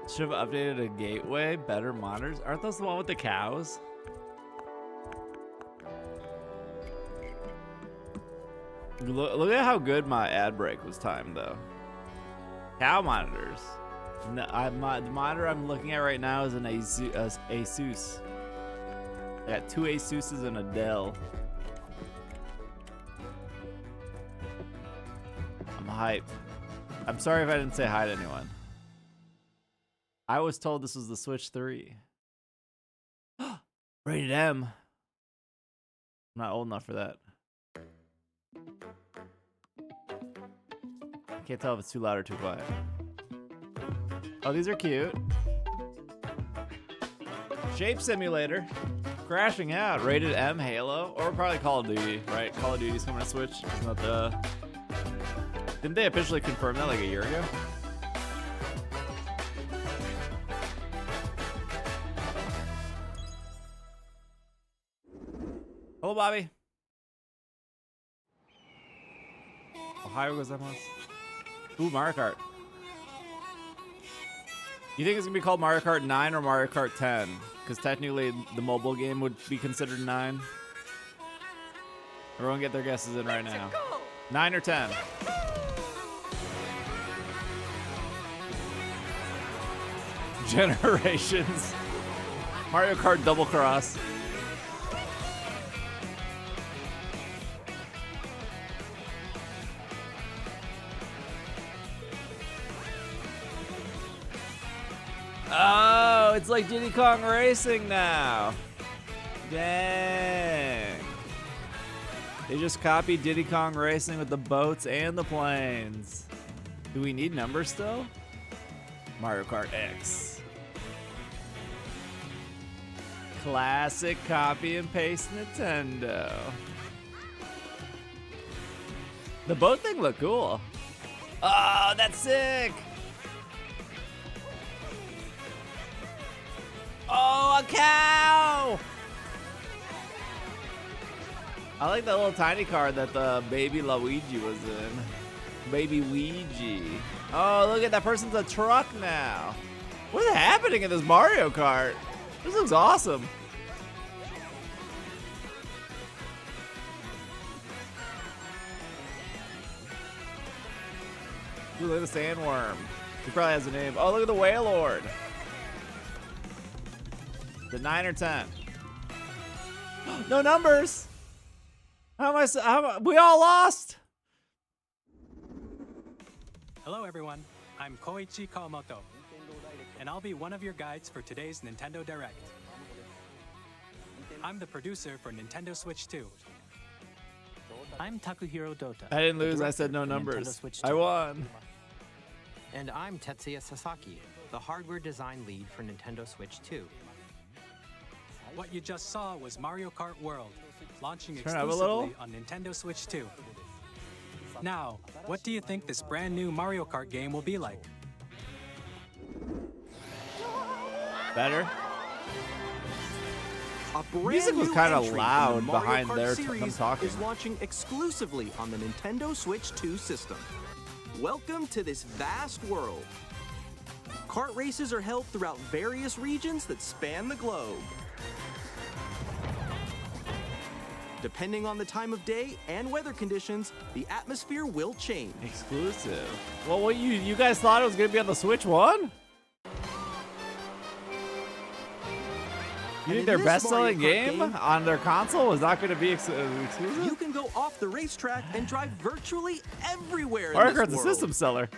Should have updated a gateway. Better monitors. Aren't those the one with the cows? Look at how good my ad break was timed, though. Cow monitors. No, the monitor I'm looking at right now is an Asus. I got 2 Asuses and a Dell. I'm hyped. I'm sorry if I didn't say hi to anyone. I was told this was the Switch 3. Rated M. I'm not old enough for that. I can't tell if it's too loud or too quiet. Oh, these are cute. Shape Simulator. Crashing Out. Rated M Halo. Or probably Call of Duty, right? Call of Duty's coming to Switch. It's not the... Didn't they officially confirm that like a year ago? Hello, Bobby. Ohio gozaimasu. Ooh, Mario Kart. You think it's gonna be called Mario Kart 9 or Mario Kart 10? Because technically the mobile game would be considered 9. Everyone get their guesses in right now. 9 or 10? Generations. Mario Kart Double Cross. Oh, it's like Diddy Kong Racing now. Dang. They just copied Diddy Kong Racing with the boats and the planes. Do we need numbers still? Mario Kart X. Classic copy and paste Nintendo. The boat thing looked cool. Oh, that's sick. Oh, a cow! I like that little tiny car that the baby Luigi was in. Baby Luigi. Oh, look at that person's a truck now. What is happening in this Mario Kart? This looks awesome. Ooh, look at the sandworm. He probably has a name. Oh, look at the Whale Lord. The 9 or 10? No numbers. We all lost. Hello everyone, I'm Koichi Kawamoto, and I'll be one of your guides for today's Nintendo Direct. I'm the producer for Nintendo Switch 2. I'm Takuhiro Dota. I didn't lose, I said no numbers. I won. And I'm Tetsuya Sasaki, the hardware design lead for Nintendo Switch 2. What you just saw was Mario Kart World, launching Turn up a little. exclusively on Nintendo Switch 2. Now, what do you think this brand new Mario Kart game will be like? Better. A brand Music was new kind of entry loud from the Mario behind Kart them series talking. is launching exclusively on the Nintendo Switch 2 system. Welcome to this vast world. Kart races are held throughout various regions that span the globe. Depending on the time of day and weather conditions, the atmosphere will change. Exclusive. Well, what you guys thought it was gonna be on the Switch 1? You think their best-selling game on their console was not gonna be exclusive? You can go off the racetrack and drive virtually everywhere Mario in this Kart's a world. system seller.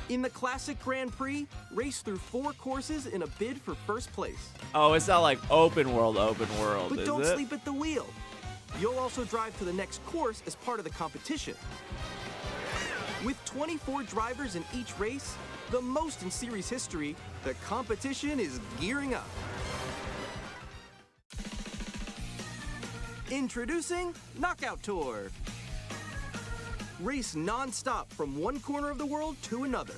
In the Classic Grand Prix, race through 4 courses in a bid for first place. Oh, it's not like open world, But is don't it? sleep at the wheel. You'll also drive to the next course as part of the competition. With 24 drivers in each race, the most in series history, the competition is gearing up. Introducing Knockout Tour. Race non-stop from one corner of the world to another.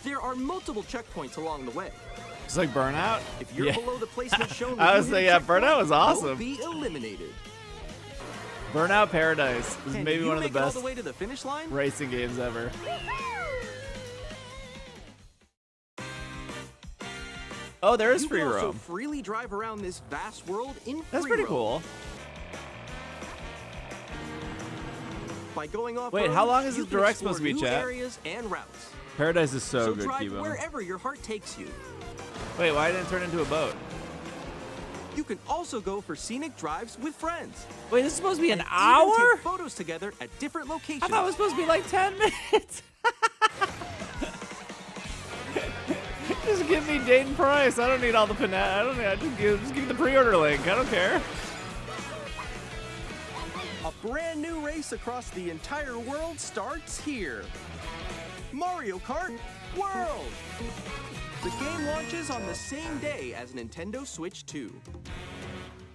There are multiple checkpoints along the way. It's like Burnout. If you're below the placement shown, I was thinking, yeah, Burnout was awesome. You'll be eliminated. Burnout Paradise is And maybe you one of the make it all best the way to the finish line? racing games ever. Oh, there is You free can also roam. freely drive around this vast world in free That's pretty roam. cool. By going off Wait, how long is this direct supposed to be, new chat? areas and routes. Paradise is so good, drive Kibo. wherever your heart takes you. Wait, why didn't it turn into a boat? You can also go for scenic drives with friends. Wait, this is supposed to be an And hour? even take photos together at different locations. I thought it was supposed to be like 10 minutes. Just give me date and price. I don't need all the I don't need. Just give me the pre-order link. I don't care. A brand new race across the entire world starts here. Mario Kart World. The game launches on the same day as Nintendo Switch 2.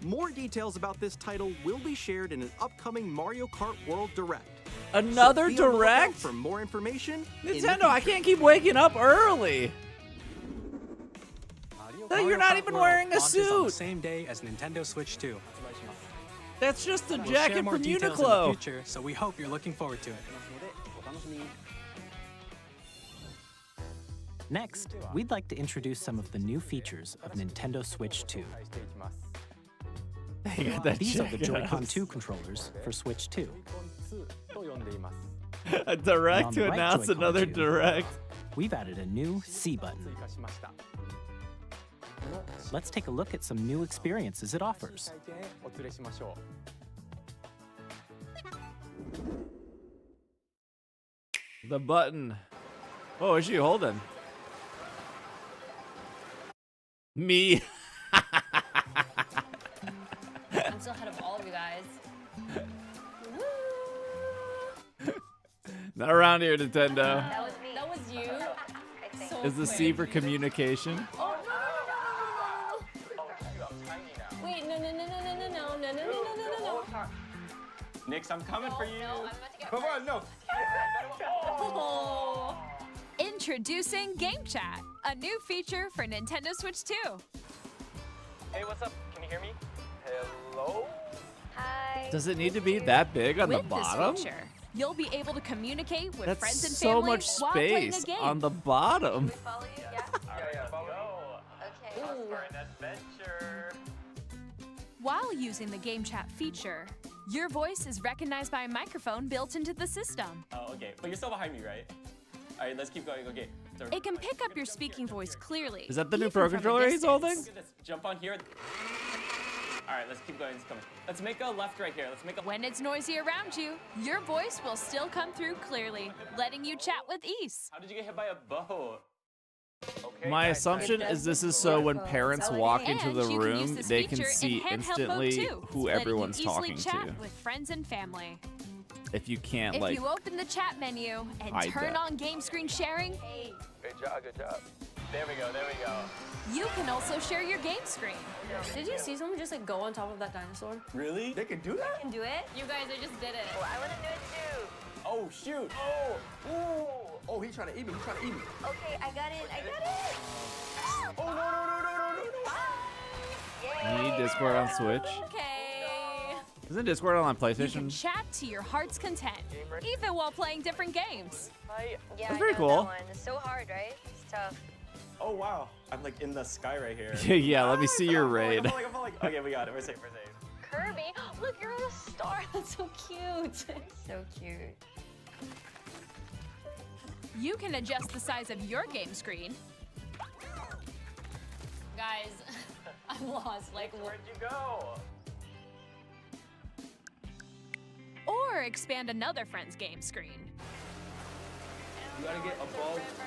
More details about this title will be shared in an upcoming Mario Kart World Direct. Another So be on the lookout direct? for more information. in the Nintendo, I future. can't keep waking up early. No, Mario you're not Kart even World wearing a launches on the suit. same day as Nintendo Switch 2. That's just the We'll share jacket more from details in the Uniqlo. future, so we hope you're looking forward to it. Next, we'd like to introduce some of the new features of Nintendo Switch 2. You got that These are the jacket Joy-Con on. 2 controllers for Switch 2. A direct On to the right announce Joy-Con another 2. direct. We've added a new C button. Let's take a look at some new experiences it offers. The button. What was she holding? Me. I'm still ahead of all of you guys. Not around here, Nintendo. That was me. That was you. So Is the C for communication? Oh, no. Wait, no. Nix, I'm coming for you. No, I'm about to get Come on, no. Oh. Introducing Game Chat, a new feature for Nintendo Switch 2. Hey, what's up? Can you hear me? Hello? Hi. Does it need to be that big on the With bottom? this feature, you'll be able to communicate with That's friends and so family much while playing a space game. on the bottom. Follow you? Yeah. Yeah, follow me. Okay. Off for an adventure. While using the Game Chat feature, your voice is recognized by a microphone built into the system. Oh, okay. But you're still behind me, right? All right, let's keep going. Okay. So It can pick up your speaking voice clearly. Is that the new even Pro from a controller he's holding? distance. look at this. Jump on here. All right, let's keep going. It's coming. Let's make a left right here. Let's make a. When it's noisy around you, your voice will still come through clearly, letting you chat with ease. How did you get hit by a boat? Okay, My guys, assumption is this is so when parents walk into And the you can use room, this they can feature in see handheld instantly mode too, who letting everyone's you easily talking chat to. with friends and family. If you can't, If like, you open the chat menu and hide turn that. on game screen sharing, Good job, good job. There we go, there we go. you can also share your game screen. Did you see someone just like go on top of that dinosaur? Really? They can do that? Can do it? You guys, I just did it. Oh, I want to do it too. Oh, shoot. Oh, ooh. Oh, he's trying to eat me. He's trying to eat me. Okay, I got it. I got it. Oh, no, no, no, no, no, no, no. you need Discord on Switch. Okay. Isn't Discord on You can PlayStation? chat to your heart's content, even while playing different games. Yeah, That's I pretty know cool. that one. It's so hard, right? It's tough. Oh, wow. I'm like in the sky right here. Yeah, let me see your raid. I'm falling. Okay, we got it. We're safe, we're safe. Kirby, look, you're on a star. That's so cute. So cute. You can adjust the size of your game screen, Guys, I'm lost. Like, Where'd you go? or expand another friend's game screen. You gotta get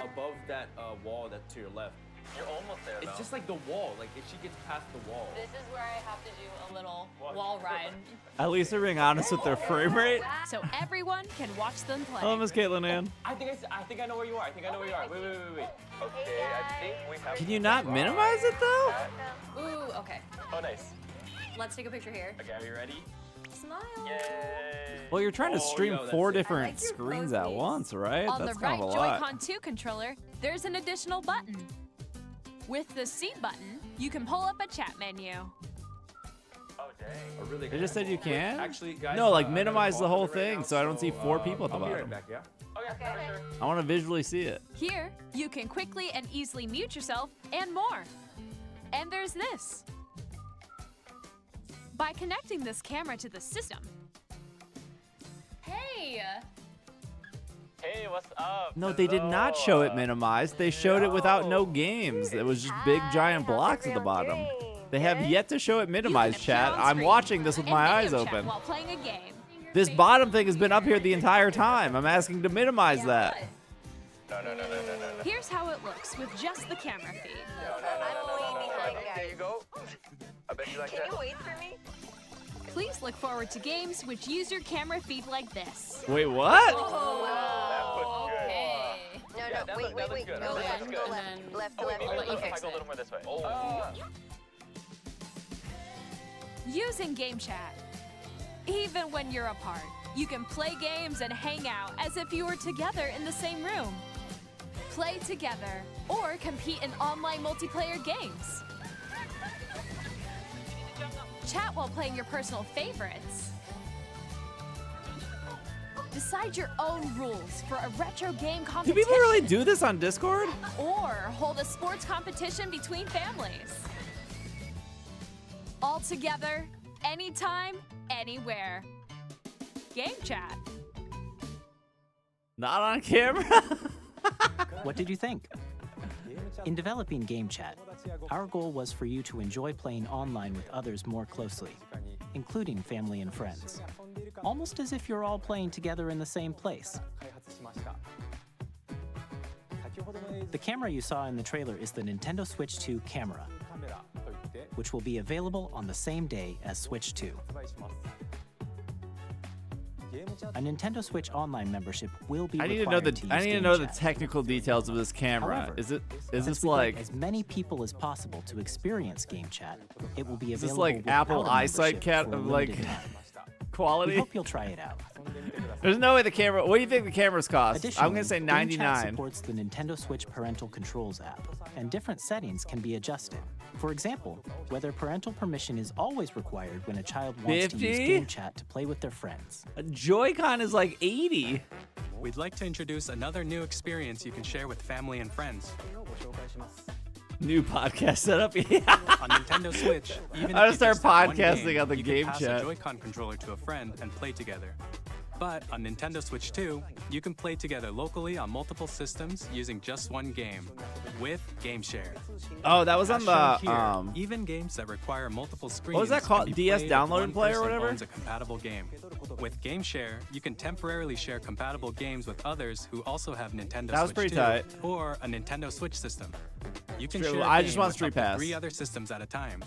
above that wall that's to your left. You're almost there, It's just like the wall. Like if she gets past the wall. this is where I have to do a little wall ride. At least they're being honest with their frame rate. So everyone can watch them play. Hello, Miss Caitlin Ann. I think I know where you are. I think I know where you are. Wait. Okay, I think we have. Can you not minimize it though? Ooh, okay. Oh, nice. Let's take a picture here. Okay, are you ready? Smile. Yay. Well, you're trying to Oh, stream yo, that's 4 sick. different I like your screens pose, at please. once, right? On That's the kind right of a lot. Joy-Con 2 controller, there's an additional button. With the C button, you can pull up a chat menu. Oh, Or really They just said you can? Actually, guys, No, like I gotta minimize the pause whole it right thing now, so I don't see 4 people at the I'll be right bottom. back, yeah? Okay, for sure. I want to visually see it. Here, you can quickly and easily mute yourself and more. And there's this. By connecting this camera to the system, Hey! Hey, what's up? No, they did not show it minimized. They showed it without no games. It was just big giant blocks at the bottom. They have yet to show it minimized, you can chat. appear on I'm screen watching this with and my video eyes chat open. while playing a game. This bottom thing has been up here the entire time. I'm asking to minimize that. No. Here's how it looks with just the camera feed. I'm way behind, guys. There you go. I bet you like Can that. you wait for me? Please look forward to games which use your camera feed like this. Wait, what? Oh, okay. No, Yeah, that wait. looks good. Go That left, looks go good. left. Left to Oh, left. wait, Let maybe you if I fix go a it. little more this way. Using Game Chat. Even when you're apart, you can play games and hang out as if you were together in the same room. Play together or compete in online multiplayer games. Chat while playing your personal favorites. Decide your own rules for a retro game Do competition. people really do this on Discord? Or hold a sports competition between families. All together, anytime, anywhere. Game Chat. Not on camera? What did you think? In developing Game Chat, our goal was for you to enjoy playing online with others more closely, including family and friends. Almost as if you're all playing together in the same place. The camera you saw in the trailer is the Nintendo Switch 2 camera, which will be available on the same day as Switch 2. A Nintendo Switch Online membership will be I need to required know to I use need to Game know the Chat. technical details of this camera. However, Is Since this we'd like as many people as possible to experience Game Chat, it will be is this available like Apple without a eyesight membership for a like limited time. We quality? hope you'll try it out. There's no way the camera. What do you think the cameras cost? Additionally, I'm gonna say Game Chat 99. supports the Nintendo Switch Parental Controls app, and different settings can be adjusted. For example, whether parental permission is always required when a child wants to use 50? Game Chat to play with their friends. A Joy-Con is like 80. We'd like to introduce another new experience you can share with family and friends. New podcast setup. Yeah. On Nintendo Switch, even I'll if you start just have one podcasting game, on the you Game can pass Chat. a Joy-Con controller to a friend and play together. But on Nintendo Switch 2, you can play together locally on multiple systems using just one game with Game Share. Oh, that was on As the shown here, even games that require multiple screens. was that can called? be DS played if Download one and Play or person whatever? owns a compatible game. With Game Share, you can temporarily share compatible games with others who also have Nintendo That was Switch pretty 2 tight. or a Nintendo Switch system. You can True, share a I just game want with Street up to Pass. 3 other systems at a time.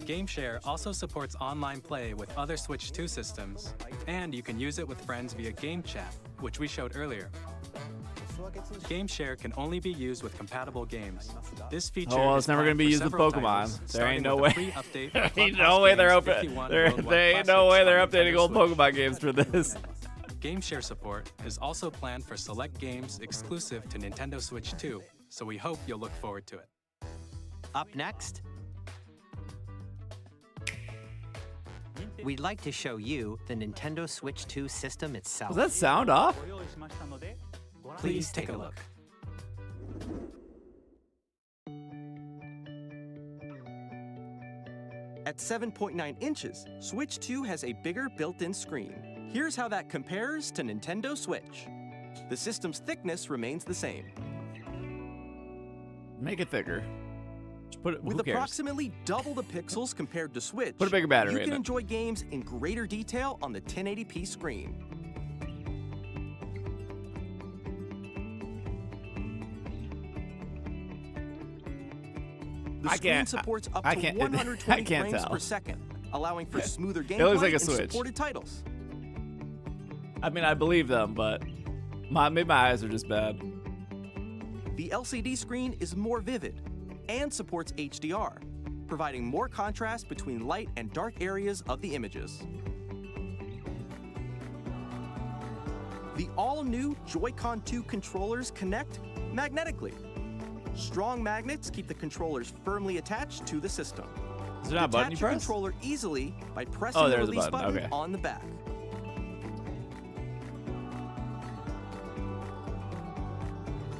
Game Share also supports online play with other Switch 2 systems, and you can use it with friends via Game Chat, which we showed earlier. Game Share can only be used with compatible games. This feature Oh, well, it's is never planned gonna be for used with several Pokemon. titles, There starting ain't no with way. a free update There for ain't Clubhouse no way they're Games open. 51 There Worldwide ain't no Classics way they're on updating Nintendo old Switch. Pokemon games for this. Game Share support is also planned for select games exclusive to Nintendo Switch 2, so we hope you'll look forward to it. Up next, we'd like to show you the Nintendo Switch 2 system itself. Was that sound off? Please take a look. At 7.9 inches, Switch 2 has a bigger built-in screen. Here's how that compares to Nintendo Switch. The system's thickness remains the same. Make it thicker. Just put it. With Who cares? approximately double the pixels compared to Switch, Put a bigger battery you in can it. enjoy games in greater detail on the 1080p screen. The I screen can't- supports up I to can't- 120 I can't frames tell. per second, allowing for smoother gameplay looks like a and Switch. supported titles. I mean, I believe them, but maybe my eyes are just bad. The LCD screen is more vivid and supports HDR, providing more contrast between light and dark areas of the images. The all-new Joy-Con 2 controllers connect magnetically. Strong magnets keep the controllers firmly attached to the system. Is there not a button you Detach your press? controller easily by pressing the there's a release button, button okay. on the back.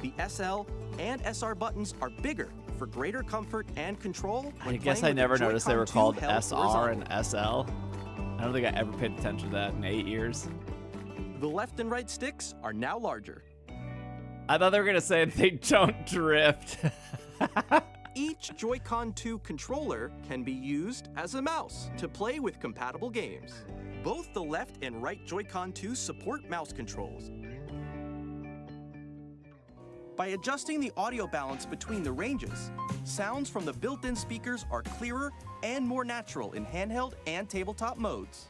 The SL and SR buttons are bigger for greater comfort and control. I guess I never noticed they were called SR and SL. I don't think I ever paid attention to that in 8 years. The left and right sticks are now larger. I thought they were gonna say they don't drift. Each Joy-Con 2 controller can be used as a mouse to play with compatible games. Both the left and right Joy-Con 2 support mouse controls. By adjusting the audio balance between the ranges, sounds from the built-in speakers are clearer and more natural in handheld and tabletop modes.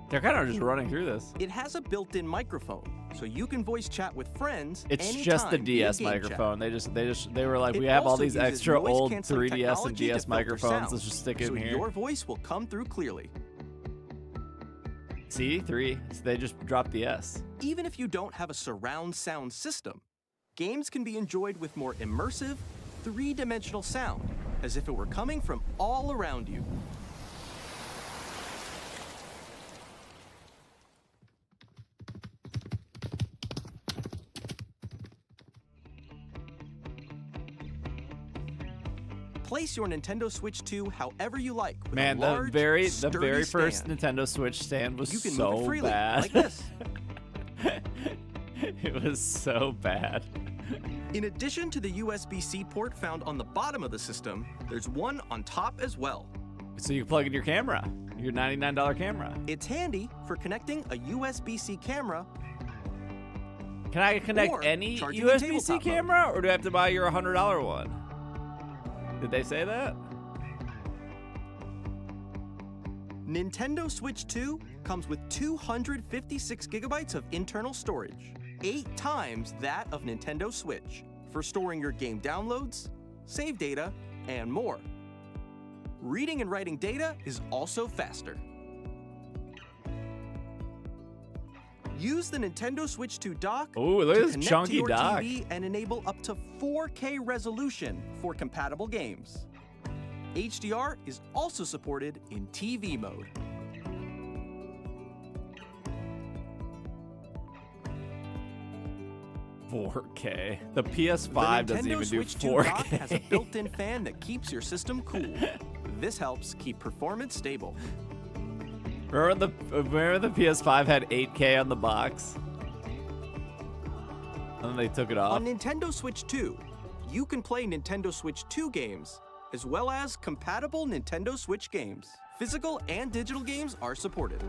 They're kind of just running through this. It has a built-in microphone, so you can voice chat with friends It's anytime just the via DS game chat. microphone. They were like, It we have all also these uses extra old noise-canceling 3DS and technology to DS filter microphones. sound, Let's just stick it so in here. your voice will come through clearly. See, 3. So they just dropped the S. Even if you don't have a surround sound system, games can be enjoyed with more immersive, three-dimensional sound, as if it were coming from all around you. Place your Nintendo Switch 2 however you like. With Man, a the large, very sturdy first stand. Nintendo Switch stand was You can so move it freely, bad. like this. It was so bad. In addition to the USB-C port found on the bottom of the system, there's one on top as well. So you can plug in your camera, your $99 camera. It's handy for connecting a USB-C camera. Can I connect Or any charging in USB-C tabletop camera, or do I have to buy your $100 one? Did they say that? Nintendo Switch 2 comes with 256 gigabytes of internal storage, 8 times that of Nintendo Switch, for storing your game downloads, save data, and more. Reading and writing data is also faster. Use the Nintendo Switch 2 dock Ooh, look to at this connect chunky to your dock. TV and enable up to 4K resolution for compatible games. HDR is also supported in TV mode. $4K. The PS5 The doesn't Nintendo even do Switch 2 dock 4K. has a built-in fan that keeps your system cool. This helps keep performance stable. Remember the PS5 had 8K on the box? And then they took it off. On Nintendo Switch 2, you can play Nintendo Switch 2 games, as well as compatible Nintendo Switch games. Physical and digital games are supported.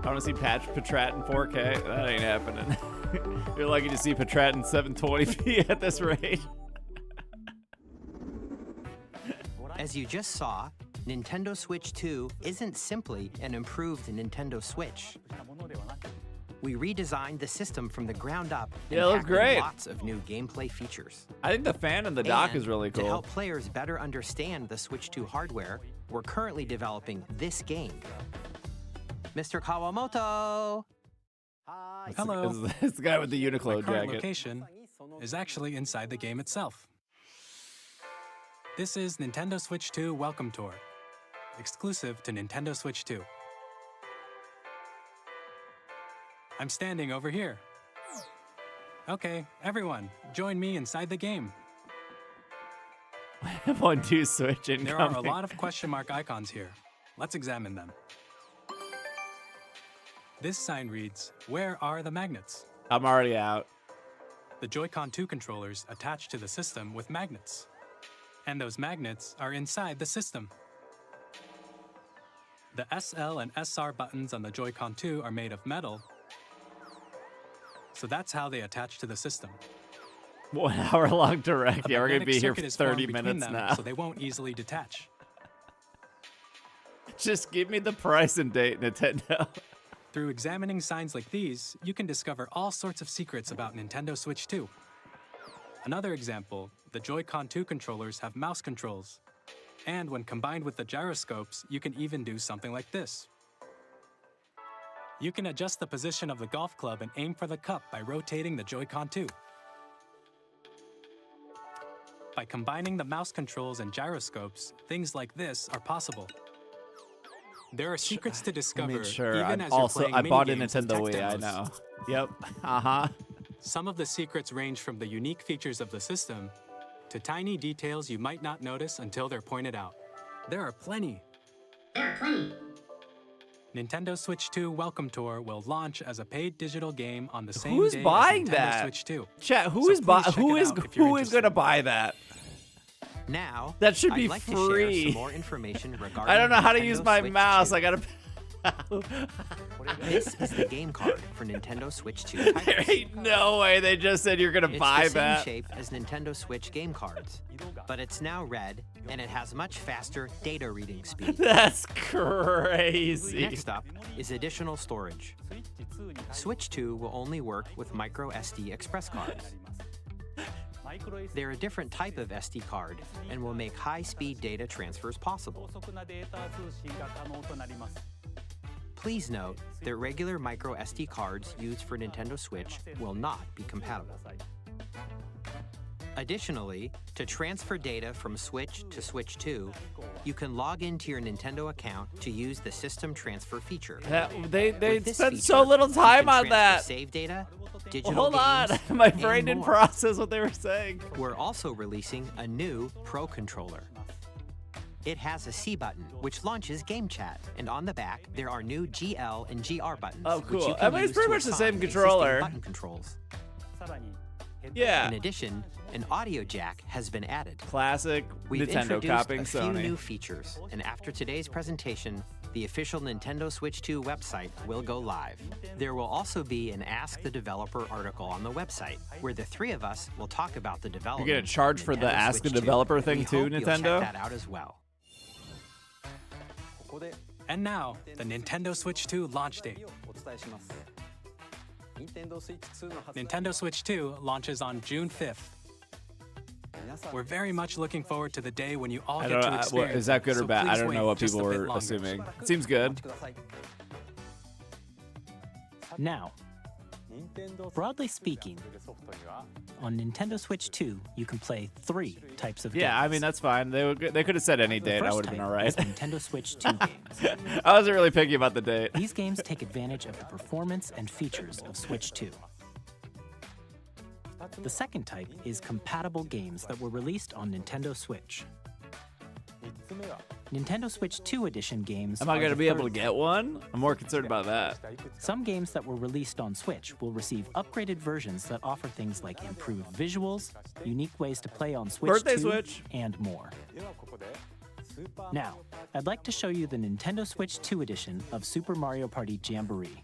I want to see Patrat in 4K. That ain't happening. You're lucky to see Patrat in 720p at this rate. As you just saw, Nintendo Switch 2 isn't simply an improved Nintendo Switch. We redesigned the system from the ground up and Yeah, it looks packed in great. lots of new gameplay features. I think the fan in the dock And is really to cool. help players better understand the Switch 2 hardware, we're currently developing this game. Mr. Kawamoto! Hello. It's the guy with the My Uniqlo current jacket. location is actually inside the game itself. This is Nintendo Switch 2 Welcome Tour, exclusive to Nintendo Switch 2. I'm standing over here. Okay, everyone, join me inside the game. 1-2 switch incoming. There are a lot of question mark icons here. Let's examine them. This sign reads, "Where are the magnets?" I'm already out. The Joy-Con 2 controllers attach to the system with magnets. And those magnets are inside the system. The SL and SR buttons on the Joy-Con 2 are made of metal, so that's how they attach to the system. 1 hour long direct. Yeah, we're gonna magnetic be here circuit for is formed 30 between minutes them, now. so they won't easily detach. Just give me the price and date, Nintendo. Through examining signs like these, you can discover all sorts of secrets about Nintendo Switch 2. Another example, the Joy-Con 2 controllers have mouse controls. And when combined with the gyroscopes, you can even do something like this. You can adjust the position of the golf club and aim for the cup by rotating the Joy-Con too. By combining the mouse controls and gyroscopes, things like this are possible. There are secrets to discover Made sure. even I as you're also playing I bought a mini-games and Nintendo tech Wii. I demos. know. Yep. Uh-huh. Some of the secrets range from the unique features of the system to tiny details you might not notice until they're pointed out. There are plenty. Nintendo Switch 2 Welcome Tour will launch as a paid digital game on the same Who's day buying as Nintendo that? Switch 2. Chat, So who is please check it out if you're going to interested. buy that? Now, That should I'd be like to share free. some more information regarding I don't know how to Nintendo use my Switch mouse. 2. I gotta. This is the game card for Nintendo Switch 2 There titles. ain't no way they just said you're gonna It's buy the same that. shape as Nintendo Switch game cards, but it's now red and it has much faster data reading speed. That's crazy. Next up is additional storage. Switch 2 will only work with micro SD express cards. They're a different type of SD card and will make high-speed data transfers possible. Please note that regular micro SD cards used for Nintendo Switch will not be compatible. Additionally, to transfer data from Switch to Switch 2, you can log into your Nintendo account to use the system transfer feature. They With this spent feature, so little you time can on transfer that. Save data, digital Hold on, games, my and brain didn't more. process what they were saying. We're also releasing a new Pro controller. It has a C button, which launches Game Chat, and on the back there are new GL and GR buttons. Oh, which cool. you I can mean, it's use pretty to much the assign same existing controller. Button controls. Yeah. In addition, an audio jack has been added. Classic We've Nintendo introduced copying a few Sony. new features, and after today's presentation, the official Nintendo Switch 2 website will go live. There will also be an Ask the Developer article on the website, where the three of us will talk about the development. You're gonna charge of for the Nintendo Ask the Switch 2. Developer thing We too, hope you'll Nintendo? check that out as well. And now, the Nintendo Switch 2 launch date. Nintendo Switch 2 launches on June 5th. We're very much looking forward to the day when you all I get don't to know. experience Is that good it, or so bad? I please don't wait know what just people a bit were longer. assuming. It seems good. Now, broadly speaking, on Nintendo Switch 2, you can play 3 types of games. Yeah, I mean that's fine. They could have said any The date. I first would have been type all right. is Nintendo Switch 2 games. I wasn't really picky about the date. These games take advantage of the performance and features of Switch 2. The second type is compatible games that were released on Nintendo Switch. Nintendo Switch 2 Edition games Am I are going to the be able to third get one? I'm more concerned about that. Some games that were released on Switch will receive upgraded versions that offer things like improved visuals, unique ways to play on Switch Birthday 2, Switch. and more. Now, I'd like to show you the Nintendo Switch 2 edition of Super Mario Party Jamboree.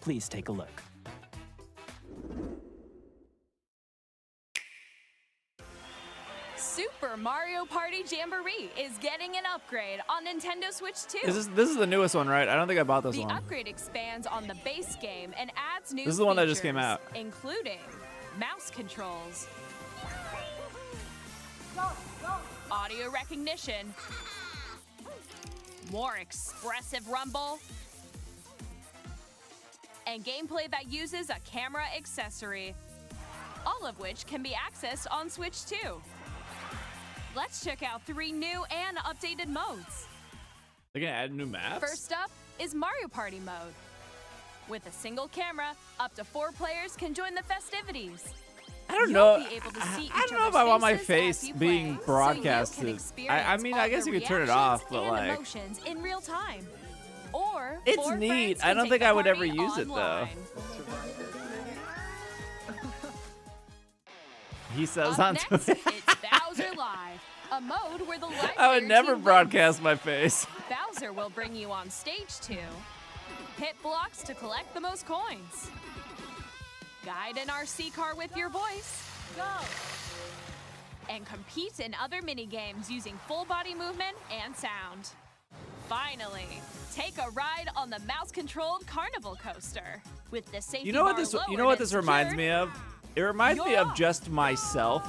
Please take a look. Super Mario Party Jamboree is getting an upgrade on Nintendo Switch 2. This is the newest one, right? I don't think I bought this The one. upgrade expands on the base game and adds new This is the one that just came features, out. including mouse controls, audio recognition, more expressive rumble, and gameplay that uses a camera accessory, all of which can be accessed on Switch 2. Let's check out 3 new and updated modes. They're gonna add new maps. First up is Mario Party mode. With a single camera, up to 4 players can join the festivities. I don't You'll know. be able to see I each don't know if other's I want my faces face as you being play, broadcasted. So you can I experience mean, all I guess the you could turn it reactions off, but and like, emotions in real time. Or it's 4 neat. friends I can don't take think the I would ever party use it though. online. He says Up on next, Twitter. it's Bowser Live, a mode where the live I would player never team broadcast my face. wins. Bowser will bring you on stage 2. Hit blocks to collect the most coins. Guide an RC car with your voice. Go! And compete in other mini-games using full body movement and sound. Finally, take a ride on the mouse-controlled carnival coaster. With the safety You know what bar this? You lowered know what and this reminds secured, me of? It reminds me of just myself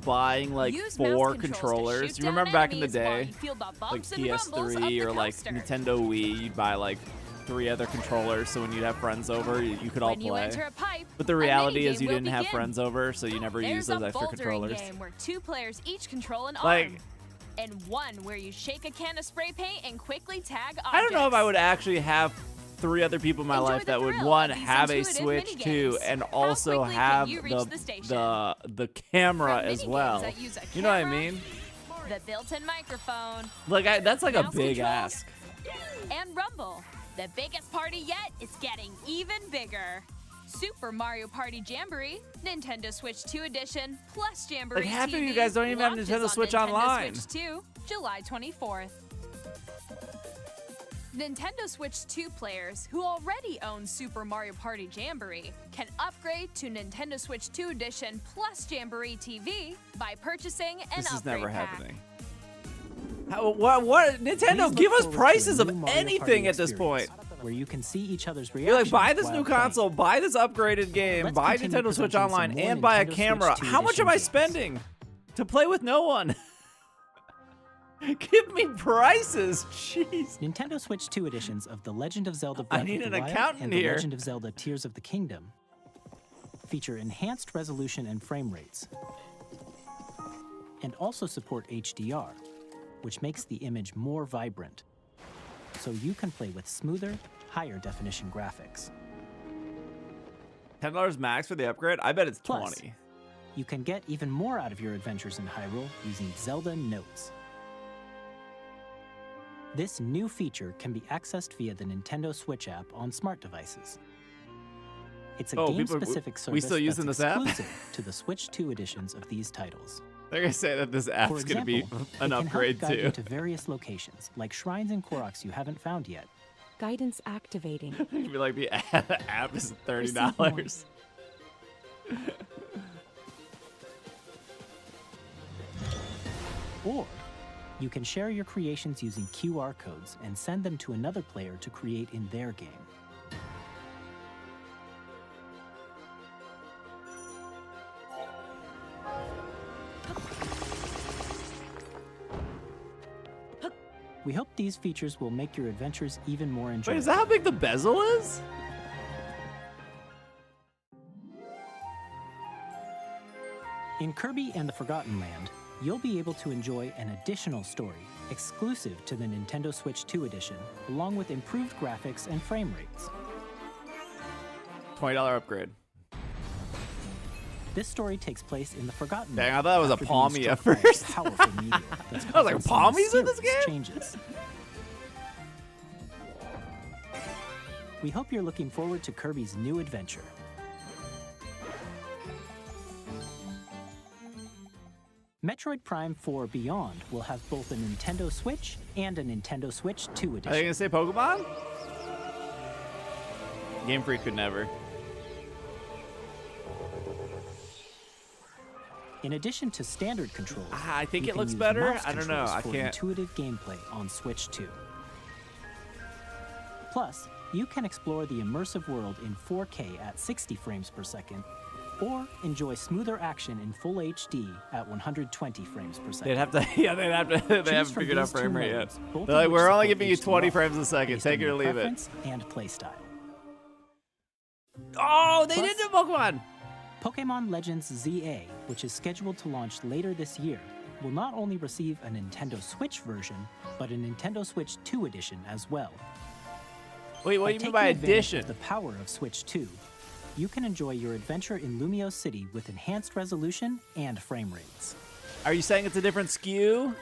buying like Use 4 mouse controls to controllers. shoot You down remember back in the enemies while day, you feel the like bumps and rumbles of PS3 the or like coaster. Nintendo Wii, you'd buy like 3 other controllers, so when you'd have friends over, you could all When you play. enter a pipe, But the a reality is minigame you will didn't have begin. friends over, so you never used There's those a extra bouldering controllers. game where 2 players each control an Like- arm. And one where you shake a can of spray paint and quickly tag objects. I don't know if I would actually have 3 other people in my Enjoy life the that would, thrill one, of these have a intuitive Switch 2, minigames. and How also quickly can have you reach the station? the camera From as minigames well. that use a You know what I camera, mean? The built-in microphone. Like, that's like a mouse big controls, ask. And Rumble. The biggest party yet is getting even bigger. Super Mario Party Jamboree, Nintendo Switch 2 Edition, plus Jamboree Like, half of you TV guys don't even have launches Nintendo on Switch Nintendo Online. Switch 2, July 24th. Nintendo Switch 2 players who already own Super Mario Party Jamboree can upgrade to Nintendo Switch 2 Edition plus Jamboree TV by purchasing an This is upgrade never pack. happening. What? Nintendo, Please give look us forward to prices a of new Mario anything Party at this point. experience, where you can see each other's You're like, reactions buy this while new playing. console, buy this upgraded game, Let's buy continue Nintendo Switch presenting some Online, more and buy a Nintendo Switch camera. 2 How much edition am I games. spending to play with no one? Give me prices, jeez. Nintendo Switch 2 editions of The Legend of Zelda I Breath need of an the Wild accountant and here. The Legend of Zelda Tears of the Kingdom feature enhanced resolution and frame rates, and also support HDR, which makes the image more vibrant, so you can play with smoother, higher definition graphics. $10 max for the upgrade? I bet it's Plus, 20. You can get even more out of your adventures in Hyrule using Zelda Notes. This new feature can be accessed via the Nintendo Switch app on smart devices. It's a Oh, people- game-specific service we still using that's this app? exclusive to the Switch 2 editions of these titles. They're gonna say that this app's For gonna be example, an it can upgrade help guide too. you to various locations, like shrines and Koroks you haven't found yet. Guidance activating. It'd be like the app is Receive $30. Or you can share your creations using QR codes and send them to another player to create in their game. We hope these features will make your adventures even more enjoyable. Wait, is that how big the bezel is? In Kirby and the Forgotten Land, you'll be able to enjoy an additional story exclusive to the Nintendo Switch 2 edition, along with improved graphics and frame rates. $20 upgrade. This story takes place in the Forgotten Dang, I Land thought it was a after being Palmy at struck by a first. powerful meteor that's I was like, causing some Palmies in this serious game? Changes. We hope you're looking forward to Kirby's new adventure. Metroid Prime 4 Beyond will have both a Nintendo Switch and a Nintendo Switch 2 Are they edition. gonna say Pokemon? Game Freak could never. In addition to standard controls, I think you it can looks use better. mouse I don't know. controls I for can't. intuitive gameplay on Switch 2. Plus, you can explore the immersive world in 4K at 60 frames per second, or enjoy smoother action in full HD at 120 frames per second. They'd have to. Yeah, they'd have to. They Choose haven't from figured out these two frame rate yet. modes, both They're of like, which we're only support giving you 20 HDR, frames a second. based Take on it or your leave it. preference and playstyle. Oh, they Plus- did do Pokemon. Pokémon Legends ZA, which is scheduled to launch later this year, will not only receive a Nintendo Switch version, but a Nintendo Switch 2 edition as well. Wait, what do you mean by taking advantage addition? of the power of Switch 2, you can enjoy your adventure in Lumiose City with enhanced resolution and frame rates. Are you saying it's a different SKU?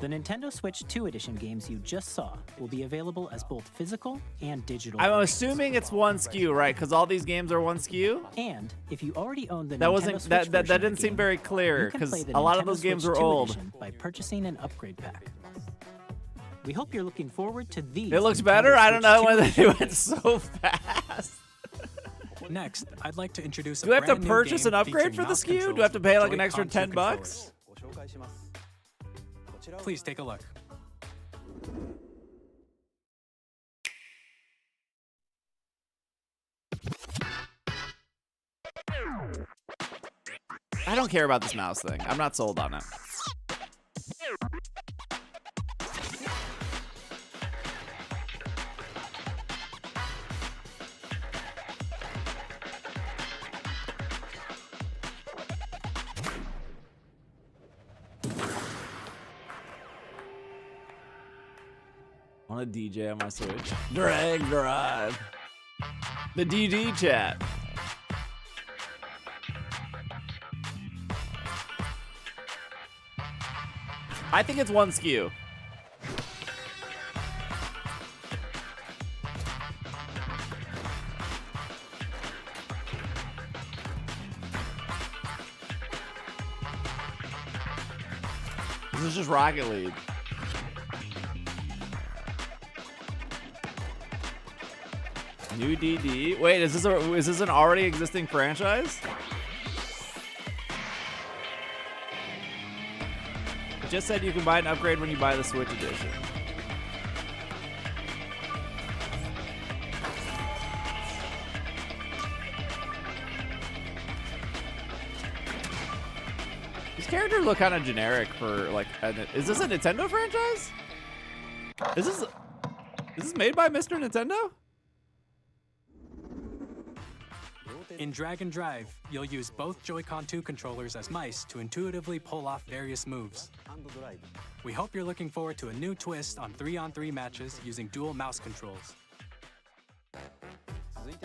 The Nintendo Switch 2 edition games you just saw will be available as both physical and digital. I'm versions. assuming it's one SKU, right? Because all these games are one SKU. And if you already own the That Nintendo wasn't Switch that version of didn't the seem game, very clear you can because play the a lot of Nintendo those games Switch were 2 old. edition by purchasing an upgrade pack. We hope you're looking forward to these. It looks Nintendo better. I don't Switch know 2 why they edition went games. so fast. Next, I'd like to introduce Do I have to brand new purchase game an upgrade featuring for the mouse SKU? Do I have to controls pay with like an extra Joy-Con 10 bucks? controllers. Please take a look. I don't care about this mouse thing. I'm not sold on it. Want to DJ on my Switch? Drag drive. The DD chat. I think it's one SKU. This is just Rocket League. New DD. Wait, is this an already existing franchise? It just said you can buy an upgrade when you buy the Switch edition. These characters look kind of generic for like. Is this a Nintendo franchise? Is this made by Mr. Nintendo? In Drag and Drive, you'll use both Joy-Con 2 controllers as mice to intuitively pull off various moves. We hope you're looking forward to a new twist on 3-on-3 matches using dual mouse controls.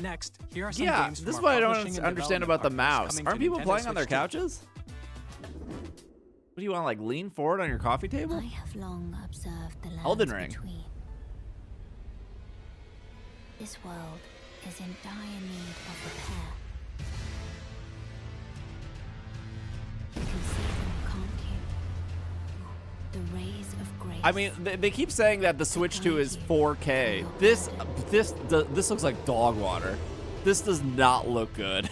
Next, here are some games from this is our what I publishing don't and understand about the development partners mouse. coming Aren't to people Nintendo playing on their Switch 2. couches? What do you want, like lean forward on your coffee table? I have long observed the lands Elden Ring. between. This world is in dire need of repair. You can see them, can't you? The rays of grace. I mean, they keep saying that the Switch 2 is 4K. This looks like dog water. This does not look good.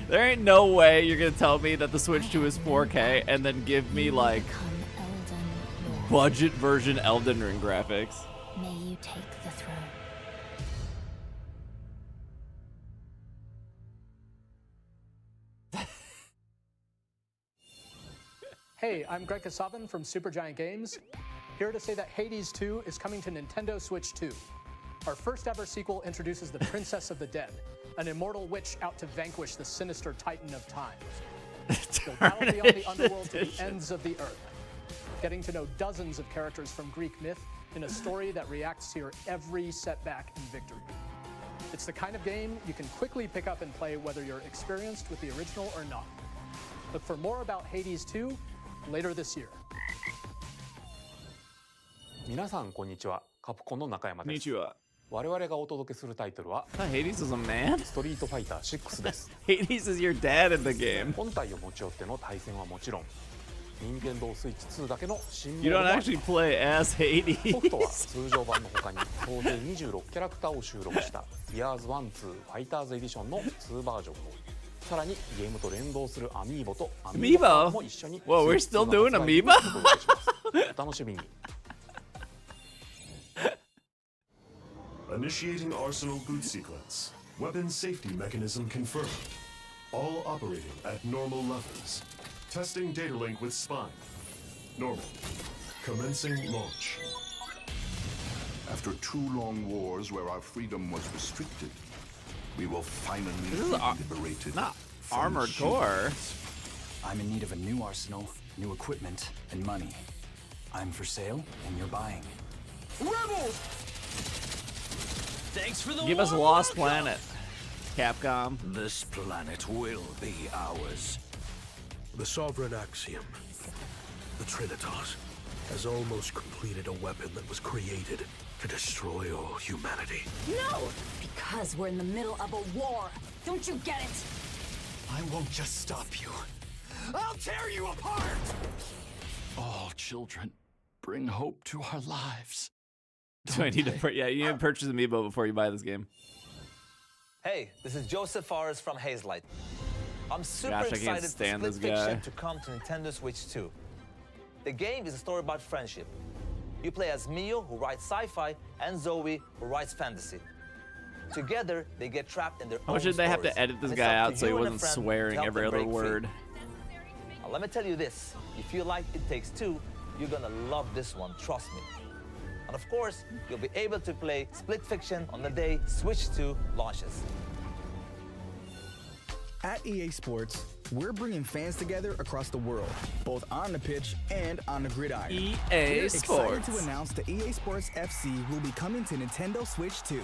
There ain't no way you're gonna tell me that the Switch 2 is 4K and then give me like budget version Elden Ring graphics. May you take the throne. Hey, I'm Greg Kasavin from Supergiant Games, here to say that Hades 2 is coming to Nintendo Switch 2. Our first ever sequel introduces the Princess of the Dead, an immortal witch out to vanquish the sinister Titan of Time. You'll battle beyond the underworld to the ends of the earth, getting to know dozens of characters from Greek myth in a story that reacts to your every setback and victory. It's the kind of game you can quickly pick up and play whether you're experienced with the original or not. Look for more about Hades 2 later this year. 皆さんこんにちは。カプコンの中山です。Konnichiwa. 我々がお届けするタイトルは Hades is a man? ストリートファイター6です。Hades is your dad in the game. 本体を持ち寄っての対戦はもちろん、任天堂スイッチ2だけの新 You don't actually play as Hades. ソフトは通常版の他に総勢26キャラクターを収録した Years 1-2 ファイターズエディションの2バージョンを、さらにゲームと連動するアミーボとアミーボカードも一緒に Whoa, we're still doing Amiibo? お楽しみに。Initiating Arsenal boot sequence. Weapon safety mechanism confirmed. All operating at normal levels. Testing data link with spine. Normal. Commencing launch. After 2 long wars where our freedom was restricted, we will finally This is be liberated. Not from Armored Core. I'm in need of a new arsenal, new equipment, and money. I'm for sale, and you're buying. Rebels! Thanks for the Give us Lost Planet, Capcom. This planet will be ours. The Sovereign Axiom, the Trinitas, has almost completed a weapon that was created to destroy all humanity. No! Because we're in the middle of a war. Don't you get it? I won't just stop you. I'll tear you apart! All children, bring hope to our lives. So I need to, you need to purchase Amiibo before you buy this game. Hey, this is Joseph Forrest from Hazelight. I'm super Gosh, I can't excited for stand Split this guy. Fiction to come to Nintendo Switch 2. The game is a story about friendship. You play as Mio, who writes sci-fi, and Zoe, who writes fantasy. Together, they get trapped in their How own much did they have to stories, edit this and it's guy up out to so he you and a wasn't friend to swearing help every them other break free. word? Now, let me tell you this. If you like It Takes Two, you're gonna love this one, trust me. And of course, you'll be able to play Split Fiction on the day Switch 2 launches. At EA Sports, We're bringing fans together across the world, both on the pitch and on the gridiron. EA We're Sports. excited to announce the EA Sports FC will be coming to Nintendo Switch 2.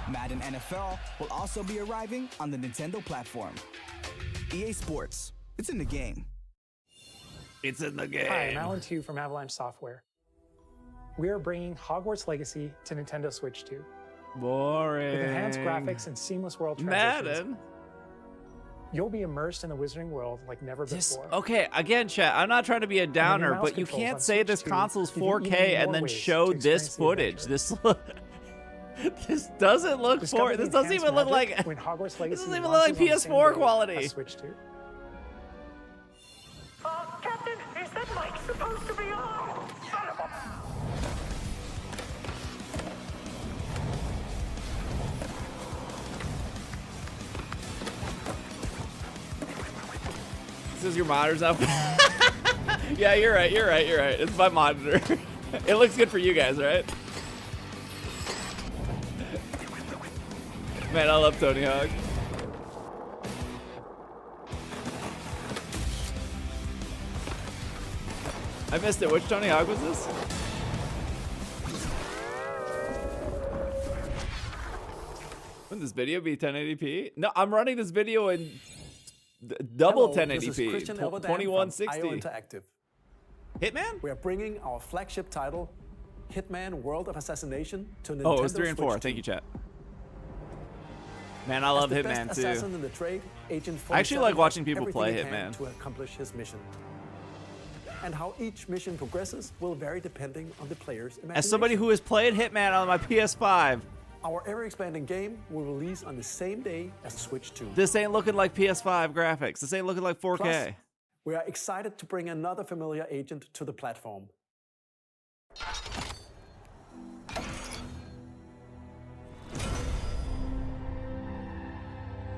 Madden NFL will also be arriving on the Nintendo platform. EA Sports, it's in the game. It's in the game. Hi, I'm Alan Tu from Avalanche Software. We are bringing Hogwarts Legacy to Nintendo Switch 2. Boring. With enhanced graphics and seamless world transitions. Madden. You'll be immersed in the Wizarding world like never before. Okay, again, chat, I'm not trying to be a downer, mouse but you controls can't on say Switch this 2 console's give you 4K even and more then ways show to this experience the footage. This doesn't look Discover the this doesn't enhanced even look magic like when Hogwarts this Legacy doesn't even look like launches on the same PS4 day quality. as Switch 2. Captain, is that mic supposed to be on? Son of a... This is your monitor's up. Yeah, you're right. It's my monitor. It looks good for you guys, right? Man, I love Tony Hawk. I missed it. Which Tony Hawk was this? Wouldn't this video be 1080p? No, I'm running this video in double 1080p. 2160. Interactive. Hitman? We are bringing our flagship title, Hitman World of Assassination, to Nintendo Oh, it was 3 and 4. Switch 2. Thank you, chat. Man, I love As the Hitman best too. assassin in the trade, Agent I actually 47 like watching does people everything play he can Hitman. to accomplish his mission. And how each mission progresses will vary depending on the player's imagination. As somebody who has played Hitman on my PS5, Our ever-expanding game will release on the same day as Switch 2. this ain't looking like PS5 graphics. This ain't looking like 4K. Plus, we are excited to bring another familiar agent to the platform.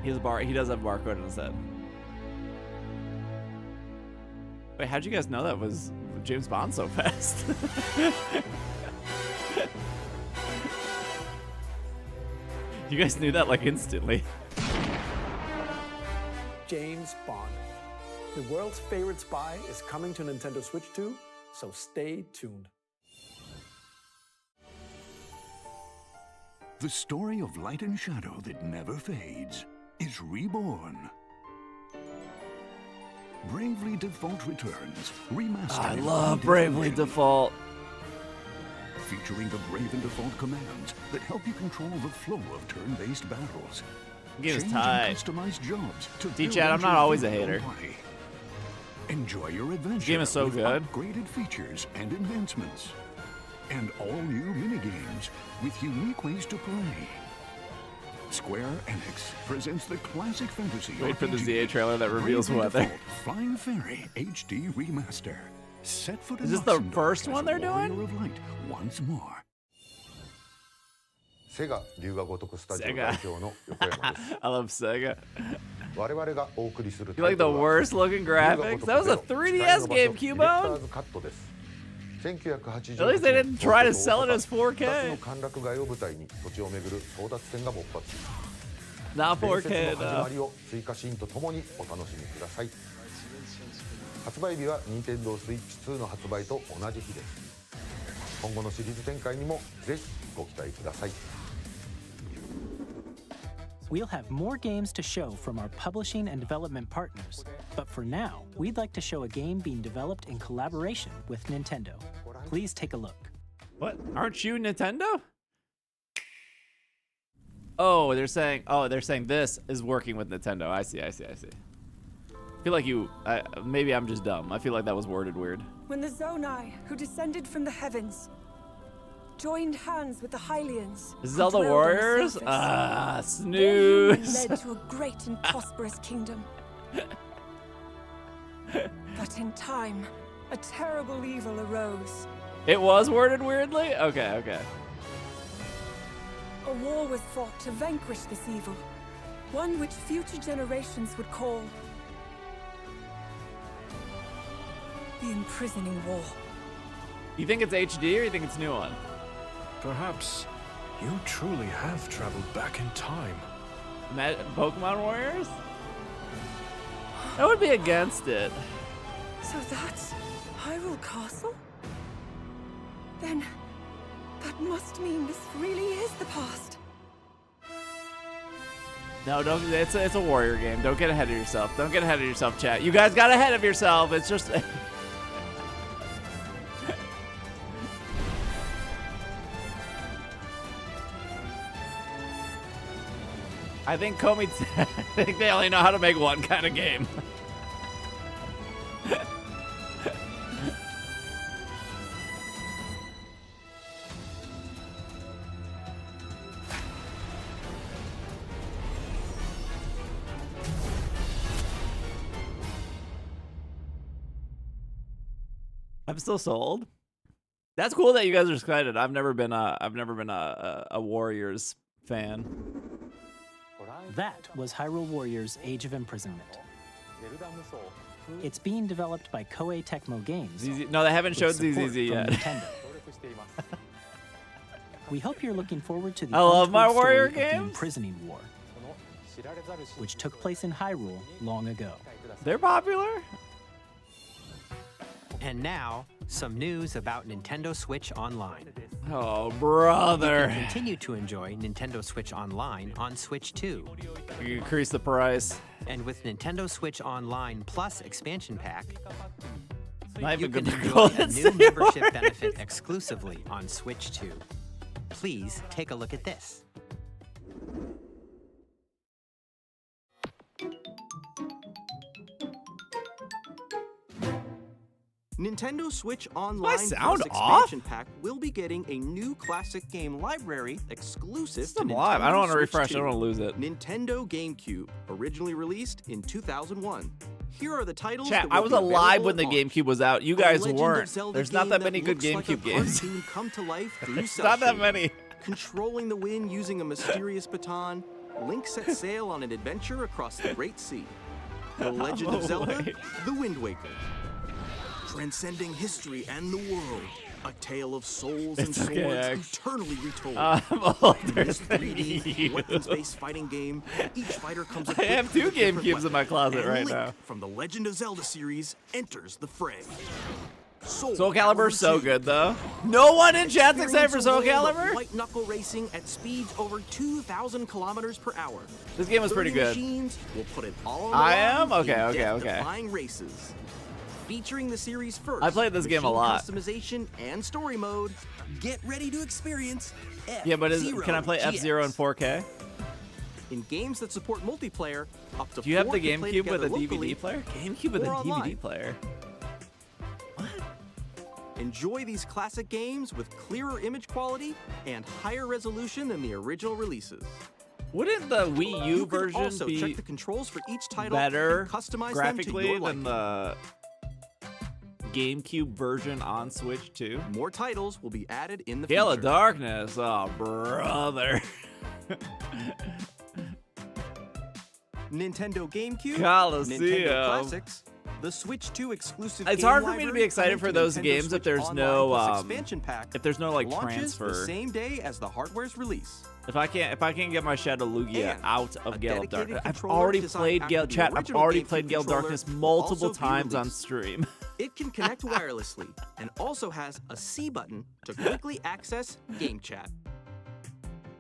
He does have a barcode in his head. Wait, how'd you guys know that was James Bond so fast? You guys knew that like instantly. James Bond. The world's favorite spy is coming to Nintendo Switch 2, so stay tuned. The story of light and shadow that never fades is reborn. Bravely Default returns, remastered. I in love high Bravely definition, Default. featuring the Brave and Default commands that help you control the flow of turn-based battles. Game is Change tight. and customize jobs to build D-Chat, I'm out not your always a own hater. body. Enjoy your adventure game is so with good. upgraded features and advancements. And all new minigames with unique ways to play. Square Enix presents the classic fantasy Wait for the RPG, ZA trailer that reveals Bravely weather. Default Flying Fairy HD Remaster. Set foot in Is this the Luxembourg first as one a they're doing? warrior of light once more. セガ龍が如くスタジオ代表の横山です。 I love Sega. 我々がお送りする You like the worst looking graphics? That was a 3DS game, Cubone. カットです。1988 At least they didn't try to sell it as 2 つ 4K. の歓楽街を舞台に土地を巡る争奪戦が勃発。 Not 4K 伝説の始ま enough. りを追加シーンとともにお楽しみください。発売日は Nintendo Switch 2の発売と同じ日です。今後のシリーズ展開にもぜひご期待ください。 We'll have more games to show from our publishing and development partners, but for now, we'd like to show a game being developed in collaboration with Nintendo. Please take a look. What? Aren't you Nintendo? Oh, they're saying this is working with Nintendo. I see. I feel like maybe I'm just dumb. I feel like that was worded weird. When the Zonai, who descended from the heavens, joined hands with the Hylians. Zelda Warriors? Ah, Their union snooze. led to a great and prosperous kingdom. But in time, a terrible evil arose. It was worded weirdly? Okay. A war was fought to vanquish this evil, one which future generations would call the Imprisoning War. You think it's HD or you think it's new one? Perhaps you truly have traveled back in time. Pokemon Warriors? I would be against it. So that's Hyrule Castle? Then that must mean this really is the past. No, don't. It's a warrior game. Don't get ahead of yourself. Don't get ahead of yourself, chat. You guys got ahead of yourself. It's just. I think Komi. I think they only know how to make one kind of game. I'm still sold. That's cool that you guys are excited. I've never been a Warriors fan. That was Hyrule Warriors: Age of Imprisonment. It's being developed by Koei Tecmo Games. No, they haven't showed with support ZZZ from yet. Nintendo. We hope you're looking forward to the I love my untold story warrior of the games. Imprisoning War, which took place in Hyrule long ago. They're popular. And now, some news about Nintendo Switch Online. Oh, brother. You can continue to enjoy Nintendo Switch Online on Switch 2. You increase the price. And with Nintendo Switch Online Plus expansion pack, Not you even can good enjoy goal. a new membership benefit exclusively on Switch 2. Please take a look at this. Nintendo Switch Online sound Plus expansion pack will be getting a new classic game library exclusive to I'm Nintendo live. I don't want to Switch refresh. 2. I don't want to lose it. Nintendo GameCube, originally released in 2001. Here are the titles. Chat, that will I was be alive available when the at launch. GameCube was out. You A guys Legend of weren't. Zelda There's not game that many good looks like a GameCube games. cartoon come to life through It's not that cell-shading. many. Controlling the wind using a mysterious baton, Link sets sail on an adventure across the Great Sea. The Legend of Zelda, The Wind Waker. Transcending history and the world. A tale of souls and It's swords okay, X. eternally retold. I'm older In this than 3D you. weapons-based fighting game, each fighter comes I equipped have with two a different GameCubes in my weapon, closet and right Link now. from the Legend of Zelda series enters the fray. Soul Calibur's so 2. good though. No one in chat's excited for Experience a Soul world of Calibur. White knuckle racing at speeds over 2,000 kilometers per hour. This game was pretty 30 good. Machines will put it all on the I line am? Okay, in okay, okay. death-defying races. Featuring the series first. I played this game a machine lot. Customization and story mode. Get ready to experience Yeah, but F-Zero can I play GX. F-Zero in 4K? In games that support multiplayer, up to Do you have 4 the can play GameCube with together a locally DVD player? GameCube with a or DVD online. player. Enjoy these classic games with clearer image quality and higher resolution than the original releases. Wouldn't the Wii U You can version also be check the controls for each title better and customize graphically them to your than liking. the GameCube version on Switch 2? More titles will be added in the Gale future. of Darkness, oh brother. Nintendo GameCube, Coliseum. Nintendo Classics, the Switch 2 exclusive. It's game hard for me to library be excited coming for to those Nintendo games Switch if there's Online no Plus expansion pack if there's no like launches the transfer. same day as the hardware's release. If I can't get my Shadow Lugia And out a of Gale of dedicated Darkness, I've controller already designed played after Gale the Chat. I've original already GameCube played Gale of controller Darkness will multiple also be times on released. stream. It can connect wirelessly and also has a C button to quickly access Game Chat.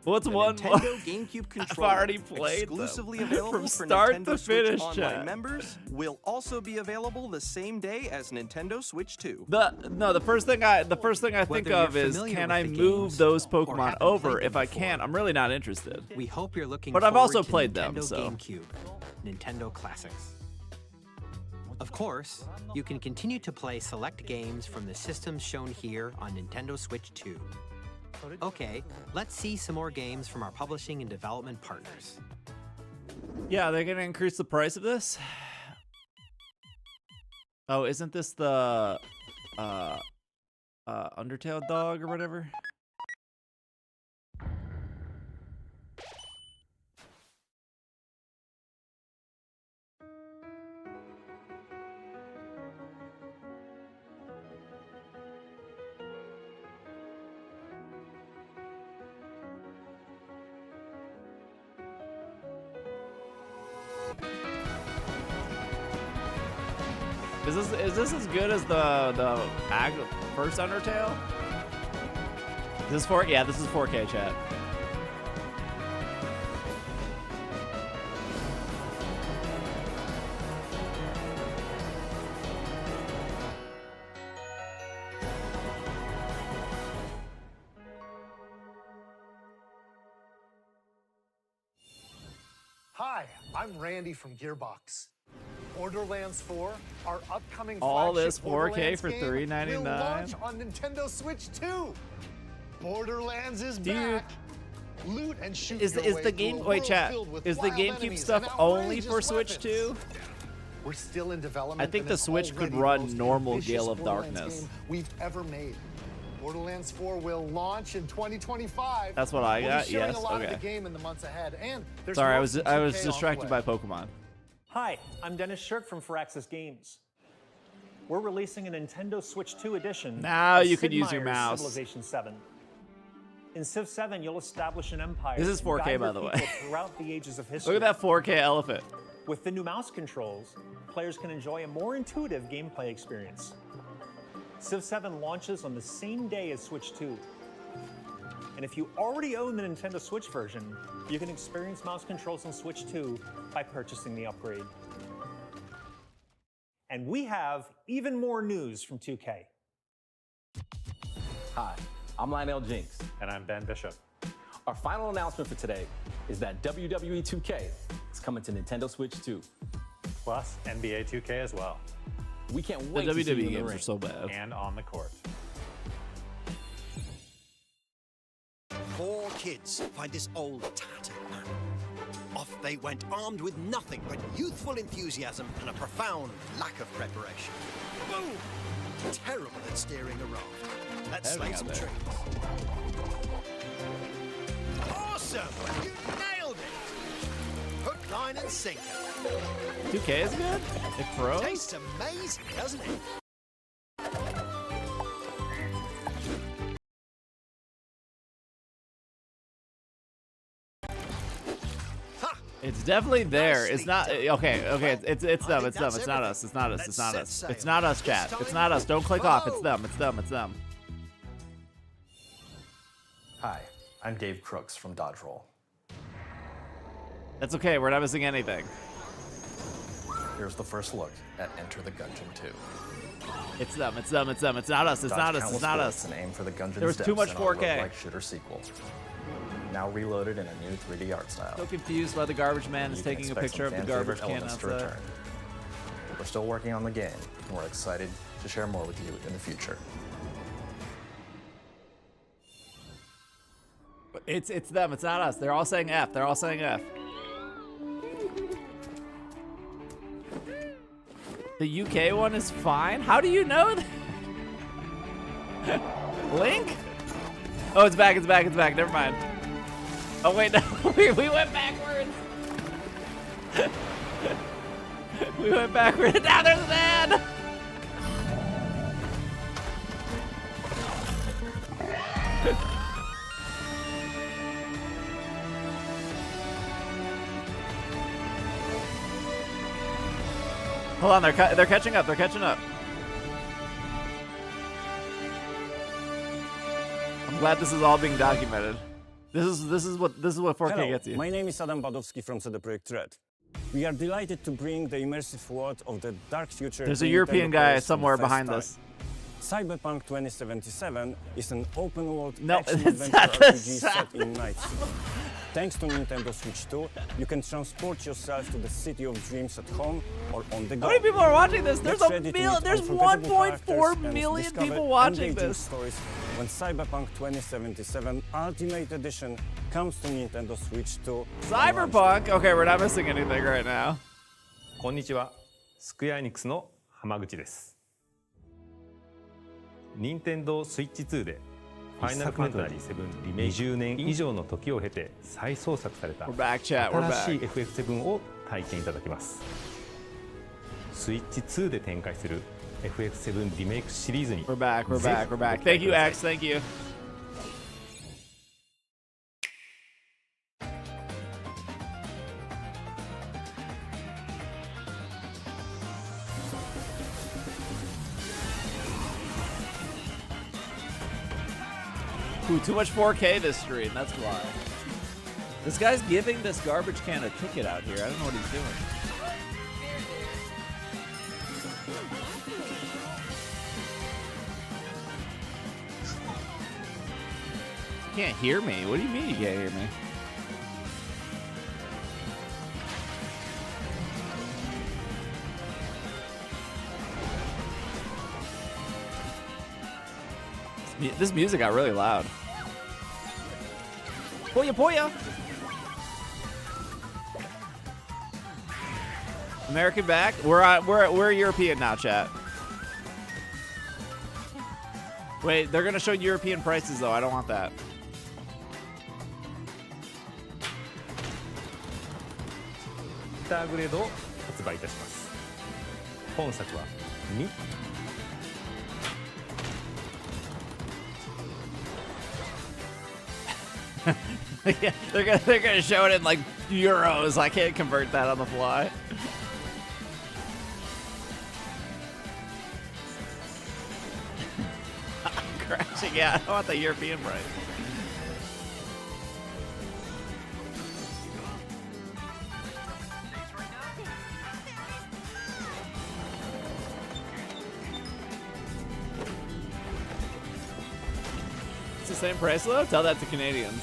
What's The one more? Nintendo GameCube controller, I've already played exclusively them. available From for start Nintendo to Switch finish, Online chat. members, will also be available the same day as Nintendo Switch 2. The first thing I think Whether of you're is, familiar can with I the move games those or Pokemon haven't over? played If them I before, can, I'm really not interested. we hope you're looking But I've forward also to played Nintendo them, so. GameCube, Nintendo Classics. Of course, you can continue to play select games from the systems shown here on Nintendo Switch 2. Okay, let's see some more games from our publishing and development partners. Yeah, they're gonna increase the price of this. Oh, isn't this the Undertale dog or whatever? Is this as good as the first Undertale? Is this 4K? Yeah, this is 4K, chat. Hi, I'm Randy from Gearbox. Borderlands 4, our upcoming All this flagship 4K Borderlands for game, $3.99? will launch on Nintendo Switch 2. Borderlands is Dude. back. Loot and shoot Is your the way game? through a Wait, world chat. filled with Is the wild GameCube enemies stuff and only for outrageous Switch weapons. 2? We're still in development. I think and the it's Switch could already the run most normal ambitious Gale of Borderlands Darkness. game we've ever made. Borderlands 4 will launch in 2025. That's what I We'll got? be sharing Yes, a lot okay. of the game in the months ahead, and there's Sorry, I more was from 2K I on was the distracted way. by Pokemon. Hi, I'm Dennis Shirk from Firaxis Games. We're releasing a Nintendo Switch 2 edition. Now of you could Sid use your Meier's mouse. Civilization 7. In Civ 7, you'll establish an empire. This is and 4K, guide by your the way. people throughout the ages of history. Look at that 4K elephant. With the new mouse controls, players can enjoy a more intuitive gameplay experience. Civ 7 launches on the same day as Switch 2. And if you already own the Nintendo Switch version, you can experience mouse controls on Switch 2 by purchasing the upgrade. And we have even more news from 2K. Hi, I'm Lionel Jinks. And I'm Ben Bishop. Our final announcement for today is that WWE 2K is coming to Nintendo Switch 2. Plus NBA 2K as well. We can't The wait to see you WWE in the games ring. are so bad. And on the court. 4 kids find this old tattered man. Off they went armed with nothing but youthful enthusiasm and a profound lack of preparation. Boom! Terrible at steering a raft. Let's slay some trees. Awesome! You nailed it! Hook, line and sinker. 2K is good? It froze? Tastes amazing, doesn't it? It's definitely there. It's not okay. It's them. It's them. It's not us. It's not us. It's not us. It's not us, chat. It's not us. Don't click off. It's them. It's them. It's them. Hi, I'm Dave Crooks from Dodge Roll. That's okay. We're not missing anything. Here's the first look at Enter the Gungeon 2. It's them. It's them. It's them. It's not us. It's not us. It's not us. And aim for the Gungeon's There was too much depths in our 4K. roguelike shooter sequel. Now reloaded in a new 3D art style. So confused why the garbage man is You can taking a expect picture of some the fan garbage favorite can elements to outside. return. We're still working on the game, and we're excited to share more with you in the future. It's them. It's not us. They're all saying F. They're all saying F. The UK one is fine. How do you know that? Link? Oh, it's back. It's back. It's back. Never mind. Oh wait, no. we went backwards. We went backwards. Now there's an ad. Hold on, they're catching up. They're catching up. I'm glad this is all being documented. This is what 4K Hello, gets you. my name is Adam Badowski from CD Projekt Red. We are delighted to bring the immersive world of the dark future. There's to a European Nintendo guy players for the somewhere first behind time. this. Cyberpunk 2077 is an open-world No, action it's adventure not the RPG set in Night City. Thanks to Nintendo Switch 2, you can transport yourself to the city of dreams at home or on the go. How many people are watching this? There's Get a ready to million. meet There's unforgettable 1.4 characters and million discover people watching engaging this. stories when Cyberpunk 2077 Ultimate Edition comes to Nintendo Switch 2. Cyberpunk. Okay, we're not missing anything right now. こんにちは。スクエアエニックスの浜口です。任天堂スイッチ2でファイナルファンタジー7リメイク20年以上の時を経て再創作された We're back, chat. We're 新しい back. FF7 を体験いただきます。スイッチ2で展開する FF7 リメイクシリーズに We're back. We're ぜひ back. We're back. ご期待 Thank you, ください X. Thank you. Ooh, too much 4K this stream. That's why. This guy's giving this garbage can a ticket out here. I don't know what he's doing. You can't hear me. What do you mean you can't hear me? This music got really loud. Poya poya! American back. We're European now, chat. Wait, they're gonna show European prices though. I don't want that. スターグレードを発売いたします。本作は2。Yeah, they're gonna show it in like euros. I can't convert that on the fly. Crashing, yeah. I want the European price. It's the same price though? Tell that to Canadians.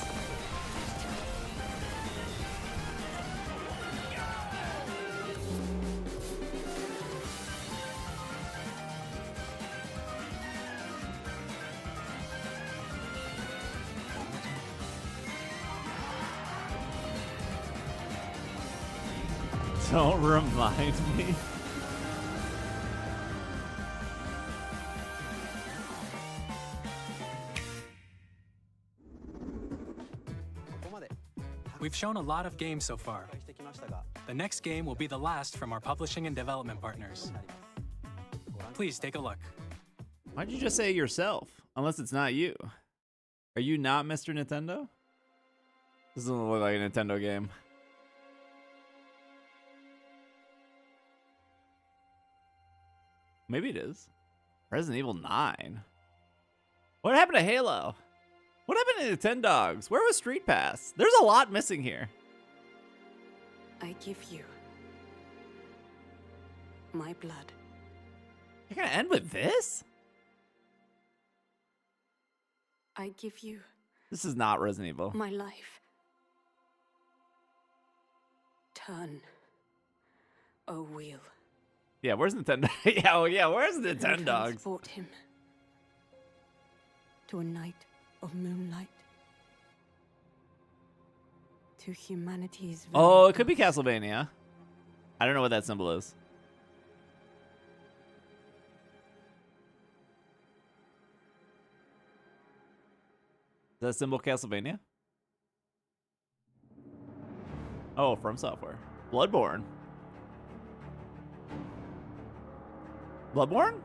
Don't remind me. We've shown a lot of games so far. The next game will be the last from our publishing and development partners. Please take a look. Why'd you just say it yourself? Unless it's not you. Are you not Mr. Nintendo? This doesn't look like a Nintendo game. Maybe it is. Resident Evil 9. What happened to Halo? What happened to Nintendogs? Where was Street Pass? There's a lot missing here. I give you my blood. You're gonna end with this? I give you This is not Resident Evil. my life. Turn, O wheel. Yeah, where's Nintendo? Yeah, well, yeah, where's Nintendogs? Transport him to a night of moonlight. To humanity's. Oh, it could be Castlevania. I don't know what that symbol is. Is that symbol Castlevania? Oh, From Software. Bloodborne. Bloodborne?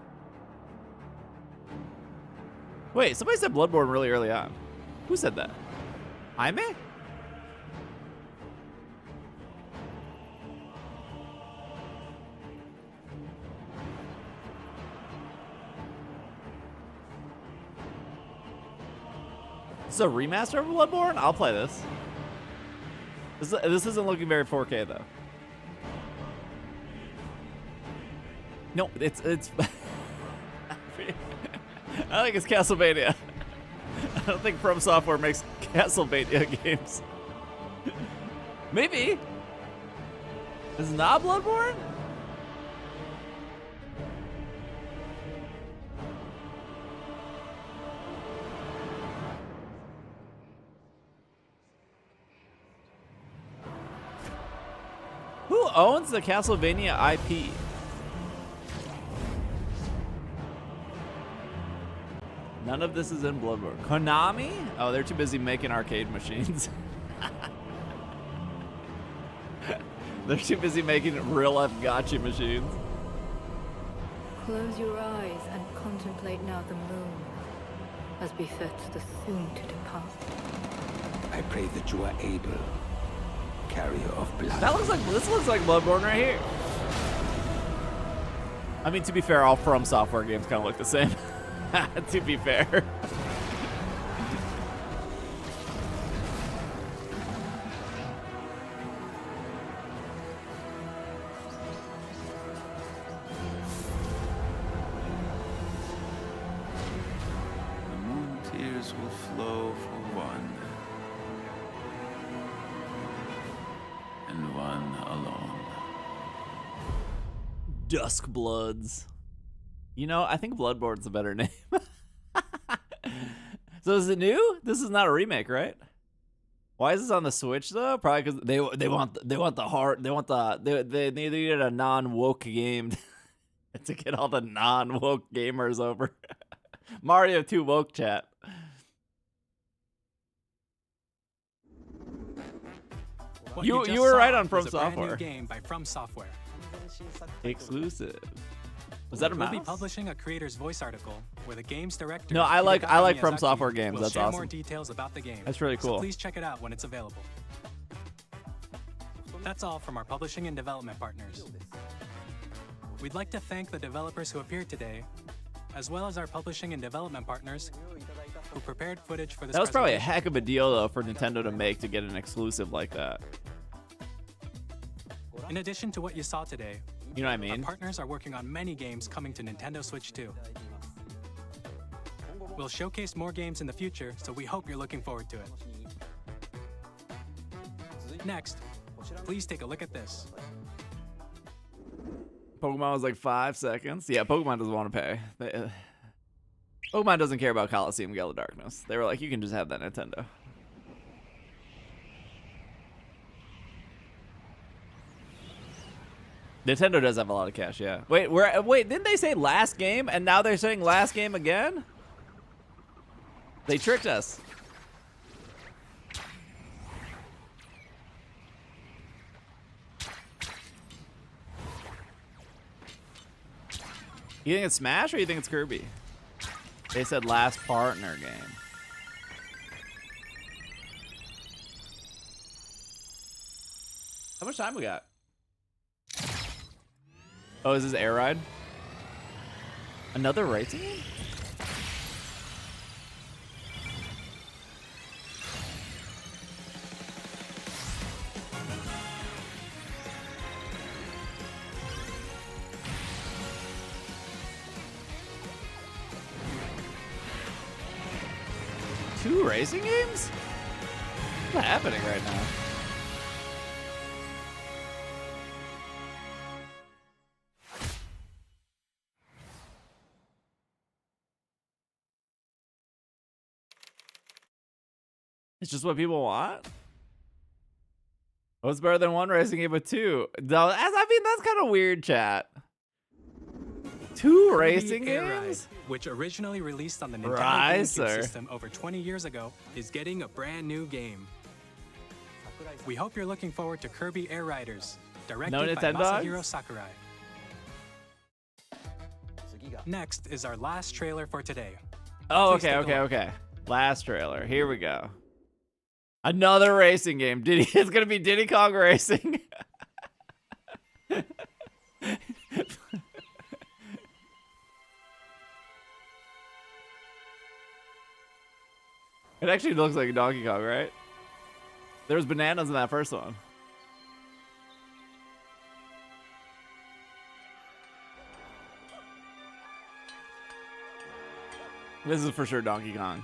Wait, somebody said Bloodborne really early on. Who said that? Jaime? This is a remaster of Bloodborne? I'll play this. This isn't looking very 4K though. No, it's I think it's Castlevania. I don't think From Software makes Castlevania games. Maybe. Is it not Bloodborne? Who owns the Castlevania IP? None of this is in Bloodborne. Konami? Oh, they're too busy making arcade machines. They're too busy making real-life gotcha machines. Close your eyes and contemplate now the moon, as befits the soon-to-depart. I pray that you are able, carrier of blood. This looks like Bloodborne right here. I mean, to be fair, all From Software games kind of look the same. To be fair. Tears will flow for one, and one alone. Duskbloods. You know, I think Bloodborne's a better name. So is it new? This is not a remake, right? Why is this on the Switch though? Probably because they want the heart. They needed a non-woke game to get all the non-woke gamers over. Mario 2 woke chat. You were right on From Software. Game by From Software. Exclusive. Was that a mouse? We'll be publishing a creator's voice article where the game's director. No, I like From Software games. That's share awesome. More details about the game. That's really cool. So please check it out when it's available. That's all from our publishing and development partners. We'd like to thank the developers who appeared today, as well as our publishing and development partners who prepared footage for this. That was probably a heck of a deal though for Nintendo to make to get an exclusive like that. In addition to what you saw today, you know what I mean? Our partners are working on many games coming to Nintendo Switch 2. We'll showcase more games in the future, so we hope you're looking forward to it. Next, please take a look at this. Pokemon was like 5 seconds. Yeah, Pokemon doesn't want to pay. Pokemon doesn't care about Coliseum Gale of Darkness. They were like, you can just have that Nintendo. Nintendo does have a lot of cash, yeah. Wait, didn't they say last game and now they're saying last game again? They tricked us. You think it's Smash or you think it's Kirby? They said last partner game. How much time we got? Oh, is this Air Ride? Another racing game? Two racing games? What's happening right now? It's just what people want? What's better than one racing game with two? No, I mean, that's kind of weird, chat. Two racing games? Which originally released on the Nintendo Riser. GameCube system over 20 years ago, is getting a brand new game. We hope you're looking forward to Kirby Air Riders, directed by Masahiro Sakurai. Next is our last trailer for today. Oh, Please take a look. okay. Last trailer. Here we go. Another racing game. It's gonna be Diddy Kong Racing. It actually looks like a Donkey Kong, right? There was bananas in that first one. This is for sure Donkey Kong.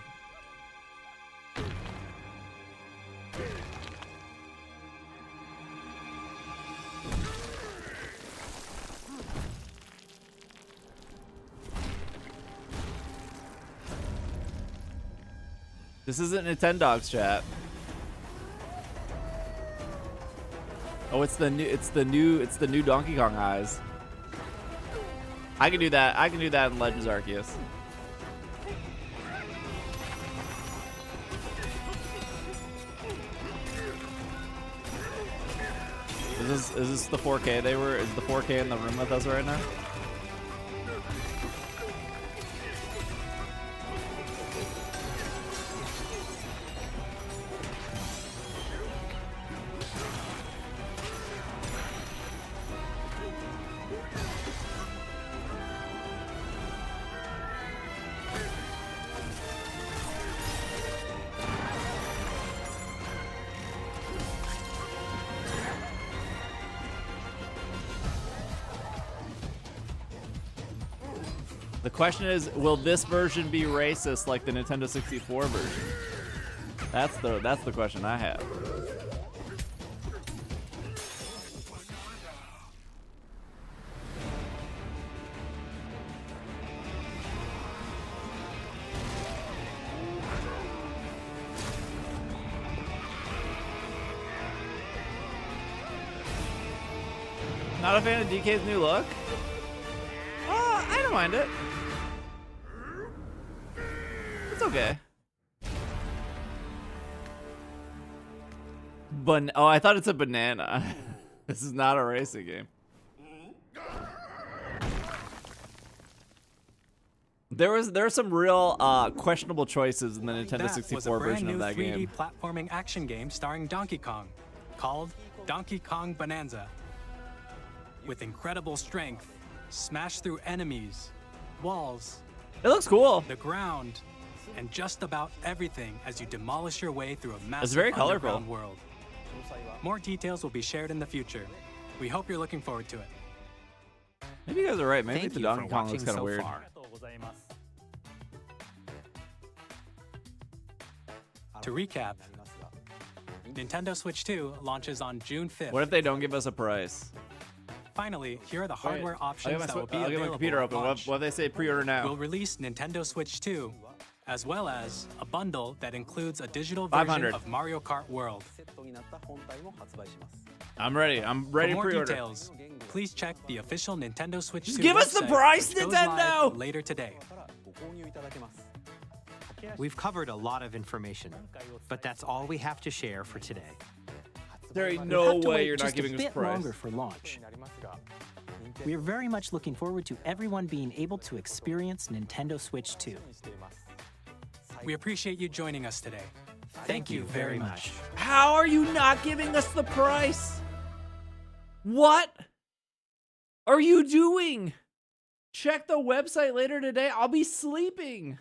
This isn't Nintendogs, chat. Oh, it's the new Donkey Kong eyes. I can do that. I can do that in Legends Arceus. Is this the 4K they were? Is the 4K in the room with us right now? The question is, will this version be racist like the Nintendo 64 version? That's the question I have. Not a fan of DK's new look? I don't mind it. It's okay. Oh, I thought it's a banana. This is not a racing game. There are some real questionable choices in the Nintendo 64 version of that game. That was a brand new 3D platforming action game starring Donkey Kong, called Donkey Kong Bonanza. With incredible strength, smash through enemies, walls. It looks cool. The ground, and just about everything as you demolish your way through a massive It's very colorful underground world. More details will be shared in the future. We hope you're looking forward to it. Maybe you guys are right. Maybe Thank the you Donkey for Kong looks watching kind of so weird. far. To recap, Nintendo Switch 2 launches on June 5th. What if they don't give us a price? Finally, here are the hardware Wait, options that will be I'll get available my computer at open. launch. What if they say pre-order now? We'll release Nintendo Switch 2, as well as a bundle that includes a digital version 500. of Mario Kart World. I'm ready. I'm ready For to more pre-order. details, please check the official Nintendo Switch 2 Just give us the website, price, which goes Nintendo! live later today. We've covered a lot of information, but that's all we have to share for today. There ain't We'll no have to way wait you're not just giving a us bit price. longer for launch. We are very much looking forward to everyone being able to experience Nintendo Switch 2. We appreciate you joining us today. Thank you very much. How are you not giving us the price? What are you doing? Check the website later today. I'll be sleeping.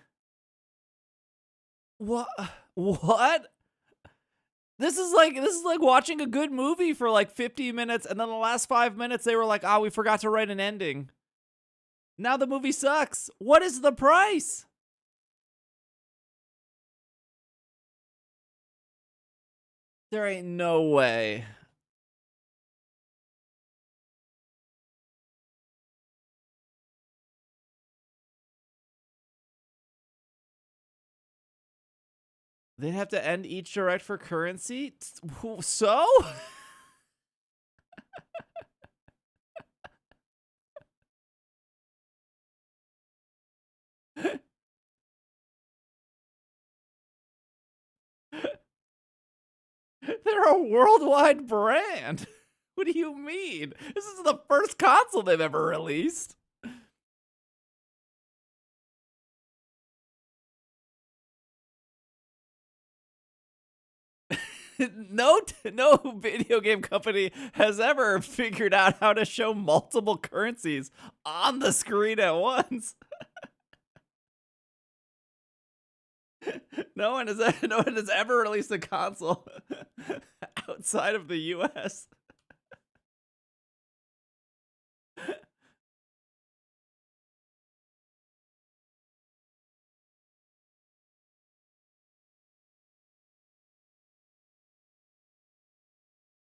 What? This is like watching a good movie for like 50 minutes, and then the last 5 minutes they were like, "Oh, we forgot to write an ending." Now the movie sucks. What is the price? There ain't no way. They'd have to end each direct for currency? So? They're a worldwide brand. What do you mean? This is the first console they've ever released. No video game company has ever figured out how to show multiple currencies on the screen at once. No one has ever released a console outside of the US.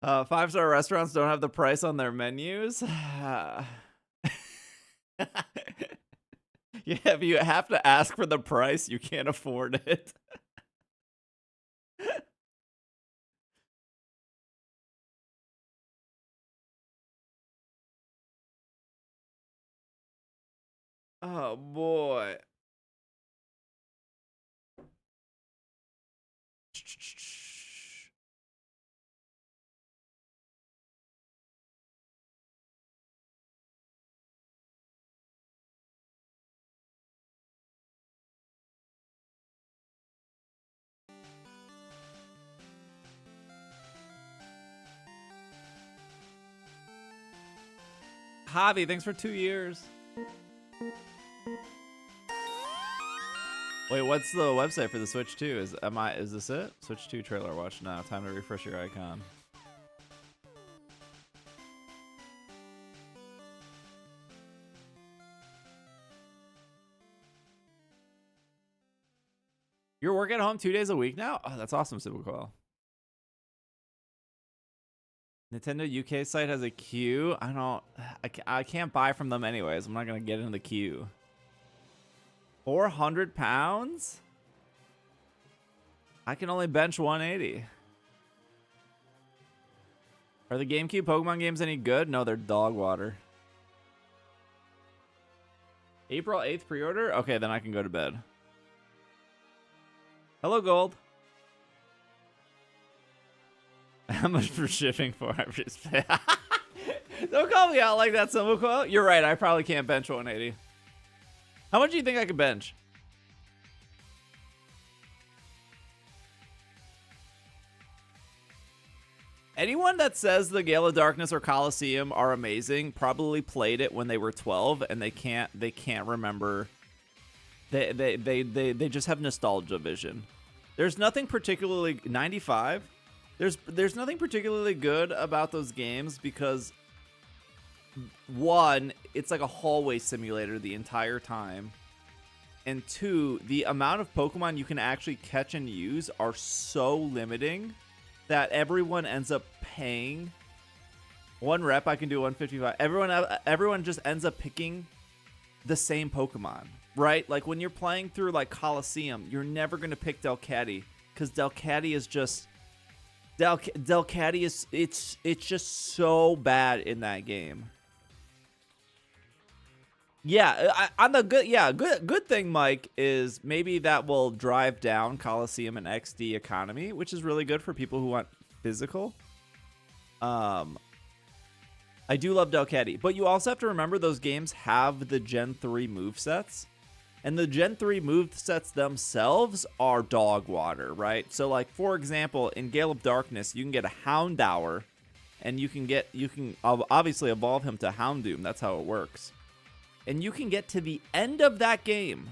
Five-star restaurants don't have the price on their menus. Yeah, if you have to ask for the price, you can't afford it. Oh boy. Javi, thanks for 2 years. Wait, what's the website for the Switch 2? Is this it? Switch 2 trailer watch now. Time to refresh your icon. You're working at home 2 days a week now? Oh, that's awesome, Civil Coil. Nintendo UK site has a queue. I can't buy from them anyways. I'm not going to get in the queue. 400 pounds? I can only bench 180. Are the GameCube Pokemon games any good? No, they're dog water. April 8th pre-order? Okay, then I can go to bed. Hello, Gold. How much for shipping for? Don't call me out like that, Silver. You're right. I probably can't bench 180. How much do you think I could bench? Anyone that says the Gale of Darkness or Coliseum are amazing probably played it when they were 12 and they can't remember. They just have nostalgia vision. There's nothing particularly 95. There's nothing particularly good about those games because one, it's like a hallway simulator the entire time. And two, the amount of Pokemon you can actually catch and use are so limiting that everyone ends up paying. One rep, I can do 155. Everyone just ends up picking the same Pokemon, right? Like when you're playing through like Coliseum, you're never going to pick Delcatty because Delcatty is just Delcatty is it's just so bad in that game. Yeah, on the good thing, Mike, is maybe that will drive down Coliseum and XD economy, which is really good for people who want physical. I do love Delcatty, but you also have to remember those games have the Gen 3 movesets, and the Gen 3 movesets themselves are dog water, right? So, like, for example, in Gale of Darkness, you can get a Houndour, and you can obviously evolve him to Houndoom. That's how it works. And you can get to the end of that game.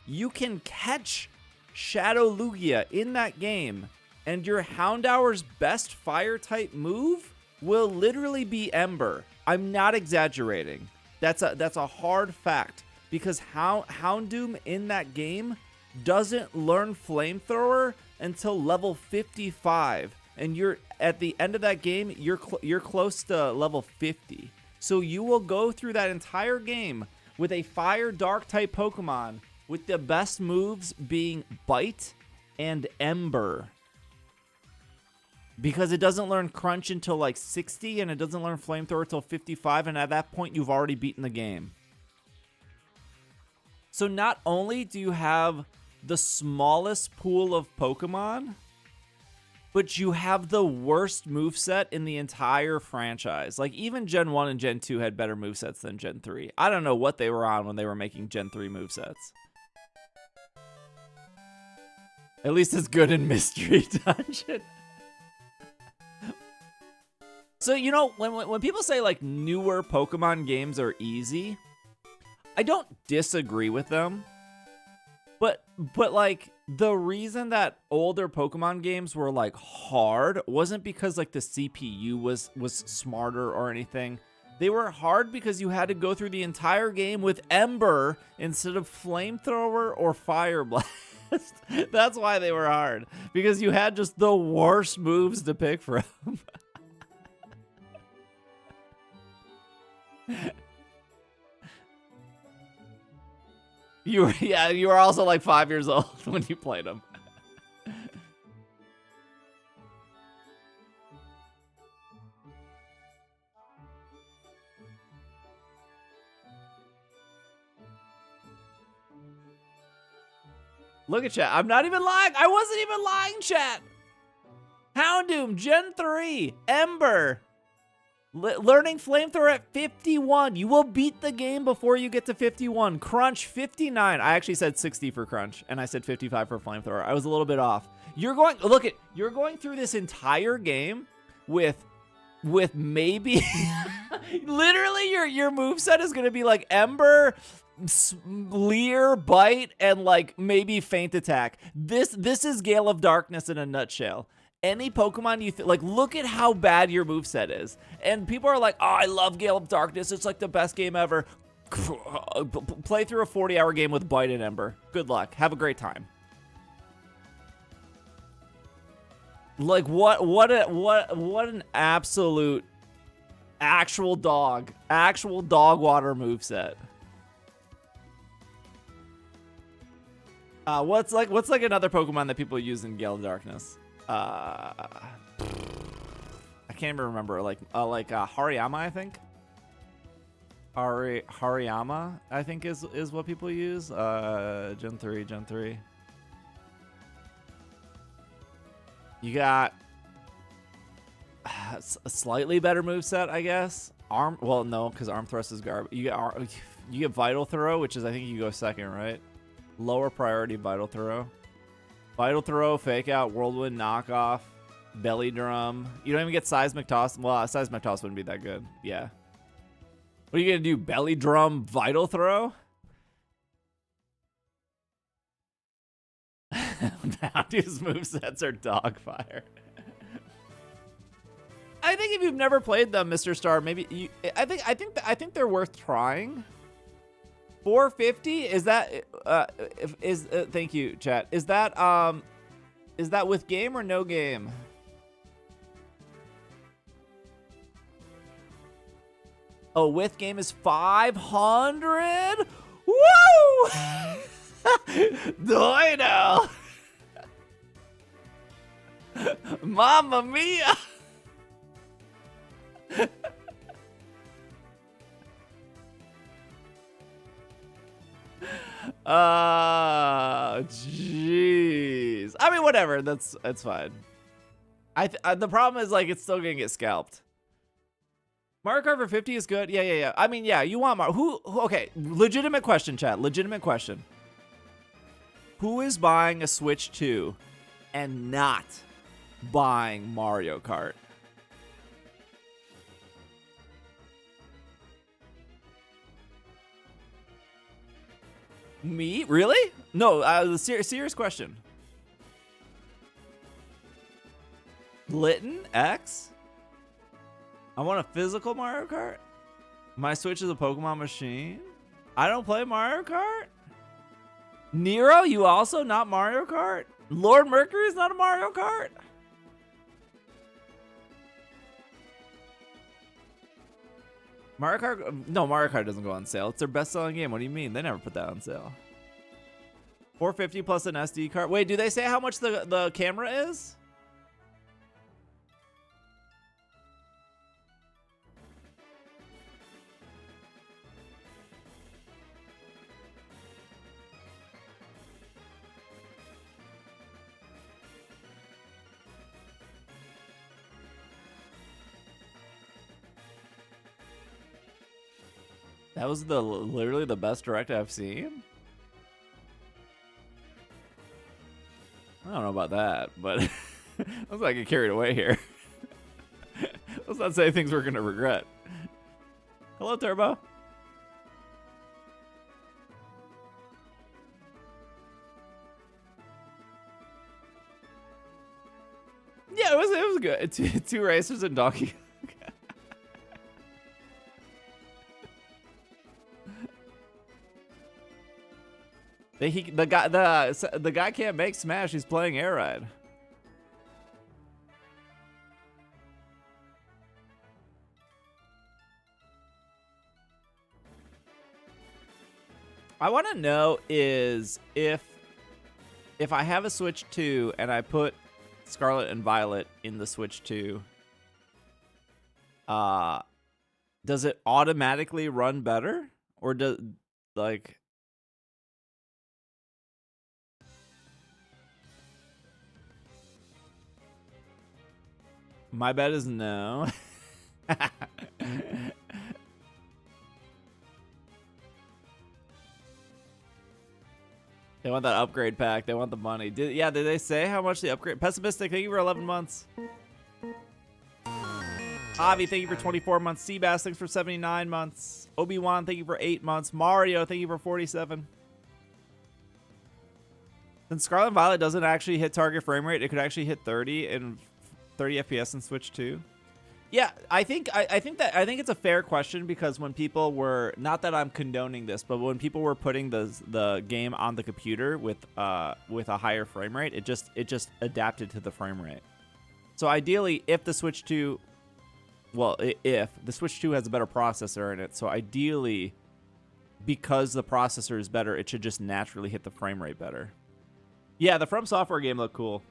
You can catch Shadow Lugia in that game, and your Houndour's best fire-type move will literally be Ember. I'm not exaggerating. That's a hard fact because Houndoom in that game doesn't learn Flamethrower until level 55, and you're at the end of that game. You're close to level 50. So you will go through that entire game with a Fire Dark type Pokemon with the best moves being Bite and Ember. Because it doesn't learn Crunch until like 60 and it doesn't learn Flamethrower until 55, and at that point you've already beaten the game. So not only do you have the smallest pool of Pokemon, but you have the worst moveset in the entire franchise. Like, even Gen 1 and Gen 2 had better movesets than Gen 3. I don't know what they were on when they were making Gen 3 movesets. At least it's good in Mystery Dungeon. So, you know, when people say, like, newer Pokemon games are easy, I don't disagree with them. But like, the reason that older Pokemon games were like hard wasn't because like the CPU was smarter or anything. They were hard because you had to go through the entire game with Ember instead of Flamethrower or Fire Blast. That's why they were hard, because you had just the worst moves to pick from. You were also like 5 years old when you played them. Look at chat. I'm not even lying. I wasn't even lying, chat. Houndoom, Gen 3, Ember. Learning Flamethrower at 51. You will beat the game before you get to 51. Crunch, 59. I actually said 60 for Crunch, and I said 55 for Flamethrower. I was a little bit off. You're going through this entire game with maybe literally your moveset is going to be like Ember, Leer, Bite, and like maybe Feint Attack. This is Gale of Darkness in a nutshell. Any Pokemon you like, look at how bad your moveset is. And people are like, oh, I love Gale of Darkness. It's like the best game ever. Play through a 40-hour game with Bite and Ember. Good luck. Have a great time. Like what an actual dog water moveset. What's like another Pokemon that people use in Gale of Darkness? I can't even remember. Like Hariyama, I think. Hariyama, I think is what people use. Gen 3. You got a slightly better moveset, I guess. Well, no, because Arm Thrust is garbage. You get Vital Throw, which is, I think you go second, right? Lower priority Vital Throw. Vital Throw, Fake Out, Whirlwind, Knockoff, Belly Drum. You don't even get Seismic Toss. Well, Seismic Toss wouldn't be that good. Yeah. What are you going to do? Belly Drum, Vital Throw? Downtu's movesets are dogfire. I think if you've never played them, Mr. Star, maybe you. I think they're worth trying. 450 is that? Thank you, chat. Is that with game or no game? Oh, with game is 500. Woo! Do I know? Mamma mia! Jeez. I mean, whatever. That's fine. The problem is, like, it's still gonna get scalped. Mario Kart for 50 is good. Yeah. I mean, yeah, you want who? Okay, legitimate question, chat. Legitimate question. Who is buying a Switch 2 and not buying Mario Kart? Me? Really? No, the serious question. Litton X? I want a physical Mario Kart? My Switch is a Pokemon machine? I don't play Mario Kart? Nero, you also not Mario Kart? Lord Mercury is not a Mario Kart? Mario Kart? No, Mario Kart doesn't go on sale. It's their best-selling game. What do you mean? They never put that on sale. 450 plus an SD card. Wait, do they say how much the camera is? That was literally the best direct I've seen. I don't know about that, but let's not get carried away here. Let's not say things we're gonna regret. Hello, Turbo. Yeah, it was good. Two racers and Donkey. The guy can't make Smash. He's playing Air Ride. I want to know is if I have a Switch 2 and I put Scarlet and Violet in the Switch 2, does it automatically run better, or does like? My bet is no. They want that upgrade pack. They want the money. Did they say how much the upgrade? Pessimistic, thank you for 11 months. Avi, thank you for 24 months. Seabass, thanks for 79 months. Obi-Wan, thank you for 8 months. Mario, thank you for 47. Since Scarlet and Violet doesn't actually hit target frame rate, it could actually hit 30 and 30 FPS in Switch 2. Yeah, I think it's a fair question, because when people were, not that I'm condoning this, but when people were putting the game on the computer with a higher frame rate, it just adapted to the frame rate. So ideally, if the Switch 2, well, if the Switch 2 has a better processor in it, so ideally, because the processor is better, it should just naturally hit the frame rate better. Yeah, the From Software game looked cool.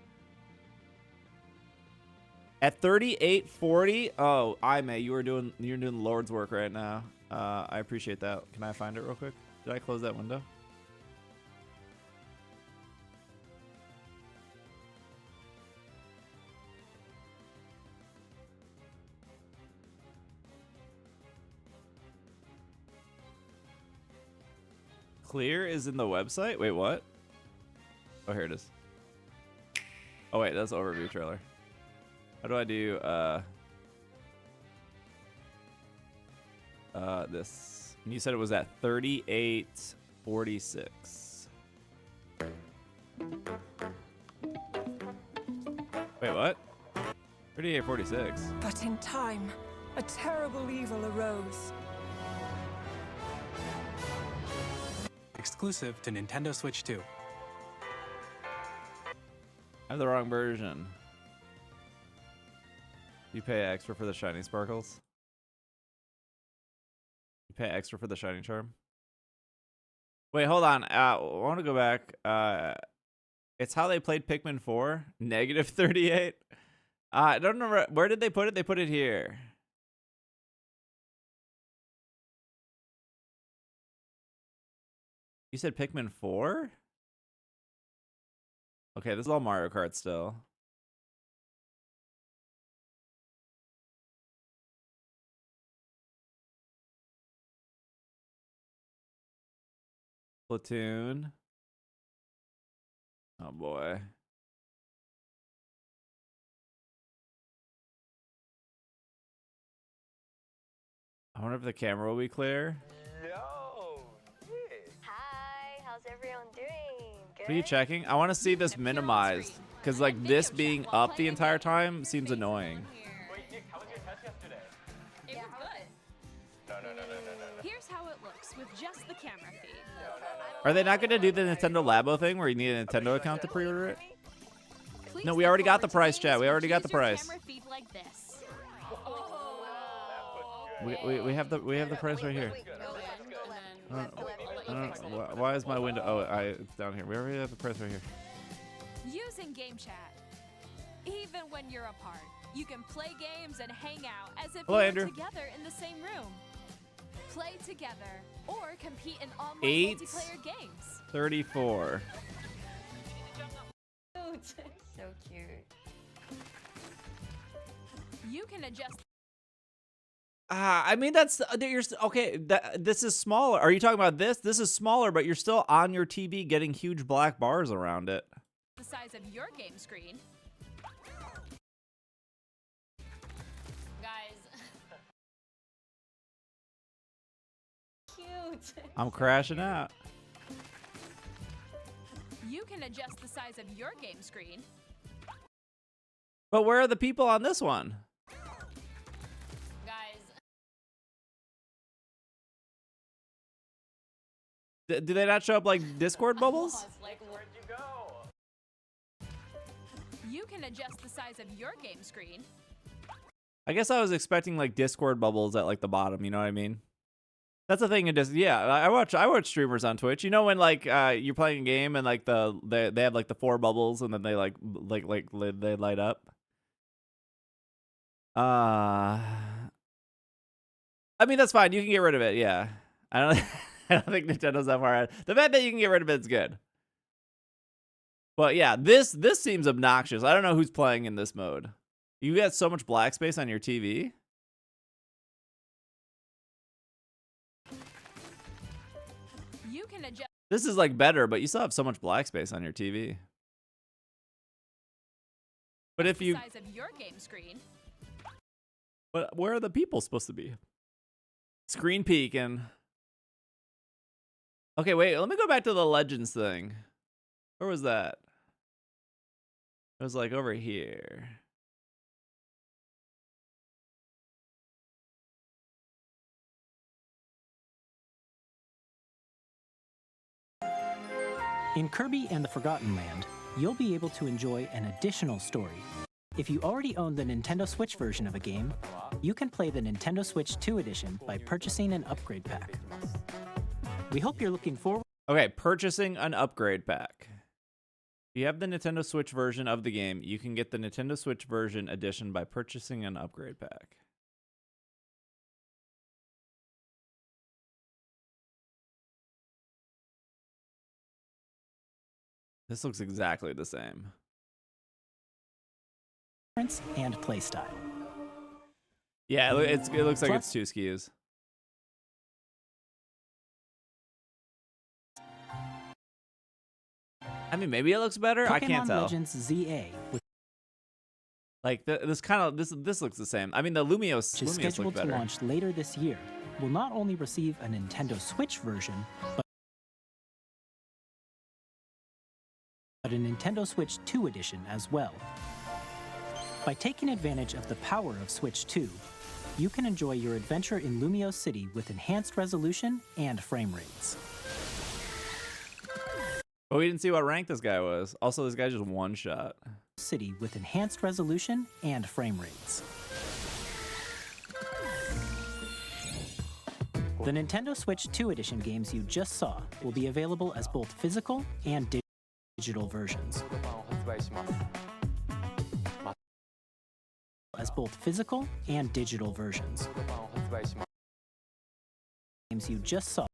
At 3840, oh, Aime, you're doing the Lord's work right now. I appreciate that. Can I find it real quick? Did I close that window? Clear is in the website? Wait, what? Oh, here it is. Oh, wait, that's the overview trailer. How do I do, this? And you said it was at 3846. Wait, what? 3846. But in time, a terrible evil arose. Exclusive to Nintendo Switch 2. I have the wrong version. You pay extra for the shiny sparkles? You pay extra for the shiny charm? Wait, hold on. I want to go back. It's how they played Pikmin 4. Negative 38. I don't remember. Where did they put it? They put it here. You said Pikmin 4? Okay, this is all Mario Kart still. Platoon. Oh boy. I wonder if the camera will be clear. Hi, how's everyone doing? Good? What are you checking? I want to see this minimized. Because like this being up the entire time seems annoying. It was good. Here's how it looks with just the camera feed. Are they not going to do the Nintendo Labo thing where you need a Nintendo account to pre-order it? No, we already got the price, chat. We already got the price. We have the price right here. Why is my window? Oh, it's down here. We already have the price right here. Using Game Chat. Even when you're apart, you can play games and hang out as if Hello, you were Andrew. together in the same room. Play together or compete in online 8, multiplayer games. 34. So cute. You can adjust. I mean that's okay. This is smaller. Are you talking about this? This is smaller, but you're still on your TV getting huge black bars around it. The size of your game screen. Guys. Cute. I'm crashing out. You can adjust the size of your game screen. But where are the people on this one? Do they not show up like Discord bubbles? Like, where'd you go? You can adjust the size of your game screen. I guess I was expecting like Discord bubbles at like the bottom. You know what I mean? That's the thing. It just I watch streamers on Twitch. You know when like you're playing a game and like they have like the 4 bubbles and then they they light up. I mean that's fine. You can get rid of it. Yeah, I don't. I don't think Nintendo's that far ahead. The fact that you can get rid of it is good. But yeah, this seems obnoxious. I don't know who's playing in this mode. You got so much black space on your TV. You can adjust. This is like better, but you still have so much black space on your TV. But if you, the size of your game screen. but where are the people supposed to be? Screen peeking. Okay, wait. Let me go back to the Legends thing. Where was that? It was like over here. In Kirby and the Forgotten Land, you'll be able to enjoy an additional story if you already own the Nintendo Switch version of a game, you can play the Nintendo Switch 2 edition by purchasing an upgrade pack. We hope you're looking forward. Okay, purchasing an upgrade pack. If you have the Nintendo Switch version of the game, you can get the Nintendo Switch version edition by purchasing an upgrade pack. This looks exactly the same. And playstyle. Yeah, it looks like it's 2 SKUs. I mean, maybe it looks better. I can't Pokémon tell. Legends ZA, which Like this looks the same. I mean, the Lumiose is scheduled look to better. launch later this year, will not only receive a Nintendo Switch version, but a Nintendo Switch 2 edition as well. By taking advantage of the power of Switch 2, you can enjoy your adventure in Lumiose City with enhanced resolution and frame rates. But we didn't see what rank this guy was. Also, this guy just one shot. City with enhanced resolution and frame rates. The Nintendo Switch 2 edition games you just saw will be available as both physical and digital versions. Games you just saw.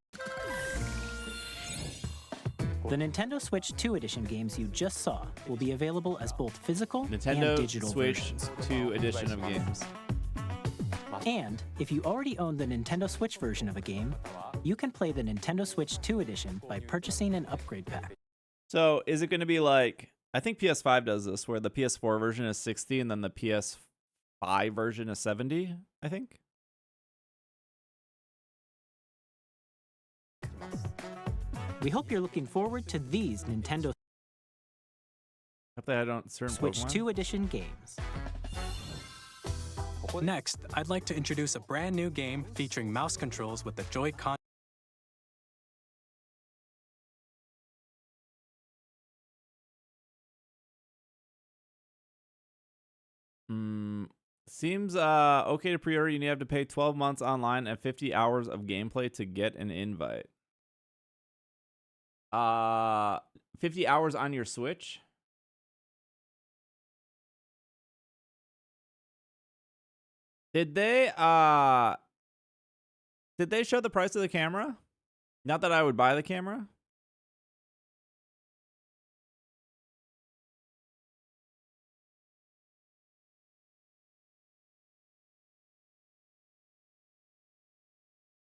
The Nintendo Switch 2 edition games you just saw will be available as both physical and Nintendo digital Switch versions. 2 edition of games. And if you already own the Nintendo Switch version of a game, you can play the Nintendo Switch 2 edition by purchasing an upgrade pack. So is it going to be like, I think PS5 does this, where the PS4 version is 60 and then the PS5 version is 70, I think? We hope you're looking forward to these Nintendo Hope that I don't certain Switch Pokemon. 2 edition games. Next, I'd like to introduce a brand new game featuring mouse controls with the Joy-Con. Seems okay to pre-order. You have to pay 12 months online and 50 hours of gameplay to get an invite. 50 hours on your Switch? Did they show the price of the camera? Not that I would buy the camera.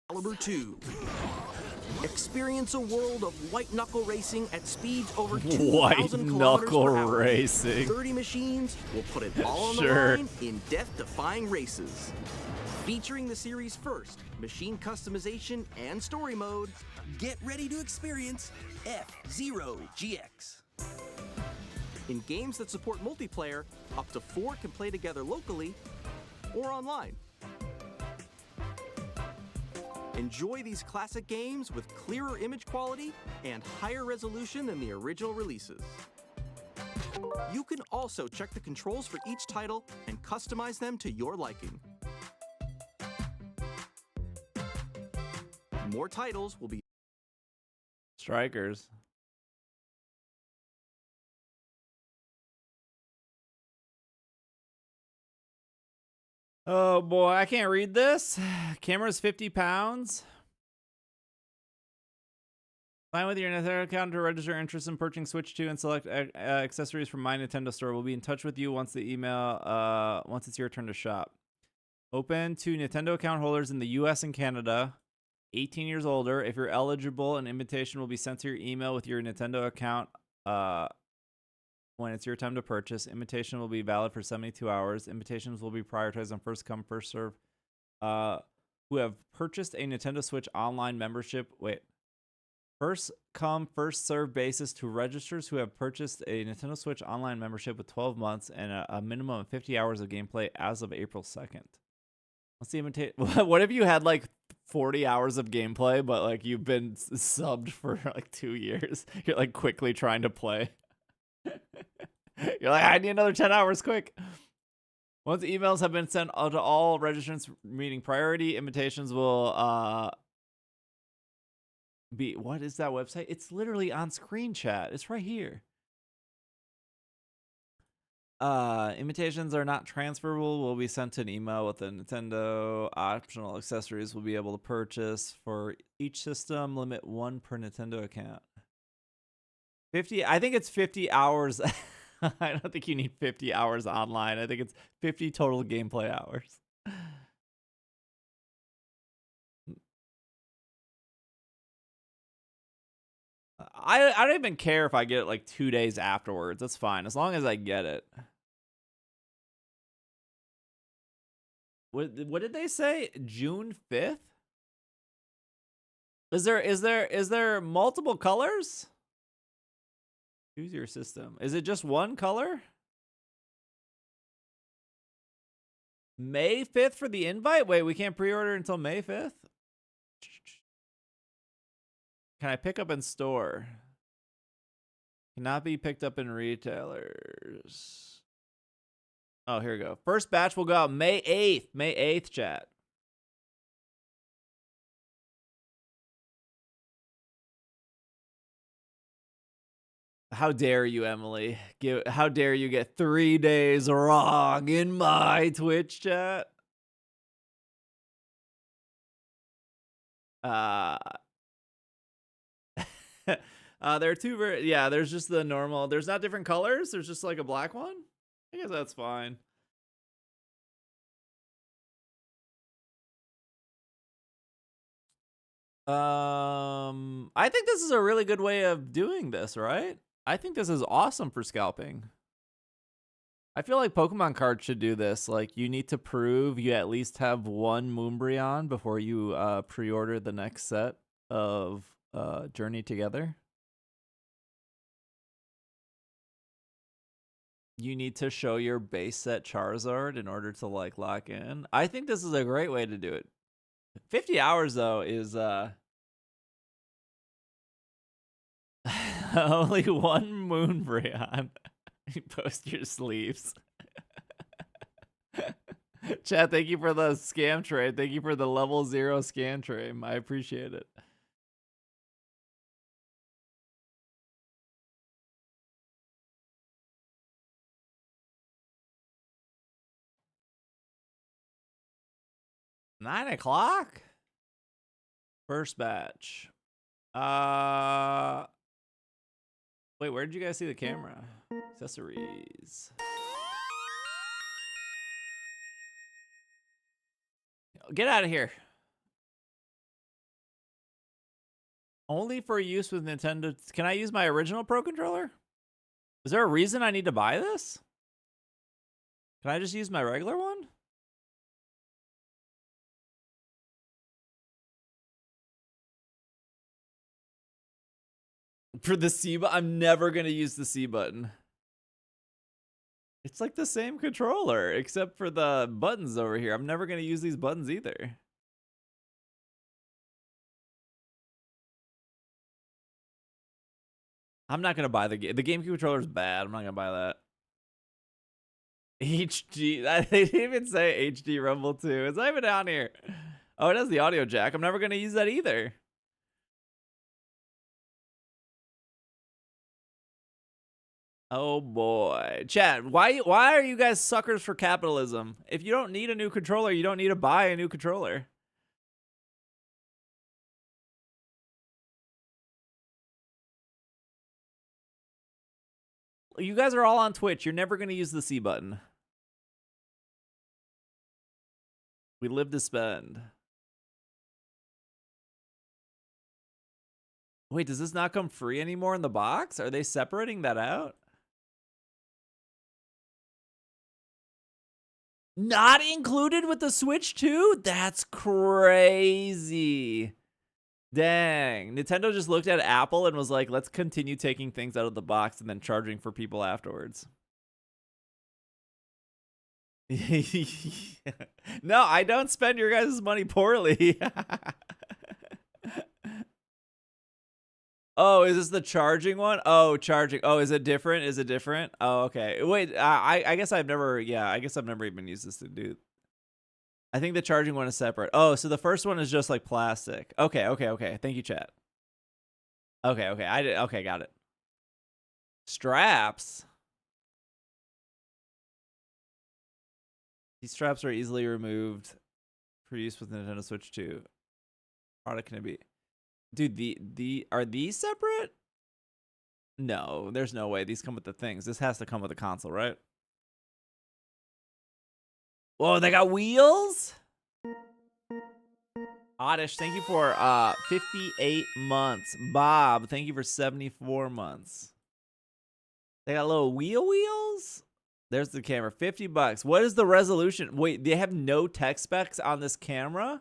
Caliber 2. Experience a world of white knuckle racing at speeds over 2,000 White kilometers knuckle per hour. racing. 30 machines will put it all on Sure. the line in death-defying races. Featuring the series' first machine customization and story mode, get ready to experience F-Zero GX. In games that support multiplayer, up to 4 can play together locally or online. Enjoy these classic games with clearer image quality and higher resolution than the original releases. You can also check the controls for each title and customize them to your liking. More titles will be Strikers. Oh boy, I can't read this. Camera's 50 pounds. Sign with your Nintendo account to register interest in purchasing Switch 2 and select accessories from My Nintendo Store. We'll be in touch with you once it's your turn to shop. Open to Nintendo account holders in the US and Canada, 18 years older. If you're eligible, an invitation will be sent to your email with your Nintendo account when it's your time to purchase. Invitation will be valid for 72 hours. Invitations will be prioritized on first come, first serve. Who have purchased a Nintendo Switch online membership. First come, first serve basis to registrars who have purchased a Nintendo Switch online membership with 12 months and a minimum of 50 hours of gameplay as of April 2nd. Let's see. What if you had like 40 hours of gameplay, but like you've been subbed for like 2 years? You're like quickly trying to play. You're like, I need another 10 hours quick. Once emails have been sent out to all registrants, meaning priority, invitations will be. What is that website? It's literally on screen chat. It's right here. Invitations are not transferable. Will be sent to an email with the Nintendo. Optional accessories will be able to purchase for each system. Limit 1 per Nintendo account. 50. I think it's 50 hours. I don't think you need 50 hours online. I think it's 50 total gameplay hours. I don't even care if I get it like 2 days afterwards. That's fine as long as I get it. What did they say? June 5th? Is there multiple colors? Choose your system. Is it just one color? May 5th for the invite? Wait, we can't pre-order until May 5th? Can I pick up in store? Cannot be picked up in retailers. Oh, here we go. First batch will go out May 8th. May 8th, chat. How dare you, Emily? How dare you get 3 days wrong in my Twitch chat? There are two yeah, there's just the normal. There's not different colors. There's just like a black one. I guess that's fine. I think this is a really good way of doing this, right? I think this is awesome for scalping. I feel like Pokemon cards should do this. Like, you need to prove you at least have one Moonbryon before you pre-order the next set of Journey Together. You need to show your base set Charizard in order to like lock in. I think this is a great way to do it. 50 hours though is only one Moonbryon. Post your sleeves. Chat, thank you for the scam trade. Thank you for the level 0 scam trade. I appreciate it. $9 o'clock? First batch. Wait, where did you guys see the camera? Accessories. Get out of here. Only for use with Nintendo. Can I use my original Pro Controller? Is there a reason I need to buy this? Can I just use my regular one? For the C button? I'm never going to use the C button. It's like the same controller, except for the buttons over here. I'm never going to use these buttons either. I'm not going to buy the game. The GameCube controller is bad. I'm not going to buy that. HD. They didn't even say HD Rumble 2. It's not even down here. Oh, it has the audio jack. I'm never going to use that either. Oh boy. Chat, why are you guys suckers for capitalism? If you don't need a new controller, you don't need to buy a new controller. You guys are all on Twitch. You're never going to use the C button. We live to spend. Wait, does this not come free anymore in the box? Are they separating that out? Not included with the Switch 2? That's crazy. Dang. Nintendo just looked at Apple and was like, let's continue taking things out of the box and then charging for people afterwards. No, I don't spend your guys' money poorly. Oh, is this the charging one? Oh, charging. Oh, is it different? Is it different? Oh, okay. Wait, I guess I've never, yeah, I guess I've never even used this to do. I think the charging one is separate. Oh, so the first one is just like plastic. Okay, okay, okay. Thank you, chat. Okay, okay. Okay, got it. Straps. These straps are easily removed for use with Nintendo Switch 2. Product can be. Dude, are these separate? No, there's no way. These come with the things. This has to come with the console, right? Whoa, they got wheels? Oddish, thank you for 58 months. Bob, thank you for 74 months. They got little wheels? There's the camera. $50. What is the resolution? Wait, they have no tech specs on this camera?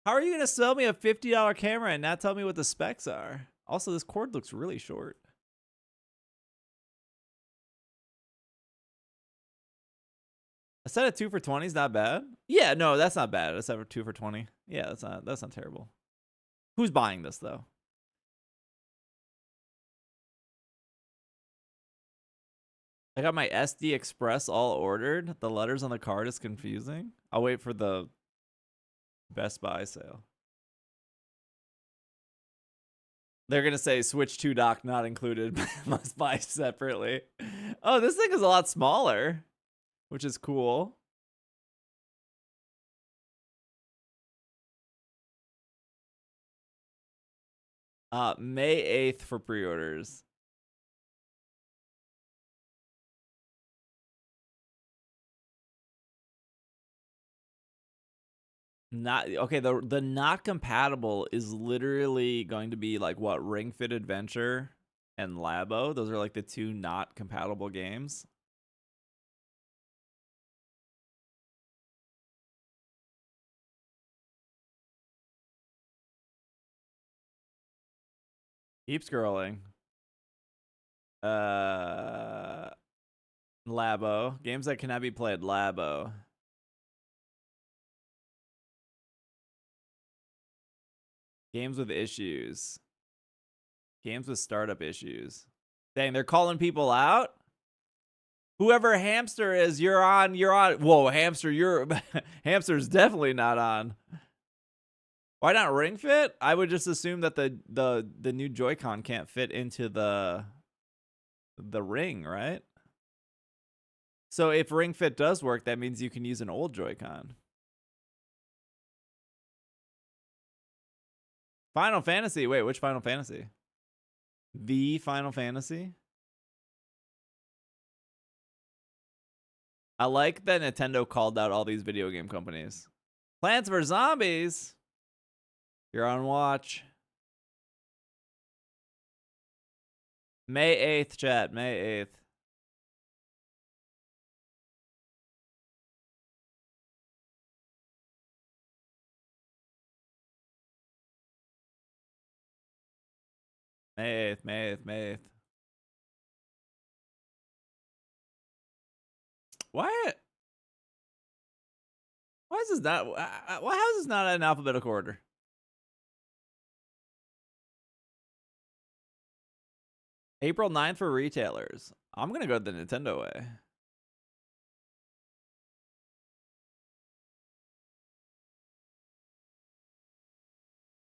How are you going to sell me a $50 camera and not tell me what the specs are? Also, this cord looks really short. A set of 2 for $20 is not bad. Yeah, no, that's not bad. A set of 2 for $20. Yeah, that's not terrible. Who's buying this though? I got my SD Express all ordered. The letters on the card is confusing. I'll wait for the Best Buy sale. They're going to say Switch 2 dock not included. Must buy separately. Oh, this thing is a lot smaller, which is cool. May 8th for pre-orders. Not okay. The not compatible is literally going to be like what, Ring Fit Adventure and Labo. Those are like the 2 not compatible games. Keep scrolling. Labo. Games that cannot be played. Labo. Games with issues. Games with startup issues. Dang, they're calling people out? Whoever Hamster is, you're on. Whoa, Hamster, Hamster's definitely not on. Why not Ring Fit? I would just assume that the new Joy-Con can't fit into the ring, right? So if Ring Fit does work, that means you can use an old Joy-Con. Final Fantasy. Wait, which Final Fantasy? The Final Fantasy? I like that Nintendo called out all these video game companies. Plants vs. Zombies? You're on watch. May 8th, chat. May 8th. May 8th, May 8th, May 8th. Why is this not? How is this not in alphabetical order? April 9th for retailers. I'm gonna go the Nintendo way.